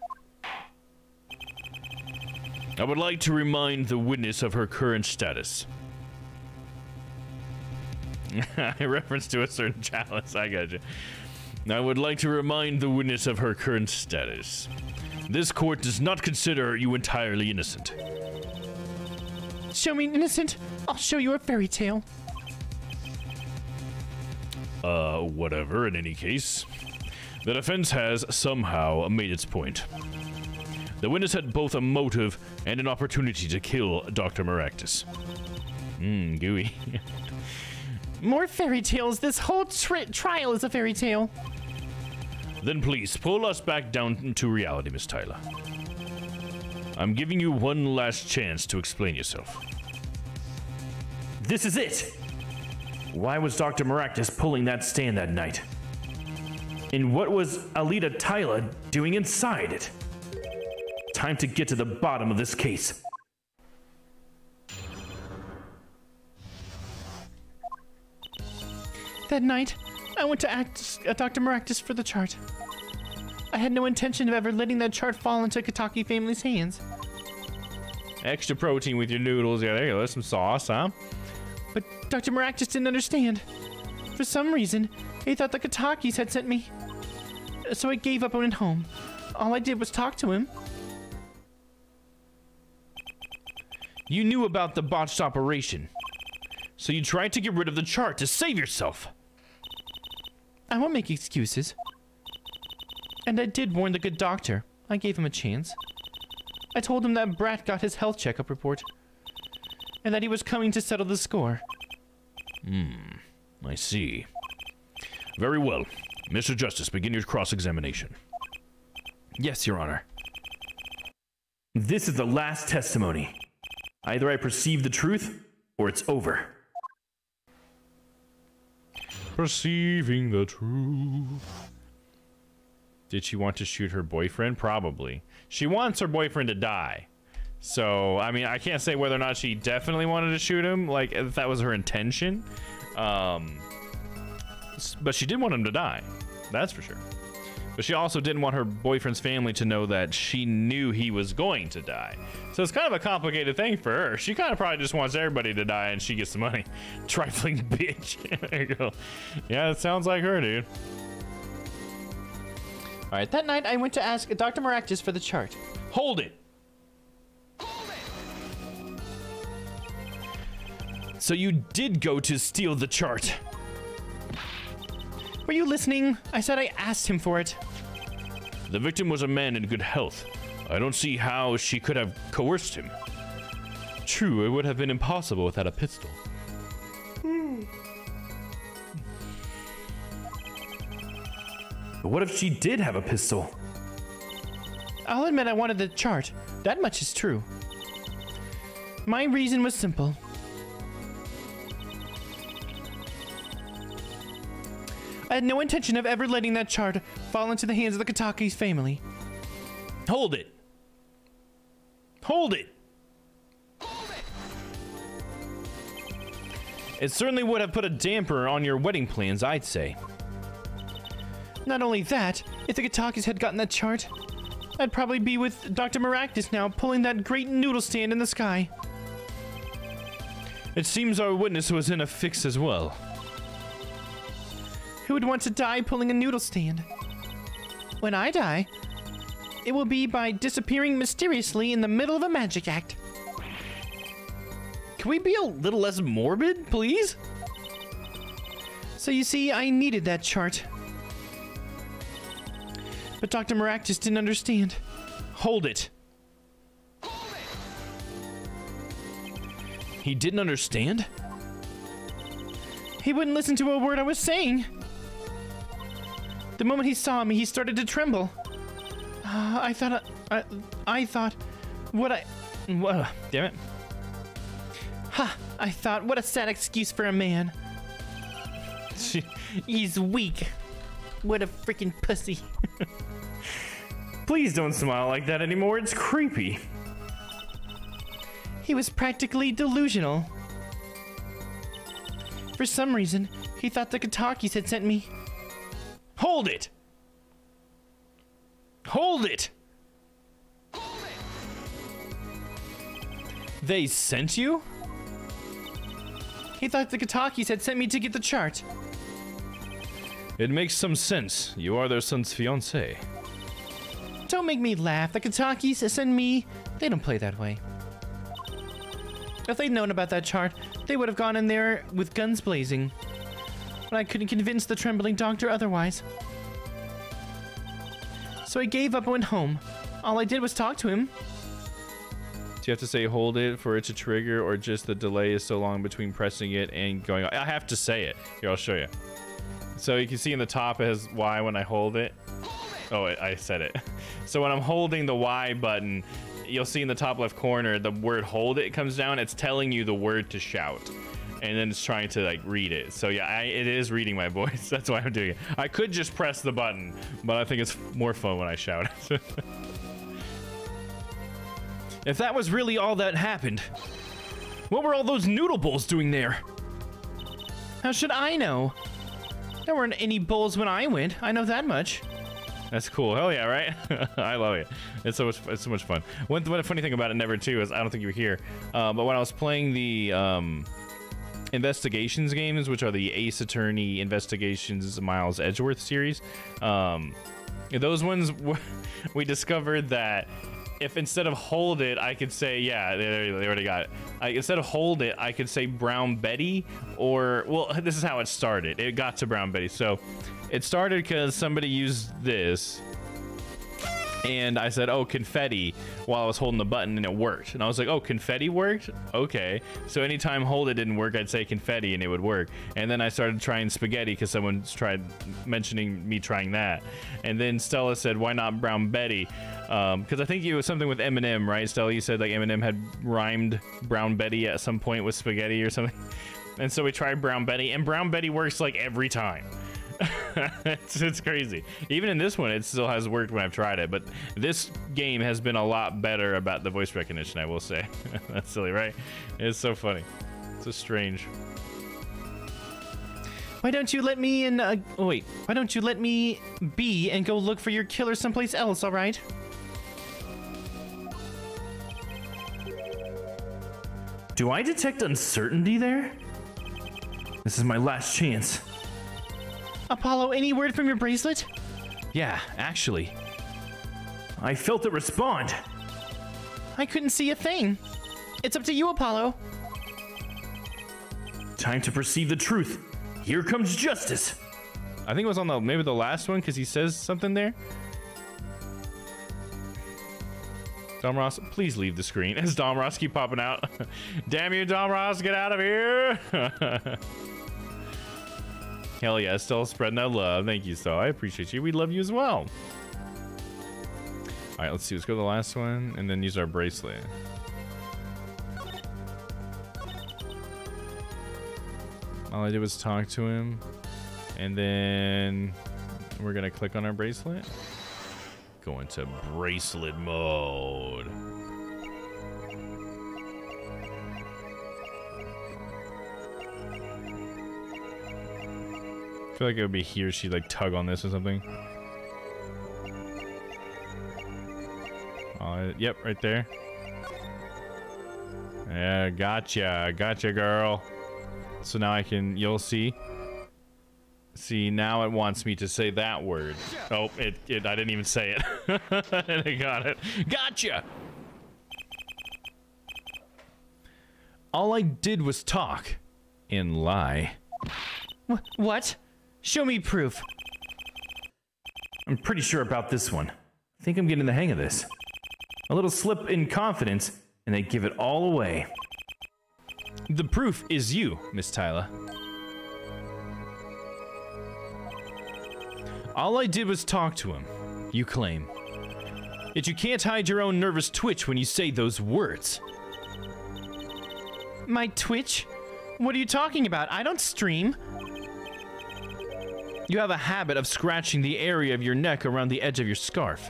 S18: I would like to remind the witness of her current status.
S13: In reference to a certain chalice, I got you.
S18: I would like to remind the witness of her current status. This court does not consider you entirely innocent.
S8: Show me innocent, I'll show you a fairy tale.
S18: Whatever, in any case. The defense has somehow made its point. The witness had both a motive and an opportunity to kill Dr. Maractus.
S13: Gooey.
S8: More fairy tales. This whole trial is a fairy tale.
S18: Then please, pull us back down to reality, Miss Tyler. I'm giving you one last chance to explain yourself.
S20: This is it! Why was Dr. Maractus pulling that stand that night? And what was Alita Tyler doing inside it? Time to get to the bottom of this case.
S8: That night, I went to ask Dr. Maractus for the chart. I had no intention of ever letting that chart fall into Kataki family's hands.
S13: Extra protein with your noodles. Yeah, there you go. There's some sauce, huh?
S8: But Dr. Maractus didn't understand. For some reason, he thought the Katakis had sent me. So I gave up and went home. All I did was talk to him.
S18: You knew about the botched operation, so you tried to get rid of the chart to save yourself.
S8: I won't make excuses. And I did warn the good doctor. I gave him a chance. I told him that Brat got his health checkup report, and that he was coming to settle the score.
S18: I see. Very well. Mr. Justice, begin your cross-examination.
S20: Yes, Your Honor. This is the last testimony. Either I perceive the truth, or it's over.
S13: Perceiving the truth. Did she want to shoot her boyfriend? Probably. She wants her boyfriend to die. So, I mean, I can't say whether or not she definitely wanted to shoot him, like, if that was her intention. But she did want him to die. That's for sure. But she also didn't want her boyfriend's family to know that she knew he was going to die. So it's kind of a complicated thing for her. She kind of probably just wants everybody to die and she gets the money. Trifling bitch. There you go. Yeah, it sounds like her, dude.
S8: Alright, that night I went to ask Dr. Maractus for the chart.
S18: Hold it! So you did go to steal the chart.
S8: Were you listening? I said I asked him for it.
S18: The victim was a man in good health. I don't see how she could have coerced him.
S13: True, it would have been impossible without a pistol.
S20: But what if she did have a pistol?
S8: I'll admit I wanted the chart. That much is true. My reason was simple. I had no intention of ever letting that chart fall into the hands of the Kataki's family.
S18: Hold it! Hold it!
S13: It certainly would have put a damper on your wedding plans, I'd say.
S8: Not only that, if the Katakis had gotten that chart, I'd probably be with Dr. Maractus now, pulling that great noodle stand in the sky.
S13: It seems our witness was in a fix as well.
S8: Who would want to die pulling a noodle stand? When I die, it will be by disappearing mysteriously in the middle of a magic act.
S20: Can we be a little less morbid, please?
S8: So you see, I needed that chart. But Dr. Maractus didn't understand.
S20: Hold it. He didn't understand?
S8: He wouldn't listen to a word I was saying. The moment he saw me, he started to tremble. I thought,
S20: damn it.
S8: Ha! I thought, what a sad excuse for a man. He's weak. What a freaking pussy.
S20: Please don't smile like that anymore. It's creepy.
S8: He was practically delusional. For some reason, he thought the Katakis had sent me.
S20: Hold it! Hold it! They sent you?
S8: He thought the Katakis had sent me to get the chart.
S18: It makes some sense. You are their son's fiancé.
S8: Don't make me laugh. The Katakis send me. They don't play that way. If they'd known about that chart, they would have gone in there with guns blazing. But I couldn't convince the trembling doctor otherwise. So I gave up and went home. All I did was talk to him.
S18: Do you have to say hold it for it to trigger, or just the delay is so long between pressing it and going? I have to say it. Here, I'll show you. So you can see in the top it has Y when I hold it. Oh, I said it. So when I'm holding the Y button, you'll see in the top left corner the word hold it comes down. It's telling you the word to shout, and then it's trying to like read it. So yeah, it is reading my voice. That's why I'm doing it. I could just press the button, but I think it's more fun when I shout.
S20: If that was really all that happened, what were all those noodle bowls doing there?
S8: How should I know? There weren't any bowls when I went. I know that much.
S18: That's cool. Hell yeah, right? I love it. It's so much fun. One funny thing about it, Never, too, is I don't think you were here, but when I was playing the investigations games, which are the Ace Attorney Investigations Miles Edgeworth series, those ones, we discovered that if instead of hold it, I could say, yeah, they already got it. Instead of hold it, I could say Brown Betty, or, well, this is how it started. It got to Brown Betty. So it started because somebody used this, and I said, oh, confetti, while I was holding the button, and it worked. And I was like, oh, confetti worked? Okay. So anytime hold it didn't work, I'd say confetti, and it would work. And then I started trying spaghetti because someone tried mentioning me trying that. And then Stella said, why not Brown Betty? Because I think it was something with Eminem, right? Stella, you said like Eminem had rhymed Brown Betty at some point with spaghetti or something. And so we tried Brown Betty, and Brown Betty works like every time. It's crazy. Even in this one, it still has worked when I've tried it, but this game has been a lot better about the voice recognition, I will say. That's silly, right? It's so funny. It's so strange.
S8: Why don't you let me in? Oh wait, why don't you let me be and go look for your killer someplace else, all right?
S20: Do I detect uncertainty there? This is my last chance.
S8: Apollo, any word from your bracelet?
S20: Yeah, actually. I felt it respond.
S8: I couldn't see a thing. It's up to you, Apollo.
S20: Time to perceive the truth. Here comes justice.
S18: I think it was on maybe the last one, because he says something there. Dom Ross, please leave the screen. As Dom Ross keep popping out. Damn you, Dom Ross, get out of here. Hell yeah, still spreading that love. Thank you, Stella. I appreciate you. We love you as well. All right, let's see. Let's go to the last one and then use our bracelet. All I did was talk to him, and then we're gonna click on our bracelet. Go into bracelet mode. I feel like it would be here. She'd like tug on this or something. Yep, right there. Yeah, gotcha, girl. So now you'll see.
S13: See, now it wants me to say that word. Oh, I didn't even say it. And I got it. Gotcha!
S18: All I did was talk and lie.
S8: What? Show me proof.
S18: I'm pretty sure about this one. I think I'm getting the hang of this. A little slip in confidence, and they give it all away.
S13: The proof is you, Miss Tyler.
S18: All I did was talk to him, you claim.
S13: Yet you can't hide your own nervous twitch when you say those words.
S8: My twitch? What are you talking about? I don't stream.
S13: You have a habit of scratching the area of your neck around the edge of your scarf.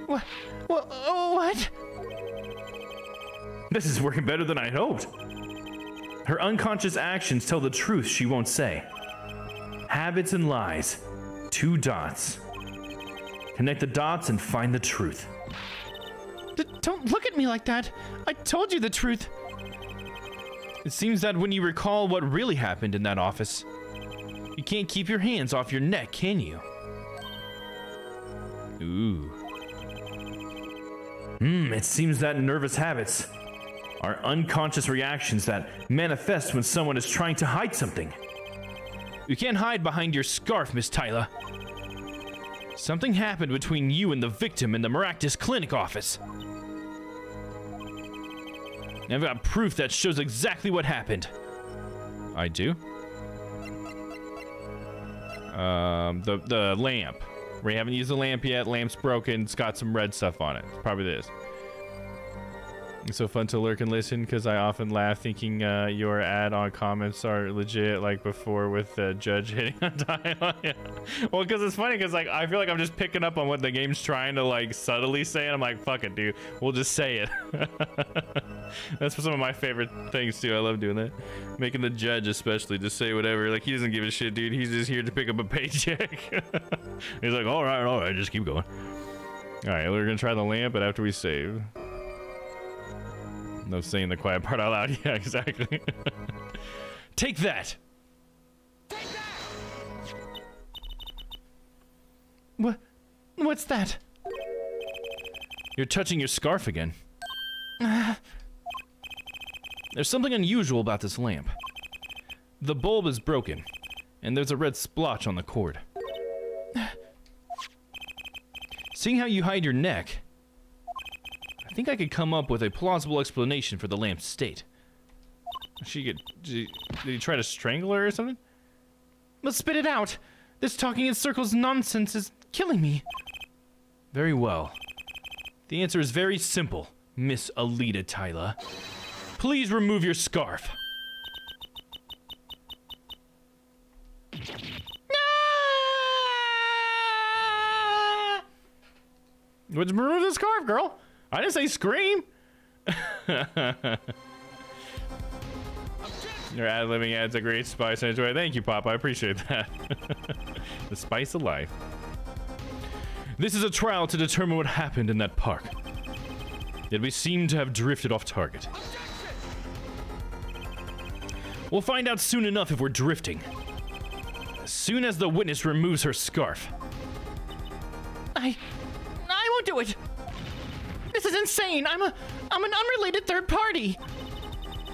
S8: What? What?
S18: This is working better than I'd hoped. Her unconscious actions tell the truth she won't say. Habits and lies. 2 dots. Connect the dots and find the truth.
S8: Don't look at me like that. I told you the truth.
S13: It seems that when you recall what really happened in that office, you can't keep your hands off your neck, can you?
S18: Ooh. It seems that nervous habits are unconscious reactions that manifest when someone is trying to hide something.
S13: You can't hide behind your scarf, Miss Tyler. Something happened between you and the victim in the Maractus Clinic office. I've got proof that shows exactly what happened.
S18: I do?
S13: The lamp. We haven't used the lamp yet. Lamp's broken. It's got some red stuff on it. It's probably this. It's so fun to lurk and listen because I often laugh thinking your add-on comments are legit, like before with the judge hitting on dialogue. Yeah. Well, because it's funny because like I feel like I'm just picking up on what the game's trying to like subtly say, and I'm like, fuck it, dude. We'll just say it. That's some of my favorite things too. I love doing that. Making the judge especially just say whatever. Like he doesn't give a shit, dude. He's just here to pick up a paycheck. He's like, all right, just keep going. All right, we're gonna try the lamp, but after we save. No saying the quiet part out loud. Yeah, exactly. Take that!
S8: What's that?
S13: You're touching your scarf again. There's something unusual about this lamp. The bulb is broken, and there's a red splotch on the cord. Seeing how you hide your neck, I think I could come up with a plausible explanation for the lamp's state. Did he try to strangle her or something?
S8: Let's spit it out. This talking in circles nonsense is killing me.
S13: Very well. The answer is very simple, Miss Alita Tyler. Please remove your scarf. Let's remove the scarf, girl. I didn't say scream. Your ad-libbing adds a great spice and joy. Thank you, Pop. I appreciate that. The spice of life. This is a trial to determine what happened in that park. Yet we seem to have drifted off target. We'll find out soon enough if we're drifting. As soon as the witness removes her scarf.
S8: I won't do it. This is insane. I'm an unrelated third party.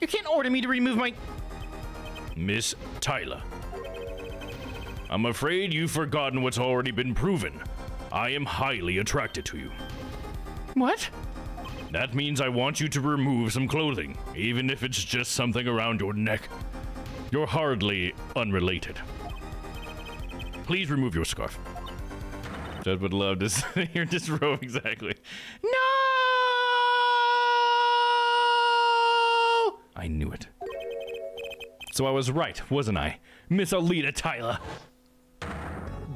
S8: You can't order me to remove my...
S19: Miss Tyler, I'm afraid you've forgotten what's already been proven. I am highly attracted to you.
S8: What?
S19: That means I want you to remove some clothing, even if it's just something around your neck. You're hardly unrelated. Please remove your scarf.
S13: Judge would love to see your disrobe exactly.
S8: No!
S13: I knew it. So I was right, wasn't I? Miss Alita Tyler.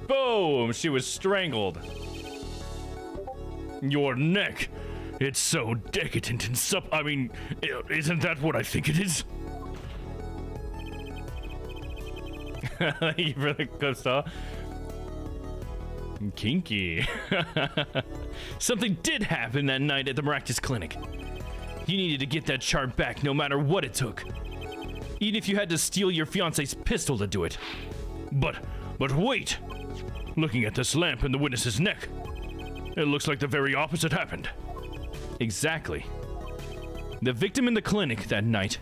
S13: Boom! She was strangled.
S19: Your neck. It's so decadent and I mean, isn't that what I think it is?
S13: You really good stuff. Kinky. Something did happen that night at the Maractus Clinic. You needed to get that chart back no matter what it took. Even if you had to steal your fiance's pistol to do it.
S19: But But wait! Looking at this lamp in the witness's neck, it looks like the very opposite happened.
S18: Exactly. The victim in the clinic that night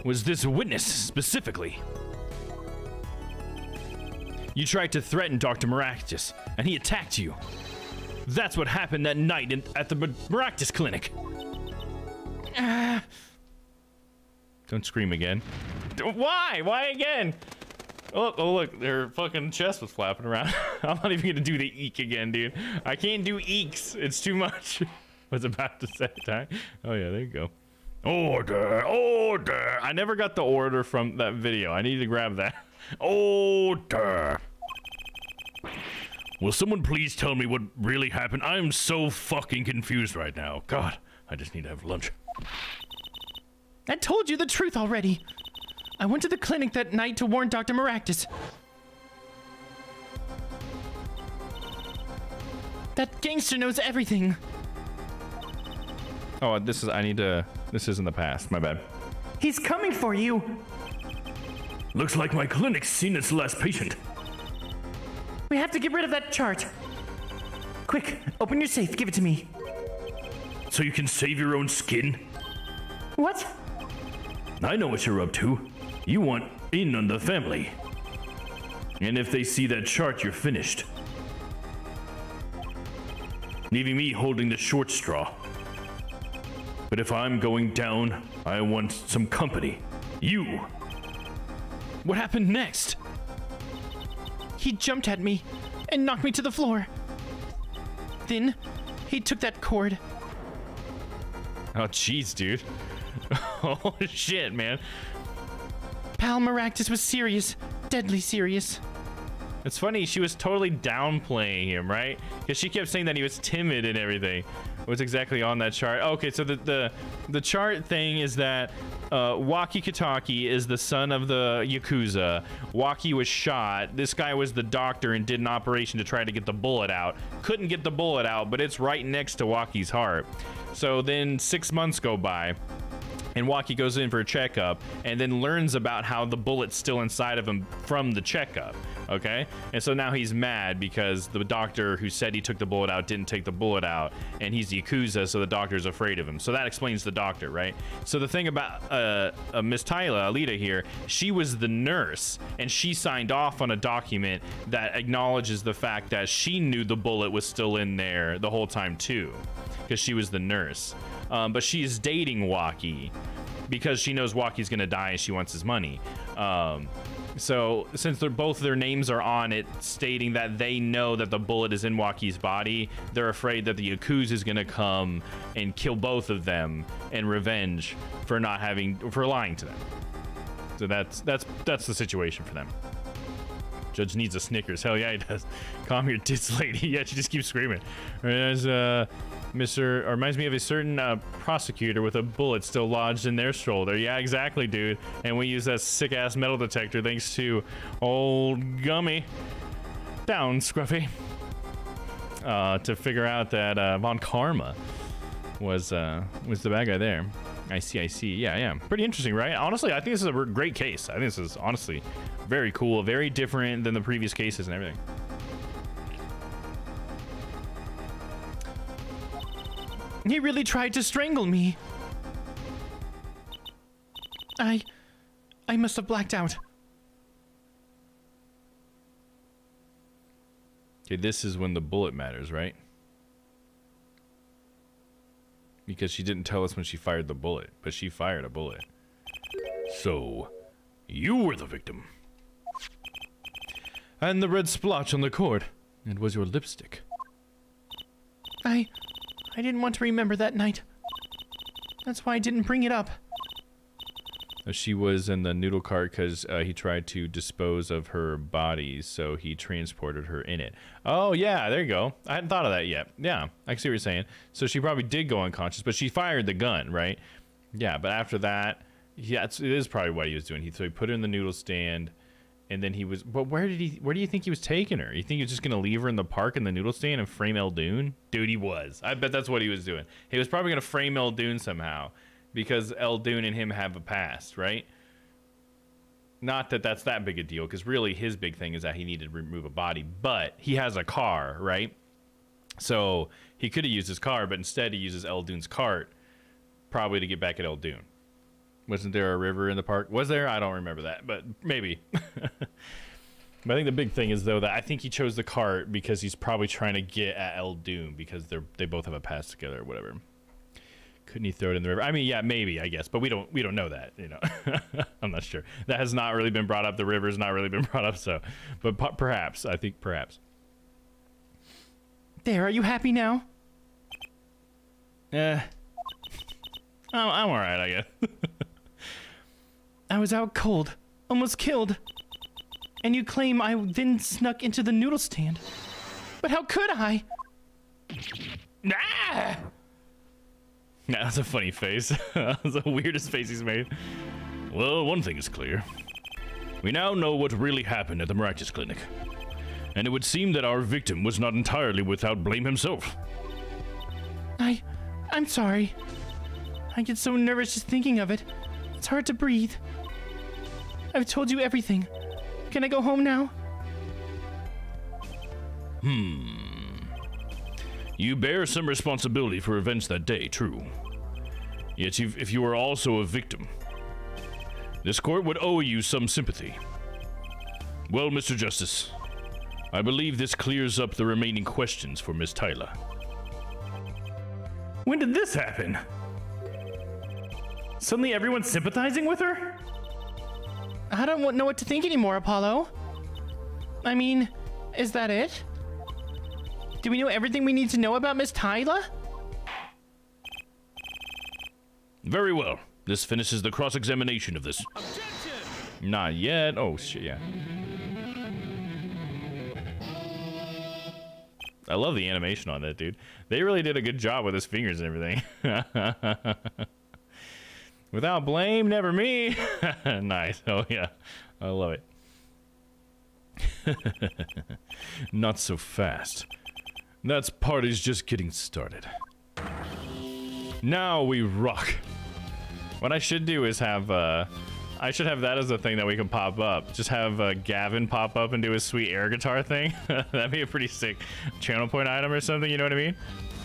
S18: was this witness specifically. You tried to threaten Dr. Maractus, and he attacked you. That's what happened that night at the Maractus clinic. Don't scream again. Why? Why again? Oh, look, their fucking chest was flapping around. I'm not even gonna do the eek again, dude. I can't do eeks. It's too much. Was about to say that. Oh yeah, there you go. Order, order. I never got the order from that video. I need to grab that. Order.
S19: Will someone please tell me what really happened? I am so fucking confused right now. God, I just need to have lunch.
S8: I told you the truth already. I went to the clinic that night to warn Dr. Maractus. That gangster knows everything.
S18: Oh, this is, this is in the past. My bad.
S8: He's coming for you.
S19: Looks like my clinic's seen its last patient.
S8: We have to get rid of that chart. Quick, open your safe. Give it to me.
S19: So you can save your own skin?
S8: What?
S19: I know what you're up to. You want in on the family. And if they see that chart, you're finished. Leaving me holding the short straw. But if I'm going down, I want some company. You.
S18: What happened next?
S8: He jumped at me and knocked me to the floor. Then he took that cord.
S18: Oh, jeez, dude. Oh, shit, man.
S8: Pal Maractus was serious. Deadly serious.
S18: It's funny, she was totally downplaying him, right? Because she kept saying that he was timid and everything. What's exactly on that chart? Okay, so the chart thing is that Waki Kitaki is the son of the Yakuza. Waki was shot. This guy was the doctor and did an operation to try to get the bullet out. Couldn't get the bullet out, but it's right next to Waki's heart. So then 6 months go by. And Waki goes in for a checkup and then learns about how the bullet's still inside of him from the checkup, okay? And so now he's mad because the doctor who said he took the bullet out didn't take the bullet out, and he's Yakuza, so the doctor's afraid of him. So that explains the doctor, right? So the thing about Miss Tyla, Alita here, she was the nurse, and she signed off on a document that acknowledges the fact that she knew the bullet was still in there the whole time too, because she was the nurse. But she's dating Waki because she knows Waki's gonna die and she wants his money. So since both their names are on it stating that they know that the bullet is in Waki's body, they're afraid that the Yakuza is gonna come and kill both of them in revenge for lying to them. So that's the situation for them. Judge needs a Snickers. Hell yeah, he does. Calm your tits, lady. Yeah, she just keeps screaming. There's reminds me of a certain prosecutor with a bullet still lodged in their shoulder. Yeah, exactly, dude. And we use that sick-ass metal detector thanks to old Gummy. Down, Scruffy. To figure out that Von Karma was the bad guy there. I see. Yeah. Pretty interesting, right? Honestly, I think this is a great case. I think this is honestly very cool, very different than the previous cases and everything.
S8: He really tried to strangle me. I must have blacked out.
S18: Okay, this is when the bullet matters, right? Because she didn't tell us when she fired the bullet, but she fired a bullet.
S19: So, you were the victim.
S18: And the red splotch on the cord. It was your lipstick.
S8: I didn't want to remember that night. That's why I didn't bring it up.
S18: She was in the noodle cart because he tried to dispose of her body, so he transported her in it. Oh, yeah, there you go. I hadn't thought of that yet. Yeah, I see what you're saying. So she probably did go unconscious, but she fired the gun, right? Yeah, but after that, yeah, it is probably what he was doing. So he put her in the noodle stand, and then he was... But where do you think he was taking her? You think he was just going to leave her in the park in the noodle stand and frame Eldoon? Dude, he was. I bet that's what he was doing. He was probably going to frame Eldoon somehow, because Eldoon and him have a past, right?
S13: Not that that's that big a deal, because really his big thing is that he needed to remove a body, but he has a car, right? So he could have used his car, but instead he uses Eldoon's cart, probably to get back at Eldoon. Wasn't there a river in the park? Was there? I don't remember that, but maybe. But I think the big thing is, though, that I think he chose the cart because he's probably trying to get at Eldoon because they both have a past together or whatever. Couldn't he throw it in the river? I mean, yeah, maybe, I guess, but we don't know that, you know. I'm not sure. That has not really been brought up. The river's not really been brought up, so. But perhaps, I think perhaps.
S8: There, are you happy now?
S13: I'm all right, I guess.
S8: I was out cold, almost killed. And you claim I then snuck into the noodle stand. But how could I?
S13: Ah! Nah, that's a funny face. That's the weirdest face he's made. Well, one thing is clear. We now know what really happened at the Maractus Clinic. And it would seem that our victim was not entirely without blame himself.
S8: I'm sorry. I get so nervous just thinking of it. It's hard to breathe. I've told you everything. Can I go home now?
S19: You bear some responsibility for events that day, true. Yet if you were also a victim, this court would owe you some sympathy. Well, Mr. Justice, I believe this clears up the remaining questions for Miss Tyler.
S8: When did this happen? Suddenly everyone's sympathizing with her? I don't know what to think anymore, Apollo. I mean, is that it? Do we know everything we need to know about Miss Tyler?
S19: Very well. This finishes the cross-examination of this.
S13: Objection!
S19: Not yet. Oh, shit, yeah.
S13: I love the animation on that, dude. They really did a good job with his fingers and everything. Without blame, never me. Nice. Oh, yeah. I love it.
S19: Not so fast. That party's just getting started. Now we rock.
S13: What I should do is have, I should have that as a thing that we can pop up. Just have Gavin pop up and do his sweet air guitar thing. That'd be a pretty sick channel point item or something, you know what I mean?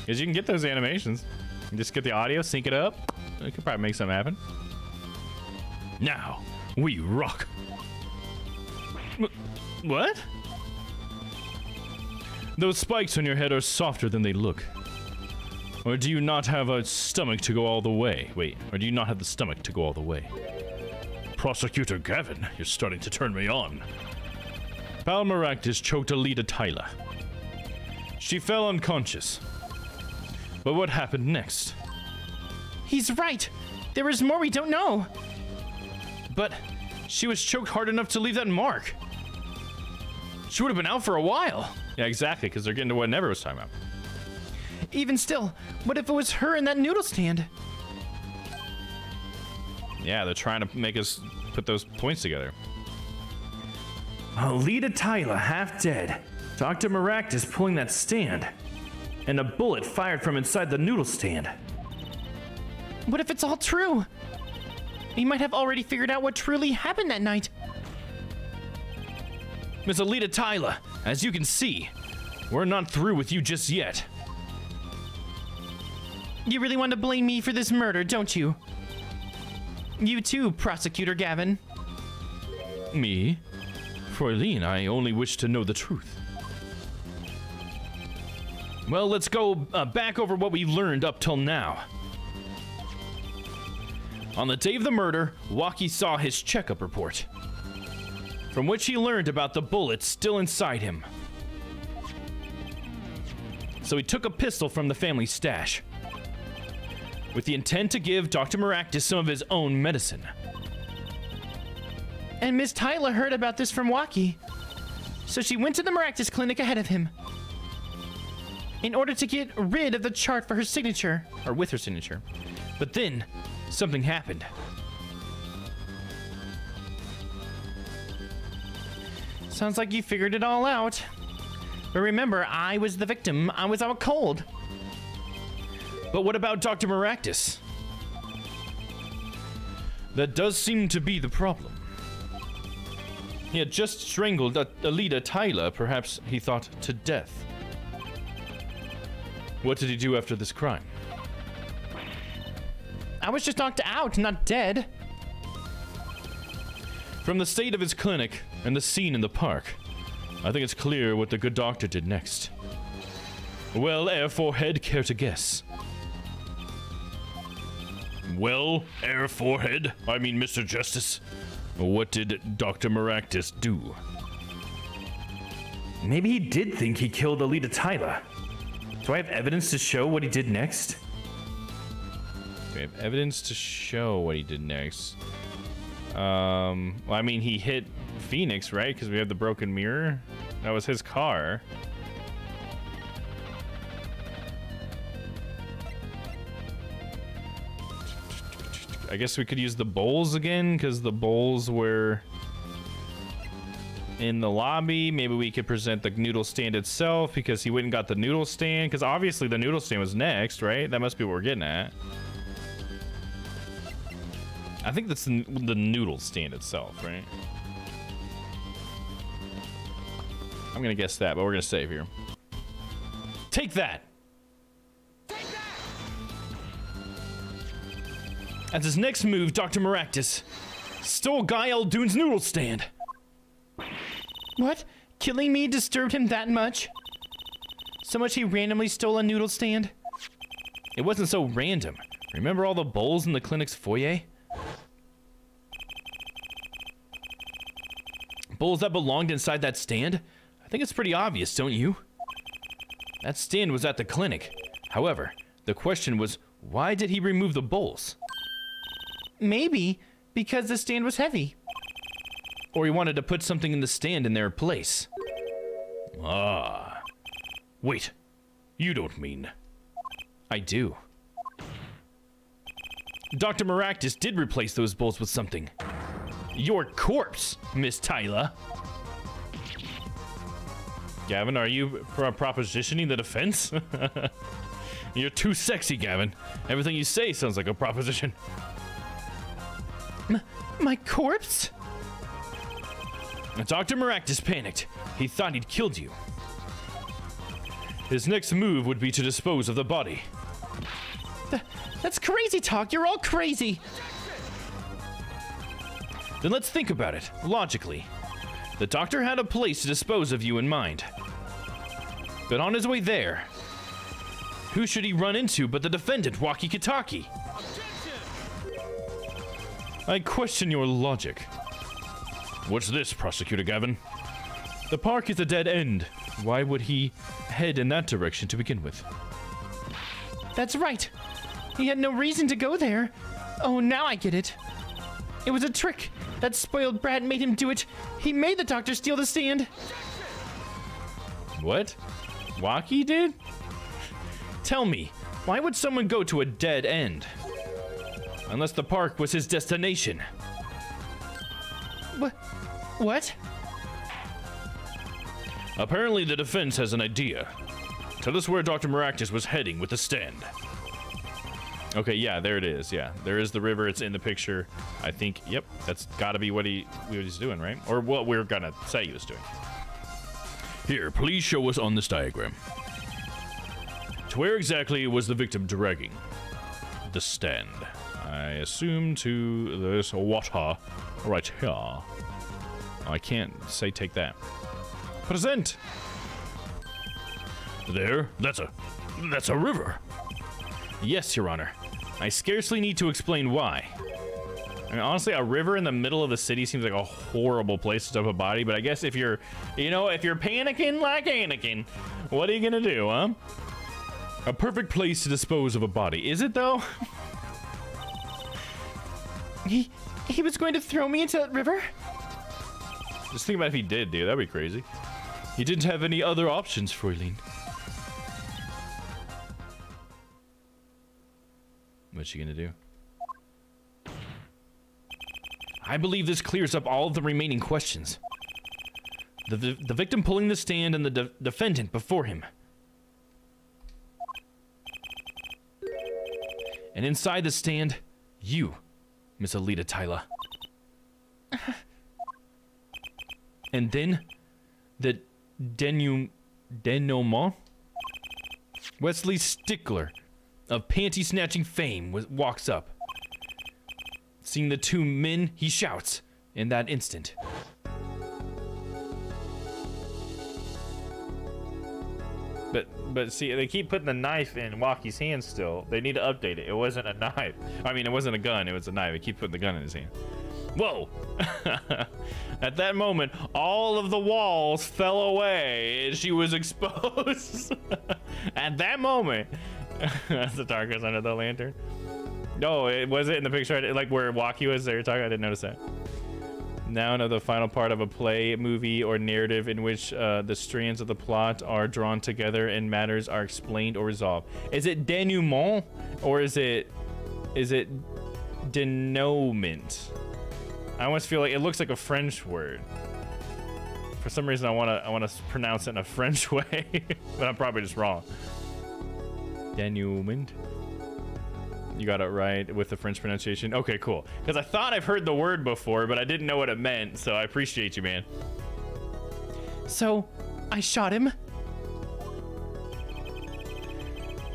S13: Because you can get those animations. You just get the audio, sync it up. We could probably make something happen.
S19: Now we rock.
S13: What?
S19: Those spikes on your head are softer than they look. Or do you not have a stomach to go all the way? Wait, or do you not have the stomach to go all the way? Prosecutor Gavin, you're starting to turn me on. Pal Maractus choked Alita Tyler. She fell unconscious. But what happened next?
S8: He's right. There is more we don't know.
S13: But she was choked hard enough to leave that mark. She would have been out for a while. Yeah, exactly, because they're getting to what Never was talking about.
S8: Even still, what if it was her in that noodle stand?
S13: Yeah, they're trying to make us put those points together.
S8: Alita Tyler half dead. Dr. Maractus pulling that stand. And a bullet fired from inside the noodle stand. What if it's all true? He might have already figured out what truly happened that night.
S19: Miss Alita Tyler, as you can see, we're not through with you just yet.
S8: You really want to blame me for this murder, don't you? You too, Prosecutor Gavin.
S19: Me? Fräulein, I only wish to know the truth. Well, let's go back over what we've learned up till now. On the day of the murder, Waki saw his checkup report, from which he learned about the bullets still inside him. So he took a pistol from the family stash, with the intent to give Dr. Maractus some of his own medicine.
S8: And Miss Tyler heard about this from Waki, so she went to the Maractus clinic ahead of him, in order to get rid of the chart for her signature,
S13: or with her signature.
S8: But then, something happened. Sounds like you figured it all out. But remember, I was the victim. I was out cold.
S19: But what about Dr. Maractus? That does seem to be the problem.
S18: He had just strangled Alita Tyler, perhaps he thought to death. What did he do after this crime?
S8: I was just knocked out, not dead.
S18: From the state of his clinic and the scene in the park, I think it's clear what the good doctor did next. Well, Air Forehead, care to guess? Well, Air Forehead, I mean Mr. Justice, what did Dr. Maractus do?
S8: Maybe he did think he killed Alita Tyler. Do I have evidence to show what he did next?
S18: We have evidence to show what he did next. Well, I mean, he hit Phoenix, right? Because we have the broken mirror. That was his car. I guess we could use the bowls again, because the bowls were in the lobby. Maybe we could present the noodle stand itself, because he went and got the noodle stand. Because obviously the noodle stand was next, right? That must be what we're getting at. I think that's the noodle stand itself, right? I'm gonna guess that, but we're gonna save here. Take that! As his next move, Dr. Maractus stole Guy Eldoon's noodle stand.
S8: What? Killing me disturbed him that much? So much he randomly stole a noodle stand?
S18: It wasn't so random. Remember all the bowls in the clinic's foyer? Bowls that belonged inside that stand? I think it's pretty obvious, don't you? That stand was at the clinic. However, the question was, why did he remove the bowls?
S8: Maybe because the stand was heavy.
S18: Or he wanted to put something in the stand in their place. Ah. Wait. You don't mean... I do. Dr. Maractus did replace those bowls with something. Your corpse, Miss Tyler. Gavin, are you propositioning the defense? You're too sexy, Gavin. Everything you say sounds like a proposition.
S8: My corpse?
S18: Dr. Maractus panicked. He thought he'd killed you. His next move would be to dispose of the body.
S8: That's crazy talk. You're all crazy.
S18: Then let's think about it, logically. The doctor had a place to dispose of you in mind. But on his way there, who should he run into but the defendant, Waki Kitaki? I question your logic. What's this, Prosecutor Gavin? The park is a dead end. Why would he head in that direction to begin with?
S8: That's right. He had no reason to go there. Oh, now I get it. It was a trick. That spoiled brat made him do it. He made the doctor steal the stand.
S18: What? Waki did? Tell me, why would someone go to a dead end? Unless the park was his destination.
S8: What?
S18: Apparently the defense has an idea. Tell us where Dr. Maractus was heading with the stand. Okay, yeah, there it is. Yeah, there is the river. It's in the picture. I think, yep, that's gotta be what he's doing, right? Or what we're gonna say he was doing. Here, please show us on this diagram. To where exactly was the victim dragging the stand? I assume to this water right here. Oh, I can't say take that. Present. There, that's a river. Yes, Your Honor. I scarcely need to explain why. I mean, honestly, a river in the middle of the city seems like a horrible place to dump a body, but I guess if you're, if you're panicking like Anakin, what are you gonna do, huh? A perfect place to dispose of a body. Is it, though?
S8: He was going to throw me into that river?
S18: Just think about if he did, dude. That'd be crazy. He didn't have any other options, Fräulein. What's she gonna do? I believe this clears up all of the remaining questions. The victim pulling the stand and the defendant before him. And inside the stand, you, Miss Alita Tyler. And then the denouement. Wesley Stickler of panty-snatching fame walks up. Seeing the two men, he shouts in that instant.
S13: But see, they keep putting the knife in Walkie's hand still. They need to update it. It wasn't a knife. I mean, it wasn't a gun. It was a knife. They keep putting the gun in his hand. Whoa! At that moment, all of the walls fell away and she was exposed. At that moment, that's the darkness under the lantern. No, it was it in the picture, like where Walkie was there talking. I didn't notice that. Now know the final part of a play, movie, or narrative in which the strands of the plot are drawn together and matters are explained or resolved. Is it denouement or is it denouement? I almost feel like it looks like a French word. For some reason, I wanna pronounce it in a French way, but I'm probably just wrong. Denouement. You got it right with the French pronunciation. Okay, cool. Because I thought I've heard the word before, but I didn't know what it meant. So I appreciate you, man.
S8: So, I shot him.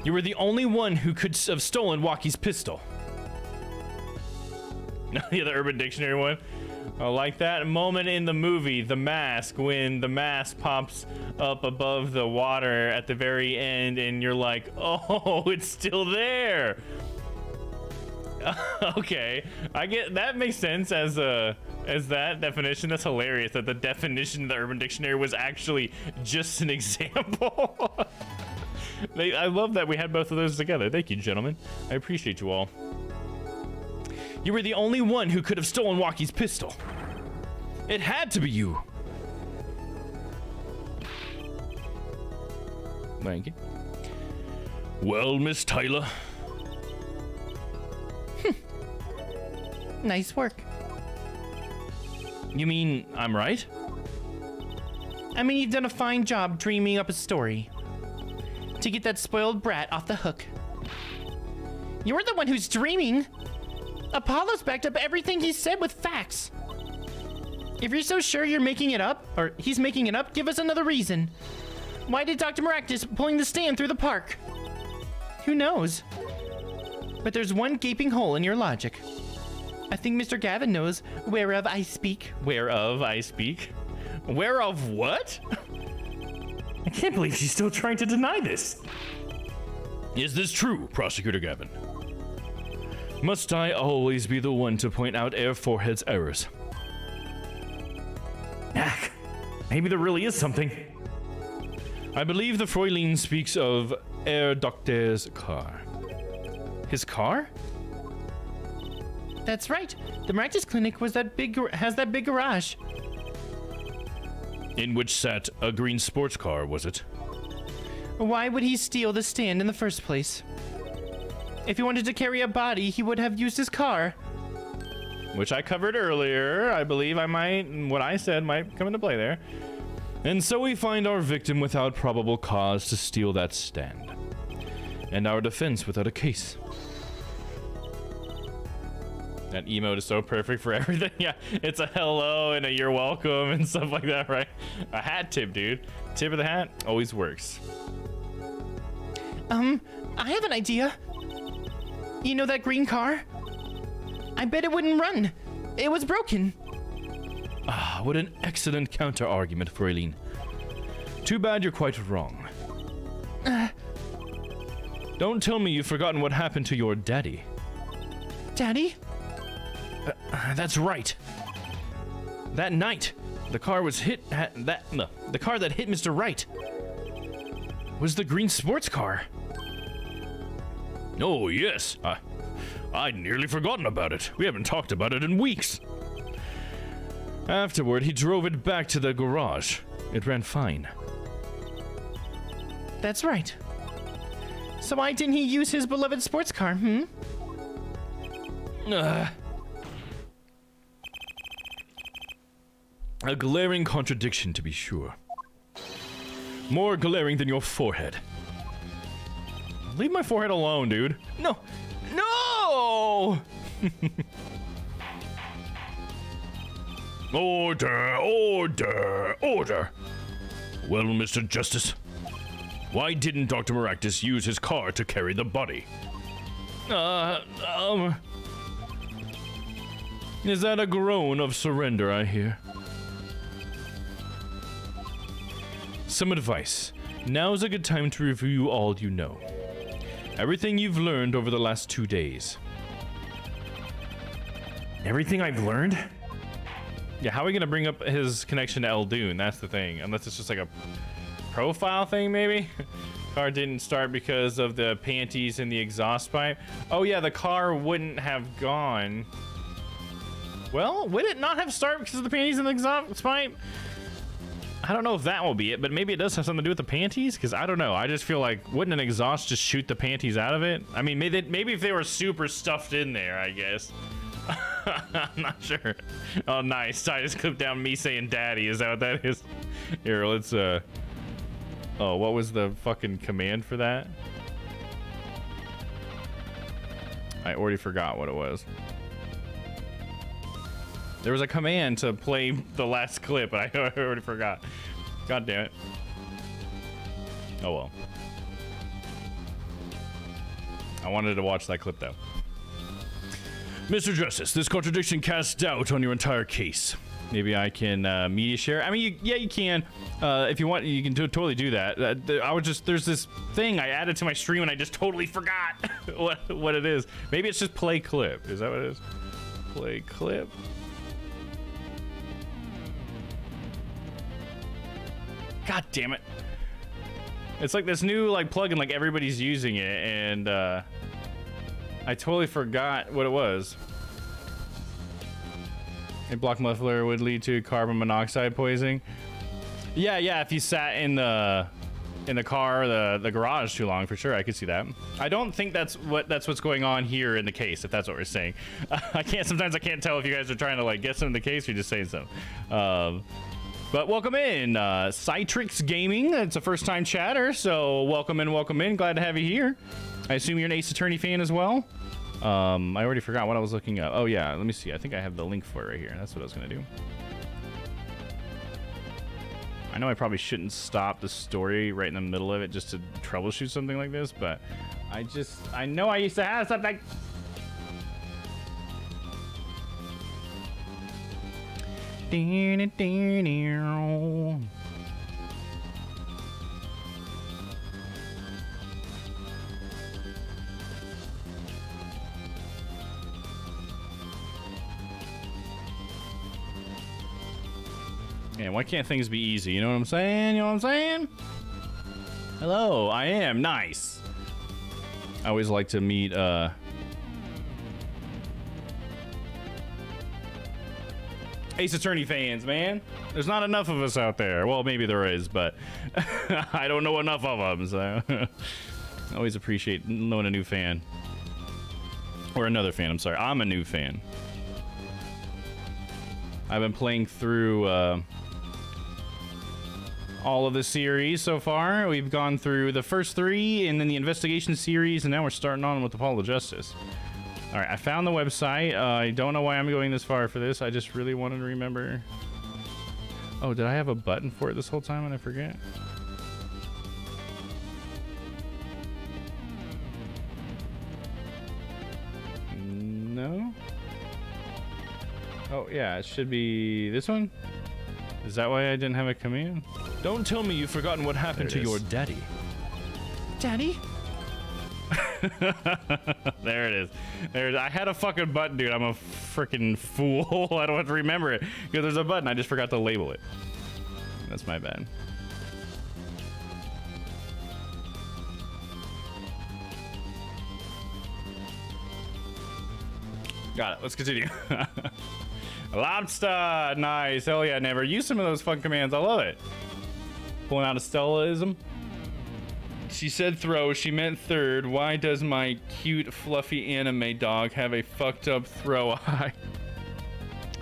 S18: You were the only one who could have stolen Walkie's pistol. Yeah, the Urban Dictionary one. I like that moment in the movie, The Mask, when the mask pops up above the water at the very end, and you're like, oh, it's still there. Okay, I get that. Makes sense as that definition. That's hilarious that the definition of the Urban Dictionary was actually just an example. I love that we had both of those together. Thank you, gentlemen. I appreciate you all. You were the only one who could have stolen Walkie's pistol. It had to be you. Thank you. Well, Miss Tyler.
S8: Nice work.
S18: You mean I'm right?
S8: I mean, you've done a fine job dreaming up a story to get that spoiled brat off the hook. You're the one who's dreaming. Apollo's backed up everything he said with facts. If you're so sure you're making it up, or he's making it up, give us another reason. Why did Dr. Maractus pulling the stand through the park? Who knows? But there's one gaping hole in your logic. I think Mr. Gavin knows whereof I speak.
S13: Whereof I speak? Whereof what?
S18: I can't believe she's still trying to deny this. Is this true, Prosecutor Gavin? Must I always be the one to point out Air Forehead's errors? Maybe there really is something. I believe the Fräulein speaks of Air Doctor's car. His car?
S8: That's right. The Maractus Clinic has that big garage.
S18: In which sat a green sports car, was it?
S8: Why would he steal the stand in the first place? If he wanted to carry a body, he would have used his car.
S13: Which I covered earlier. I believe what I said might come into play there.
S18: And so we find our victim without probable cause to steal that stand. And our defense without a case.
S13: That emote is so perfect for everything. Yeah, it's a hello and a you're welcome and stuff like that, right? A hat tip, dude. Tip of the hat always works.
S8: I have an idea. You know that green car? I bet it wouldn't run. It was broken.
S18: Ah, what an excellent counter-argument, Fräulein. Too bad you're quite wrong. Don't tell me you've forgotten what happened to your daddy.
S8: Daddy?
S18: That's right. That night, the car was hit. The car that hit Mr. Wright was the green sports car. Oh yes, I'd nearly forgotten about it. We haven't talked about it in weeks. Afterward, he drove it back to the garage. It ran fine.
S8: That's right. So why didn't he use his beloved sports car,
S18: A glaring contradiction, to be sure. More glaring than your forehead.
S13: Leave my forehead alone, dude.
S8: No! No!
S19: Order, order, order. Well, Mr. Justice, why didn't Dr. Maractus use his car to carry the body? Is that a groan of surrender I hear? Some advice. Now's a good time to review all you know. Everything you've learned over the last 2 days. Everything I've learned? Yeah, how are we gonna bring up his connection to Eldoon? That's the thing. Unless it's just like a profile thing, maybe? Car didn't start because of the panties in the exhaust pipe. Oh yeah, the car wouldn't have gone. Well, would it not have started because of the panties in the exhaust pipe? I don't know if that will be it, but maybe it does have something to do with the panties? Because I don't know. I just feel like, wouldn't an exhaust just shoot the panties out of it? I mean, maybe if they were super stuffed in there, I guess. I'm not sure. Oh, nice. I just clipped down me saying daddy. Is that what that is? Here, let's, oh, what was the fucking command for that? I already forgot what it was. There was a command to play the last clip, but I already forgot. God damn it. Oh well. I wanted to watch that clip though. Mr. Justice, this contradiction casts doubt on your entire case. Maybe I can media share. I mean, yeah, you can. If you want, you can totally do that. There's this thing I added to my stream and I just totally forgot what it is. Maybe it's just play clip. Is that what it is? Play clip. God damn it. It's like this new like plugin, like everybody's using it, and I totally forgot what it was. A block muffler would lead to carbon monoxide poisoning. Yeah, if you sat in the car, the garage too long, for sure, I could see that. I don't think that's what's going on here in the case, if that's what we're saying. Sometimes I can't tell if you guys are trying to like guess in the case or you're just saying something. But welcome in, Citrix Gaming. It's a first-time chatter, so welcome in. Glad to have you here. I assume you're an Ace Attorney fan as well. I already forgot what I was looking up. Oh yeah, let me see. I think I have the link for it right here. That's what I was gonna do. I know I probably shouldn't stop the story right in the middle of it just to troubleshoot something like this, but I know I used to have something. Man, why can't things be easy? You know what I'm saying? Hello, I am nice. I always like to meet Ace Attorney fans, man. There's not enough of us out there. Well, maybe there is, but I don't know enough of them, so I always appreciate knowing a new fan. Or another fan, I'm sorry. I'm a new fan. I've been playing through all of the series so far. We've gone through the first 3 and then the investigation series, and now we're starting on with Apollo Justice. All right, I found the website. I don't know why I'm going this far for this. I just really wanted to remember. Oh, did I have a button for it this whole time and I forget? No? Oh, yeah, it should be this one? Is that why I didn't have a command?
S18: Don't tell me you've forgotten what happened to your daddy.
S8: Daddy?
S19: There it is. I had a fucking button, dude. I'm a freaking fool. I don't have to remember it because there's a button. I just forgot to label it. That's my bad. Got it. Let's continue. Lobster. Nice. Hell yeah. Never used some of those fun commands. I love it. Pulling out a Stellaism. She said throw. She meant third. Why does my cute, fluffy anime dog have a fucked up throw eye?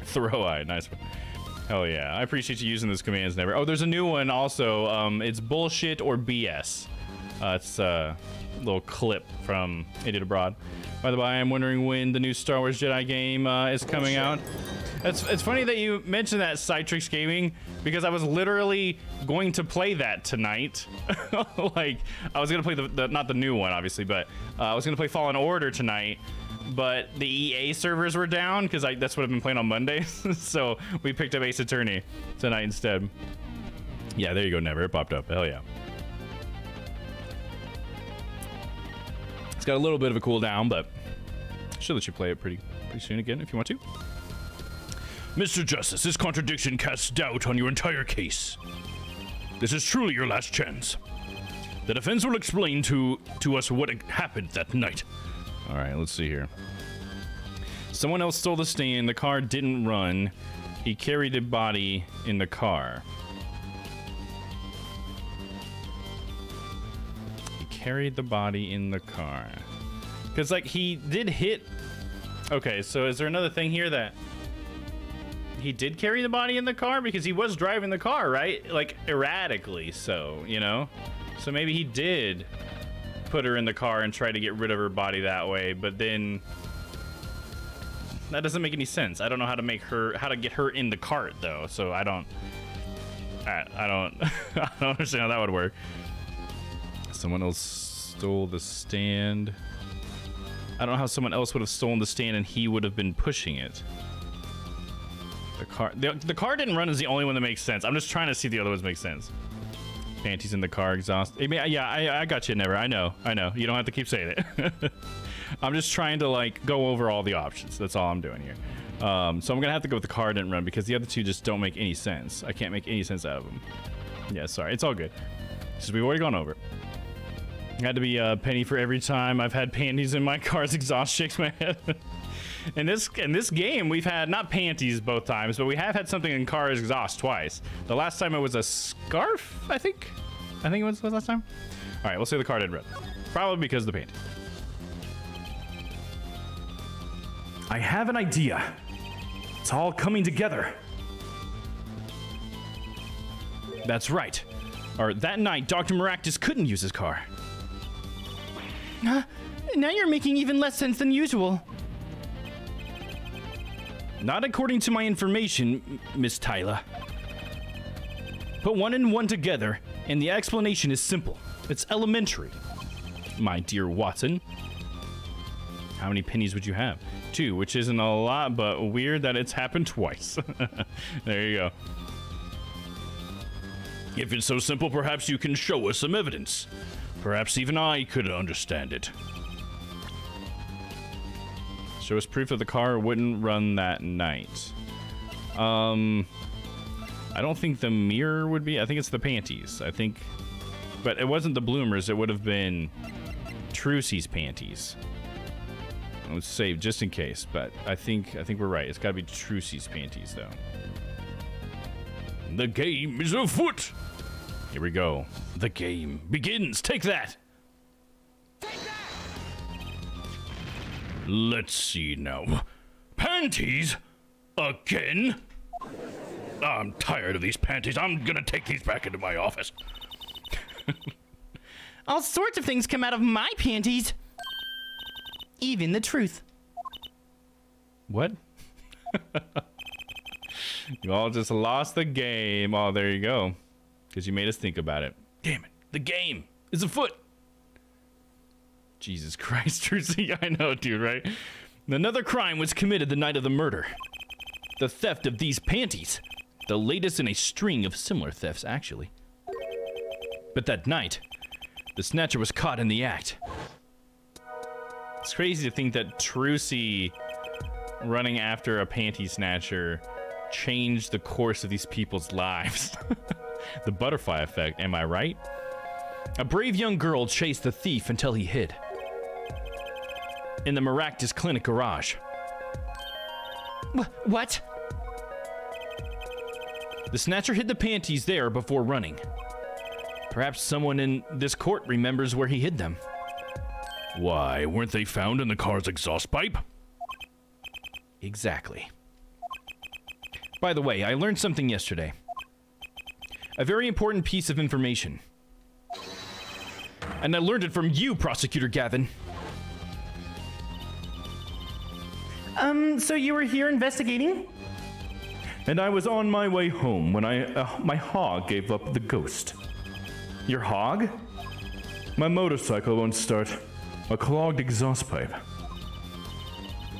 S19: Throw eye. Nice one. Hell yeah. I appreciate you using those commands, Never. Oh, there's a new one also. It's bullshit or BS. It's a little clip from Idiot Abroad. By the way, I'm wondering when the new Star Wars Jedi game is coming out.
S13: It's funny that you mentioned that Citrix Gaming because I was literally going to play that tonight. Like I was gonna play the not the new one obviously, but I was gonna play Fallen Order tonight. But the EA servers were down because that's what I've been playing on Mondays. So we picked up Ace Attorney tonight instead. Yeah, there you go, Never. It popped up. Hell yeah. It's got a little bit of a cooldown, but should let you play it pretty soon again if you want to.
S19: Mr. Justice, this contradiction casts doubt on your entire case. This is truly your last chance. The defense will explain to us what happened that night.
S13: All right, let's see here. Someone else stole the stand. The car didn't run. He carried the body in the car. He carried the body in the car. Because, like, he did hit... Okay, so is there another thing here that... He did carry the body in the car? Because he was driving the car, right? Like, erratically, so, you know? So maybe he did put her in the car and try to get rid of her body that way, but then... That doesn't make any sense. I don't know how to make her... How to get her in the cart, though, so I don't... I don't... I don't understand how that would work. Someone else stole the stand. I don't know how someone else would have stolen the stand and he would have been pushing it. The car didn't run is the only one that makes sense. I'm just trying to see if the other ones make sense. Panties in the car, exhaust. I mean, yeah, I got you, Never. I know. You don't have to keep saying it. I'm just trying to, like, go over all the options. That's all I'm doing here. So I'm going to have to go with the car didn't run because the other two just don't make any sense. I can't make any sense out of them. Yeah, sorry. It's all good. Because we've already gone over it. Had to be a penny for every time I've had panties in my car's exhaust shakes my head. In this game, we've had not panties both times, but we have had something in car's exhaust twice. The last time it was a scarf, I think it was last time. All right, we'll say the car did red. Probably because of the panty.
S18: I have an idea. It's all coming together.
S19: That's right. Or that night, Dr. Maractus couldn't use his car.
S8: Now you're making even less sense than usual.
S19: Not according to my information, Miss Tyler. Put one and one together, and the explanation is simple. It's elementary. My dear Watson.
S13: How many pennies would you have? 2, which isn't a lot, but weird that it's happened twice. There you go.
S19: If it's so simple, perhaps you can show us some evidence. Perhaps even I could understand it.
S13: Show us proof that the car wouldn't run that night. I don't think the mirror would be. I think it's the panties. I think, but it wasn't the bloomers. It would have been Trucy's panties. Let's save just in case. But I think we're right. It's got to be Trucy's panties, though.
S19: The game is afoot.
S13: Here we go.
S19: The game begins. Take that. Let's see now. Panties? Again? I'm tired of these panties. I'm gonna take these back into my office.
S8: All sorts of things come out of my panties. Even the truth.
S13: What? You all just lost the game. Oh, there you go. Because you made us think about it.
S19: Damn it. The game is afoot.
S13: Jesus Christ, Trucy. I know, dude, right?
S19: Another crime was committed the night of the murder. The theft of these panties. The latest in a string of similar thefts, actually. But that night, the snatcher was caught in the act.
S13: It's crazy to think that Trucy running after a panty snatcher changed the course of these people's lives. The butterfly effect, am I right?
S19: A brave young girl chased the thief until he hid. In the Maractus Clinic garage.
S8: What?
S19: The snatcher hid the panties there before running. Perhaps someone in this court remembers where he hid them. Why, weren't they found in the car's exhaust pipe? Exactly. By the way, I learned something yesterday. A very important piece of information. And I learned it from you, Prosecutor Gavin.
S8: So you were here investigating?
S18: and I was on my way home when my hog gave up the ghost. Your hog? My motorcycle won't start. A clogged exhaust pipe.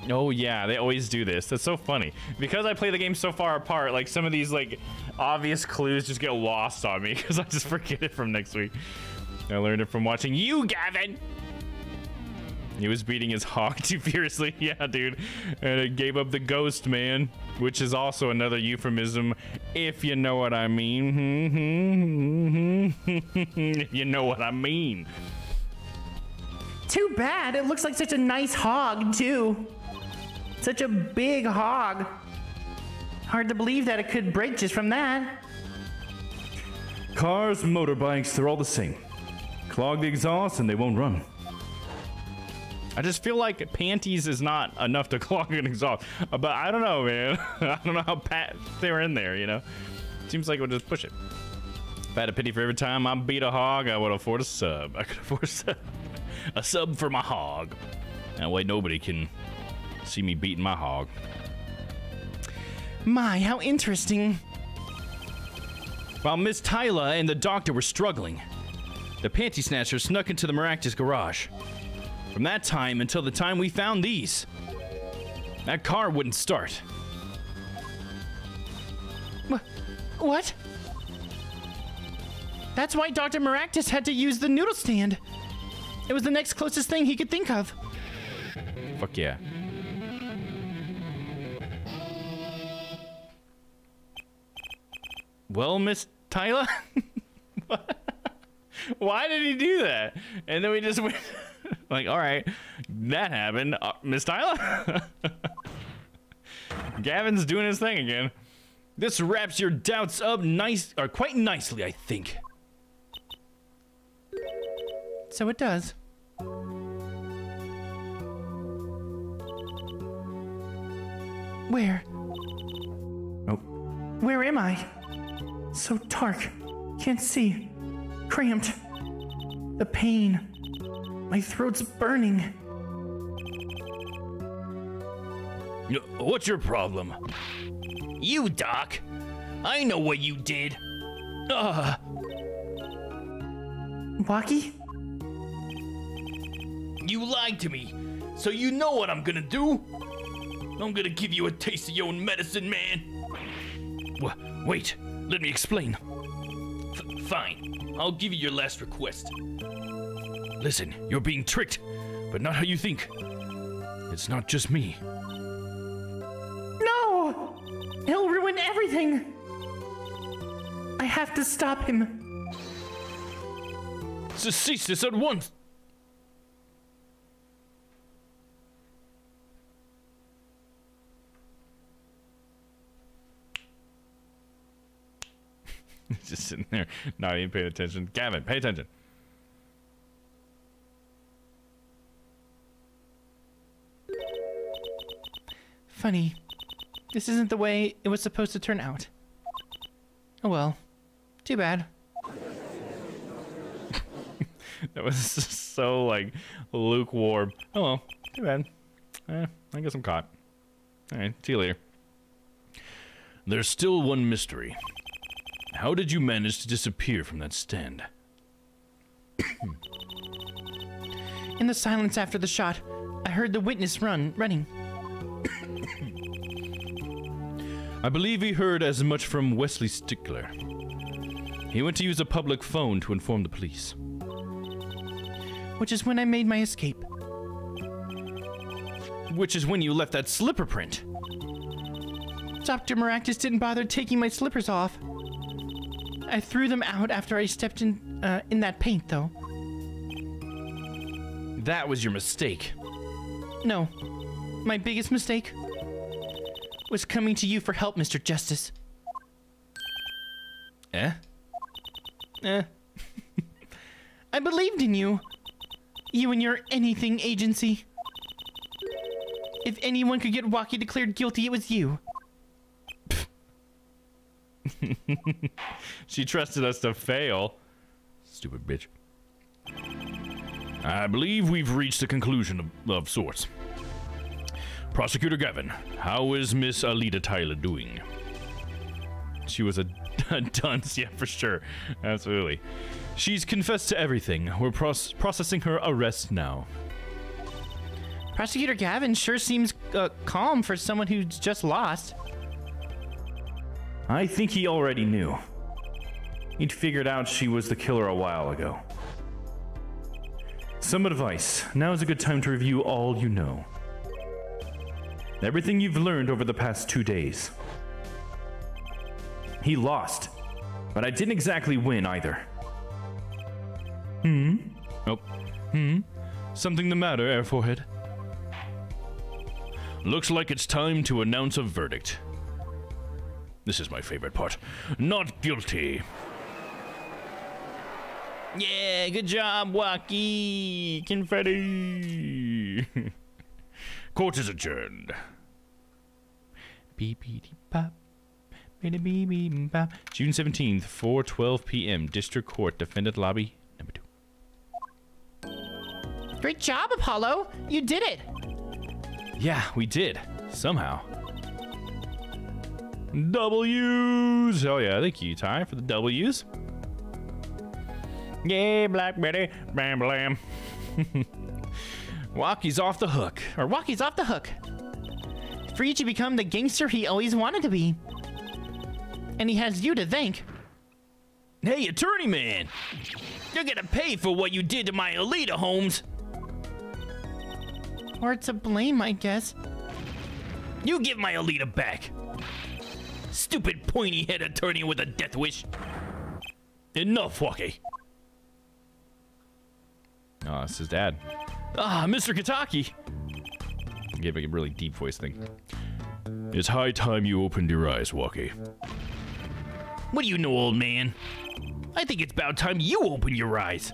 S13: Oh yeah, they always do this. That's so funny. Because I play the game so far apart, like some of these like obvious clues just get lost on me because I just forget it from next week. I learned it from watching you, Gavin. He was beating his hog too fiercely. Yeah, dude. And it gave up the ghost, man. Which is also another euphemism, if you know what I mean. If you know what I mean.
S8: Too bad. It looks like such a nice hog, too. Such a big hog. Hard to believe that it could break just from that.
S18: Cars, motorbikes, they're all the same. Clog the exhaust and they won't run.
S13: I just feel like panties is not enough to clog an exhaust. But I don't know, man. I don't know how they were in there, you know? Seems like we'll just push it. If I had a pity for every time I beat a hog, I would afford a sub. I could afford a sub. A sub for my hog. That way nobody can see me beating my hog.
S8: My, how interesting.
S13: While Miss Tyla and the doctor were struggling, the panty snatcher snuck into the Maractus garage. From that time until the time we found these, that car wouldn't start.
S8: What? That's why Dr. Maractus had to use the noodle stand. It was the next closest thing he could think of.
S13: Fuck yeah. Well, Miss Tyla? Why did he do that? And then we just went like, all right, that happened. Miss Tyla? Gavin's doing his thing again. This wraps your doubts up quite nicely, I think.
S8: So it does. Where?
S18: Oh.
S8: Where am I? So dark. Can't see. Cramped. The pain. My throat's burning.
S20: What's your problem? You, Doc. I know what you did.
S8: Waki?
S20: You lied to me, so you know what I'm gonna do. I'm gonna give you a taste of your own medicine, man. Wait, let me explain. Fine, I'll give you your last request. Listen, you're being tricked, but not how you think. It's not just me.
S8: No! He'll ruin everything! I have to stop him.
S20: Cease this at once!
S13: Just sitting there, not even paying attention. Gavin, pay attention.
S8: Funny. This isn't the way it was supposed to turn out. Oh well. Too bad.
S13: That was so, like, lukewarm. Oh well, too bad. I guess I'm caught. Alright, see you later.
S19: There's still one mystery. How did you manage to disappear from that stand?
S8: In the silence after the shot, I heard the witness running.
S19: I believe he heard as much from Wesley Stickler. He went to use a public phone to inform the police.
S8: Which is when I made my escape.
S13: Which is when you left that slipper print.
S8: Dr. Maractus didn't bother taking my slippers off. I threw them out after I stepped in that paint, though.
S13: That was your mistake.
S8: No. My biggest mistake was coming to you for help, Mr. Justice.
S13: Eh?
S8: I believed in you. You and your anything agency. If anyone could get Waki declared guilty, it was you.
S13: She trusted us to fail.
S19: Stupid bitch. I believe we've reached a conclusion of sorts. Prosecutor Gavin, how is Miss Alita Tyler doing?
S18: She was a dunce, yeah, for sure. Absolutely. She's confessed to everything. We're processing her arrest now.
S8: Prosecutor Gavin sure seems calm for someone who's just lost.
S18: I think he already knew. He'd figured out she was the killer a while ago. Some advice. Now is a good time to review all you know. Everything you've learned over the past 2 days. He lost, but I didn't exactly win either. Nope. Something the matter, Air Forehead? Looks like it's time to announce a verdict. This is my favorite part. Not guilty.
S20: Yeah, good job, Wacky.
S18: Confetti. Court is adjourned.
S8: Beep-beep-bop.
S18: June 17th, 4:12 p.m. District Court, Defendant Lobby number 2.
S8: Great job, Apollo. You did it.
S18: Yeah, we did. Somehow. W's. Oh yeah, thank you, Ty, for the W's. Yeah, Black Betty. Bam blam.
S8: Walkie's off the hook. Or Walkie's off the hook. Free to become the gangster he always wanted to be. And he has you to thank.
S20: Hey, attorney man. You're gonna pay for what you did to my Alita, Holmes.
S8: Or to blame, I guess.
S20: You give my Alita back. Stupid pointy-head attorney with a death wish. Enough, Walkie.
S18: Oh, it's his dad.
S20: Ah, Mr. Kataki.
S18: He gave a really deep voice thing. It's high time you opened your eyes, Walkie.
S20: What do you know, old man? I think it's about time you open your eyes.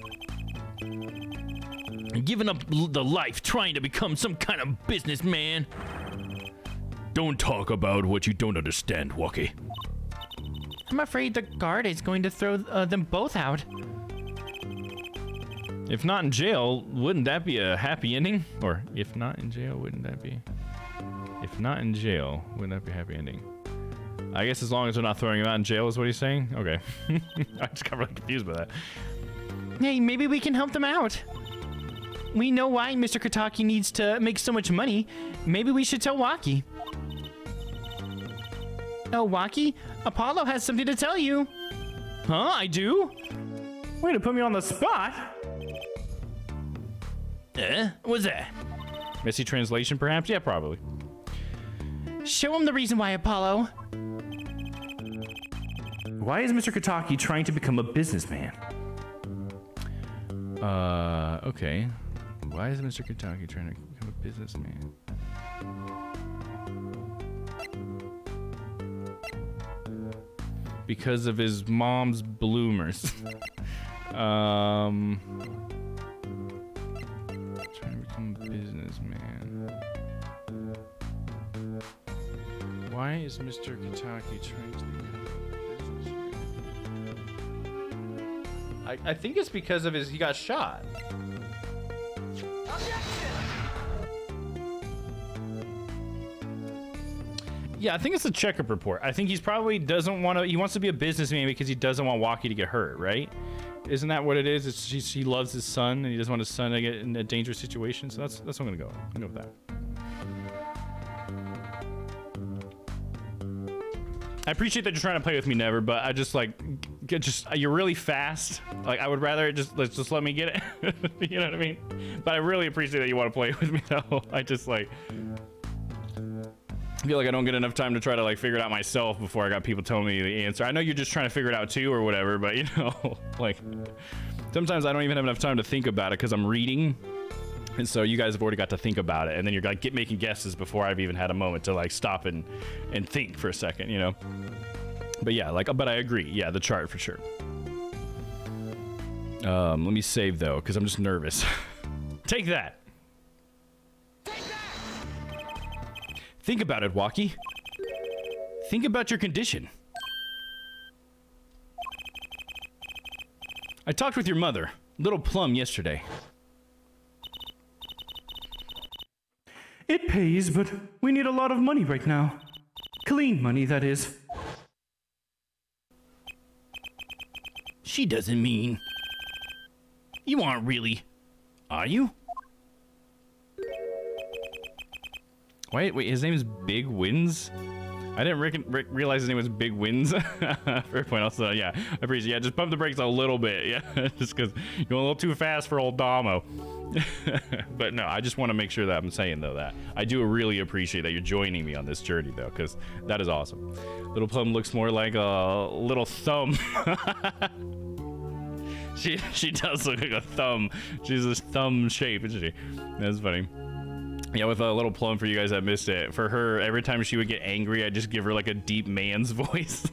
S20: Giving up the life trying to become some kind of businessman.
S19: Don't talk about what you don't understand, Walkie.
S8: I'm afraid the guard is going to throw them both out.
S18: If not in jail, wouldn't that be a happy ending? Or if not in jail, wouldn't that be? If not in jail, wouldn't that be a happy ending? I guess as long as they're not throwing him out in jail is what he's saying? Okay. I just got really confused by that.
S8: Hey, maybe we can help them out. We know why Mr. Kataki needs to make so much money. Maybe we should tell Waki. Oh, Waki, Apollo has something to tell you.
S18: Huh? I do?
S8: Way to put me on the spot.
S20: What's that?
S18: Messy translation, perhaps? Yeah, probably.
S8: Show him the reason why, Apollo.
S18: Why is Mr. Kataki trying to become a businessman? Okay. Why is Mr. Kataki trying to become a businessman? Because of his mom's bloomers. Trying to become a businessman. Why is Mr. Kataki trying to become a businessman? I think it's because of he got shot. Yeah, I think it's a checkup report. I think he's probably doesn't want to. He wants to be a businessman because he doesn't want Waki to get hurt, right? Isn't that what it is? It's he loves his son and he doesn't want his son to get in a dangerous situation. So that's what I'm gonna go. I know that. I appreciate that you're trying to play with me, Never, but I just like, you're really fast. Like I would rather just let me get it. You know what I mean? But I really appreciate that you want to play with me though. I just like. I feel like I don't get enough time to try to like figure it out myself before I got people telling me the answer. I know you're just trying to figure it out too or whatever, but you know, like sometimes I don't even have enough time to think about it because I'm reading. And so you guys have already got to think about it and then you're like making guesses before I've even had a moment to like stop and think for a second, you know? But yeah, like, but I agree. Yeah, the chart for sure. Let me save though, because I'm just nervous. Take that. Think about it, Waki. Think about your condition. I talked with your mother, Little Plum, yesterday. It pays, but we need a lot of money right now. Clean money, that is.
S20: she doesn't mean. You aren't really. Are you?
S18: Wait, his name is Big Wins? I didn't realize his name was Big Wins. Fair point. Also, yeah, I appreciate. Yeah, just pump the brakes a little bit. Yeah, just because you're going a little too fast for old Damo. But no, I just want to make sure that I'm saying though that I do really appreciate that you're joining me on this journey though, because that is awesome. Little Plum looks more like a little thumb. She does look like a thumb. She's this thumb shape, isn't she? That's funny. Yeah, with a little Plum for you guys that missed it. For her, every time she would get angry, I just give her like a deep man's voice,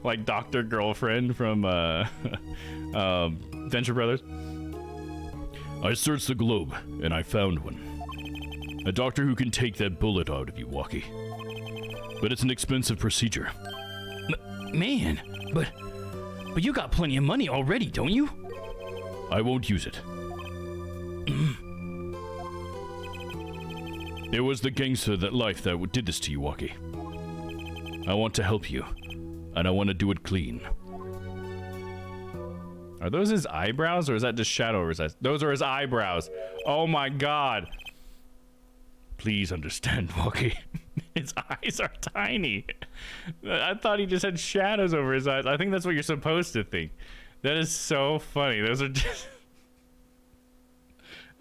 S18: like Dr. Girlfriend from Venture Brothers.
S19: I searched the globe and I found one. A doctor who can take that bullet out of you, Walkie. But it's an expensive procedure.
S20: Man, but you got plenty of money already, don't you?
S19: I won't use it. It was the gangster that did this to you, Walkie. I want to help you, and I want to do it clean.
S18: Are those his eyebrows, or is that just shadow over his eyes? Those are his eyebrows. Oh my god.
S19: Please understand, Walkie.
S18: His eyes are tiny. I thought he just had shadows over his eyes. I think that's what you're supposed to think. That is so funny. Those are just...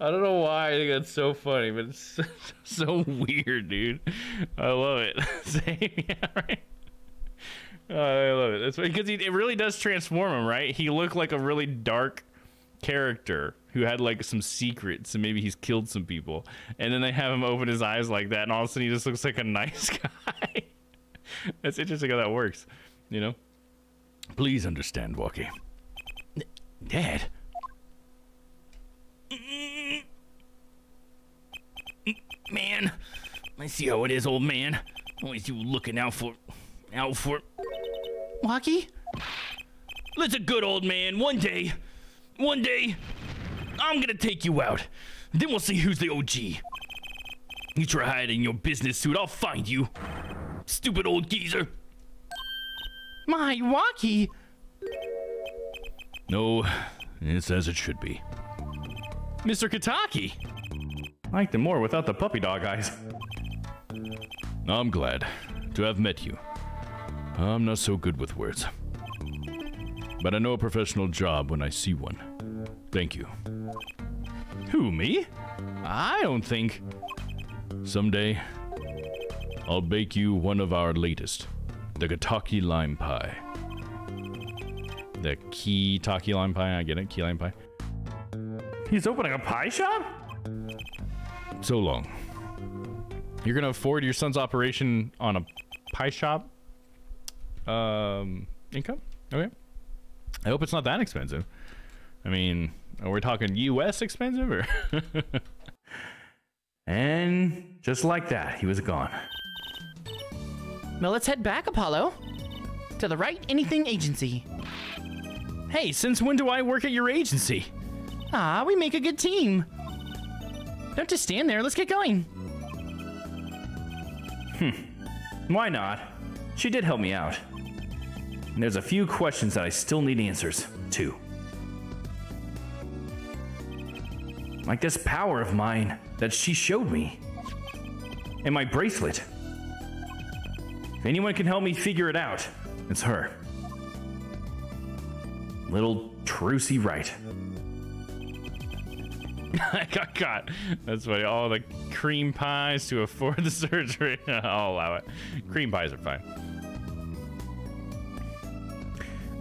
S18: I don't know why I think that's so funny, but it's so weird, dude. I love it. Same, yeah, right? I love it. That's because it really does transform him, right? He looked like a really dark character who had like some secrets, and maybe he's killed some people. And then they have him open his eyes like that, and all of a sudden he just looks like a nice guy. That's interesting how that works, you know?
S19: Please understand, Walkie.
S20: Dad? Man, I see how it is, old man. Always you looking out for... Walkie? Let's a good old man. One day, I'm gonna take you out. Then we'll see who's the OG. You try hiding in your business suit, I'll find you. Stupid old geezer.
S8: My Walkie!
S19: No, it's as it should be.
S18: Mr. Kataki! I liked him more without the puppy dog eyes.
S19: I'm glad to have met you. I'm not so good with words, but I know a professional job when I see one. Thank you.
S18: Who, me? I don't think.
S19: Someday, I'll bake you one of our latest, the Kataki lime pie.
S18: The Key-Taki lime pie, I get it, key lime pie. He's opening a pie shop?
S19: So long.
S18: You're gonna afford your son's operation on a pie shop income? Okay. I hope it's not that expensive. I mean, are we talking US expensive or? And just like that, he was gone.
S8: Well, let's head back, Apollo. To the Right Anything Agency.
S18: Hey, since when do I work at your agency?
S8: Ah, we make a good team. Don't just stand there, let's get going.
S21: Why not? She did help me out. And there's a few questions that I still need answers to. Like this power of mine that she showed me. And my bracelet. If anyone can help me figure it out, it's her. Little Trucy Wright.
S18: I got caught. That's funny. All the cream pies to afford the surgery. I'll allow it. Cream pies are fine.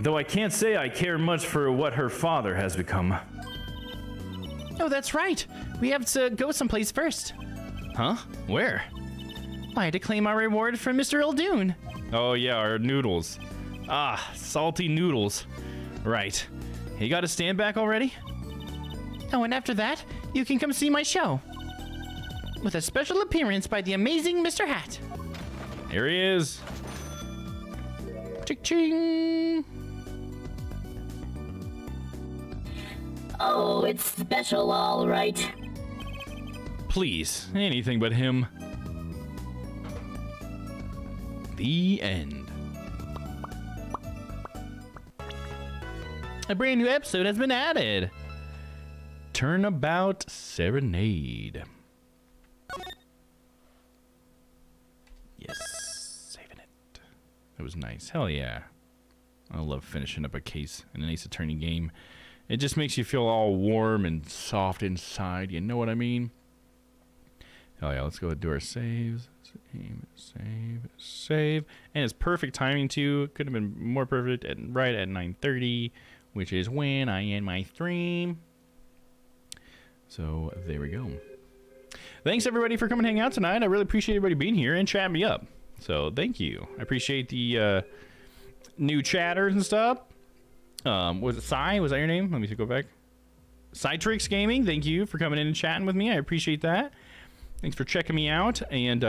S21: Though I can't say I care much for what her father has become.
S8: Oh, that's right. We have to go someplace first.
S18: Huh? Where?
S8: I had to claim our reward from Mr. Ildoon.
S18: Oh yeah, our noodles. Ah, salty noodles. Right. You got to stand back already?
S8: Oh, and after that, you can come see my show. With a special appearance by the amazing Mr. Hat.
S18: Here he is.
S8: Ching-ching.
S17: Oh, it's special, all right.
S18: Please, anything but him. The end. A brand new episode has been added. Turnabout Serenade. Yes, saving it. That was nice. Hell yeah. I love finishing up a case in an Ace Attorney game. It just makes you feel all warm and soft inside. You know what I mean? Hell yeah, let's go ahead and do our saves. Save. And it's perfect timing too. Could have been more perfect right at 9:30, which is when I end my stream. So there we go. Thanks everybody for coming and hang out tonight. I really appreciate everybody being here and chatting me up. So thank you. I appreciate the new chatters and stuff. Was it Sai? Was that your name? Let me go back. Cytrix Gaming, thank you for coming in and chatting with me. I appreciate that. Thanks for checking me out. And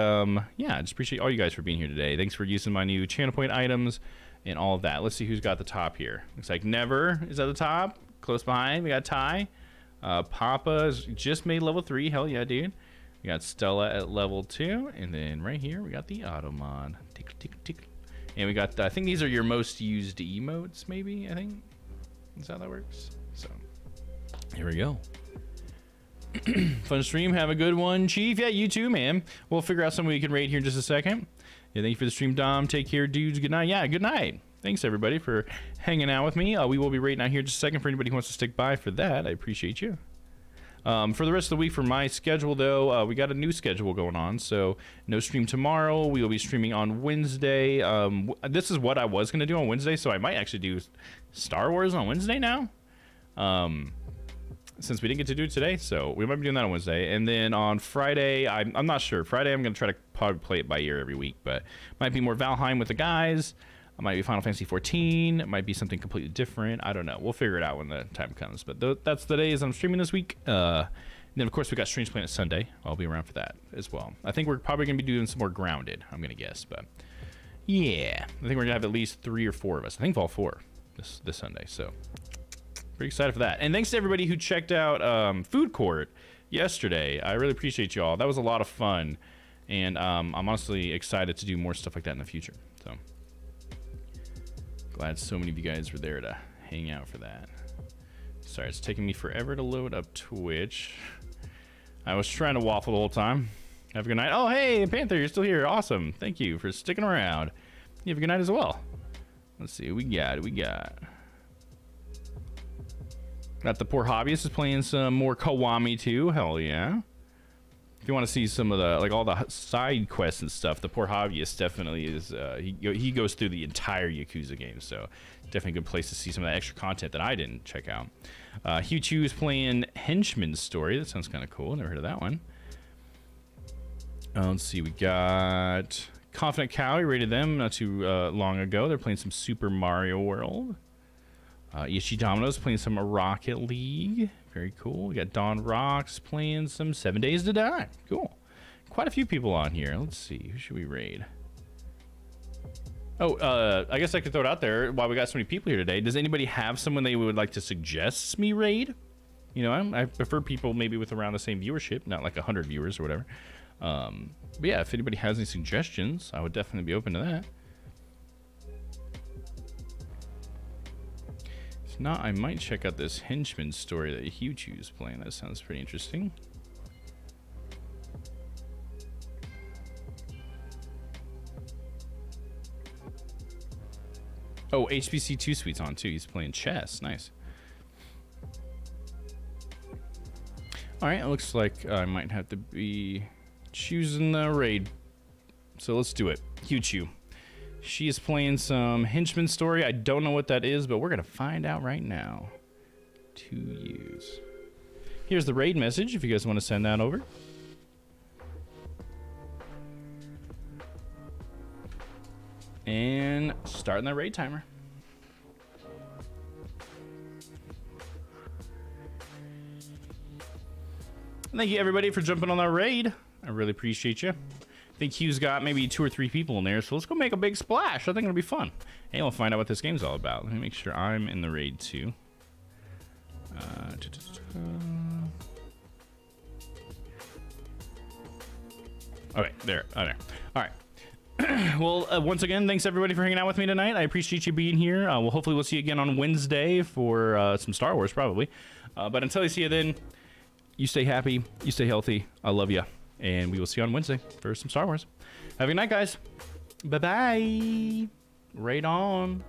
S18: yeah, I just appreciate all you guys for being here today. Thanks for using my new channel point items and all of that. Let's see who's got the top here. Looks like Never is at the top. Close behind, we got Ty. Papa's just made level 3. Hell yeah, dude. We got Stella at level 2. And then right here, we got the Automon. Tickle, tickle, tickle. And we got, I think these are your most used emotes, maybe, I think. Is that how that works? So, here we go. Fun stream. Have a good one, Chief. Yeah, you too, man. We'll figure out something we can raid here in just a second. Yeah, thank you for the stream, Dom. Take care, dudes. Good night. Yeah, good night. Thanks, everybody, for hanging out with me. We will be raiding out here in just a second for anybody who wants to stick by for that. I appreciate you. For the rest of the week, for my schedule, though, we got a new schedule going on. So, no stream tomorrow. We will be streaming on Wednesday. This is what I was going to do on Wednesday, so I might actually do Star Wars on Wednesday now. Since we didn't get to do it today, so we might be doing that on Wednesday. And then on Friday, I'm not sure. Friday, I'm going to try to probably play it by ear every week, but might be more Valheim with the guys. It might be Final Fantasy 14. It might be something completely different. I don't know. We'll figure it out when the time comes. But that's the days I'm streaming this week. And then, of course, we got Strange Planet Sunday. I'll be around for that as well. I think we're probably going to be doing some more Grounded, I'm going to guess. But, yeah. I think we're going to have at least 3 or 4 of us. I think all 4 this Sunday. So, pretty excited for that. And thanks to everybody who checked out Food Court yesterday. I really appreciate y'all. That was a lot of fun. And I'm honestly excited to do more stuff like that in the future. So, glad so many of you guys were there to hang out for that. Sorry, it's taking me forever to load up Twitch. I was trying to waffle the whole time. Have a good night. Oh, hey, Panther, you're still here. Awesome. Thank you for sticking around. You have a good night as well. Let's see what we got. Got the Poor Hobbyist is playing some more Kiwami too. Hell yeah. If you want to see some of the, like, all the side quests and stuff, the Poor Hobbyist definitely is, he goes through the entire Yakuza game, so definitely a good place to see some of that extra content that I didn't check out. Hugh Chu is playing Henchman's Story. That sounds kind of cool. Never heard of that one. Let's see. We got Confident Cow. We rated them not too long ago. They're playing some Super Mario World. Ishi Domino's playing some Rocket League. Very cool. We got Don Rocks playing some 7 Days to Die. Cool. Quite a few people on here. Let's see. Who should we raid? Oh, I guess I could throw it out there while we got so many people here today. Does anybody have someone they would like to suggest me raid? You know, I prefer people maybe with around the same viewership, not like 100 viewers or whatever. But yeah, if anybody has any suggestions, I would definitely be open to that. If not, I might check out this Henchman's Story that Hugh Chu's playing. That sounds pretty interesting. Oh, HBC 2 Sweet's on too. He's playing chess. Nice. Alright, it looks like I might have to be choosing the raid. So let's do it. Hugh Chu. She is playing some Henchman's Story. I don't know what that is, but we're going to find out right now. To use. Here's the raid message if you guys want to send that over. And starting that raid timer. Thank you everybody for jumping on that raid. I really appreciate you. I think Hugh's got maybe 2 or 3 people in there, so let's go make a big splash. I think it'll be fun. Hey, we'll find out what this game's all about. Let me make sure I'm in the raid too. All right, there. All right.
S21: Well, once again, thanks everybody for hanging out with me tonight. I appreciate you being here. Hopefully we'll see you again on Wednesday for some Star Wars, probably. But until I see you then, you stay happy, you stay healthy. I love you. And we will see you on Wednesday for some Star Wars. Have a good night, guys. Bye-bye. Right on.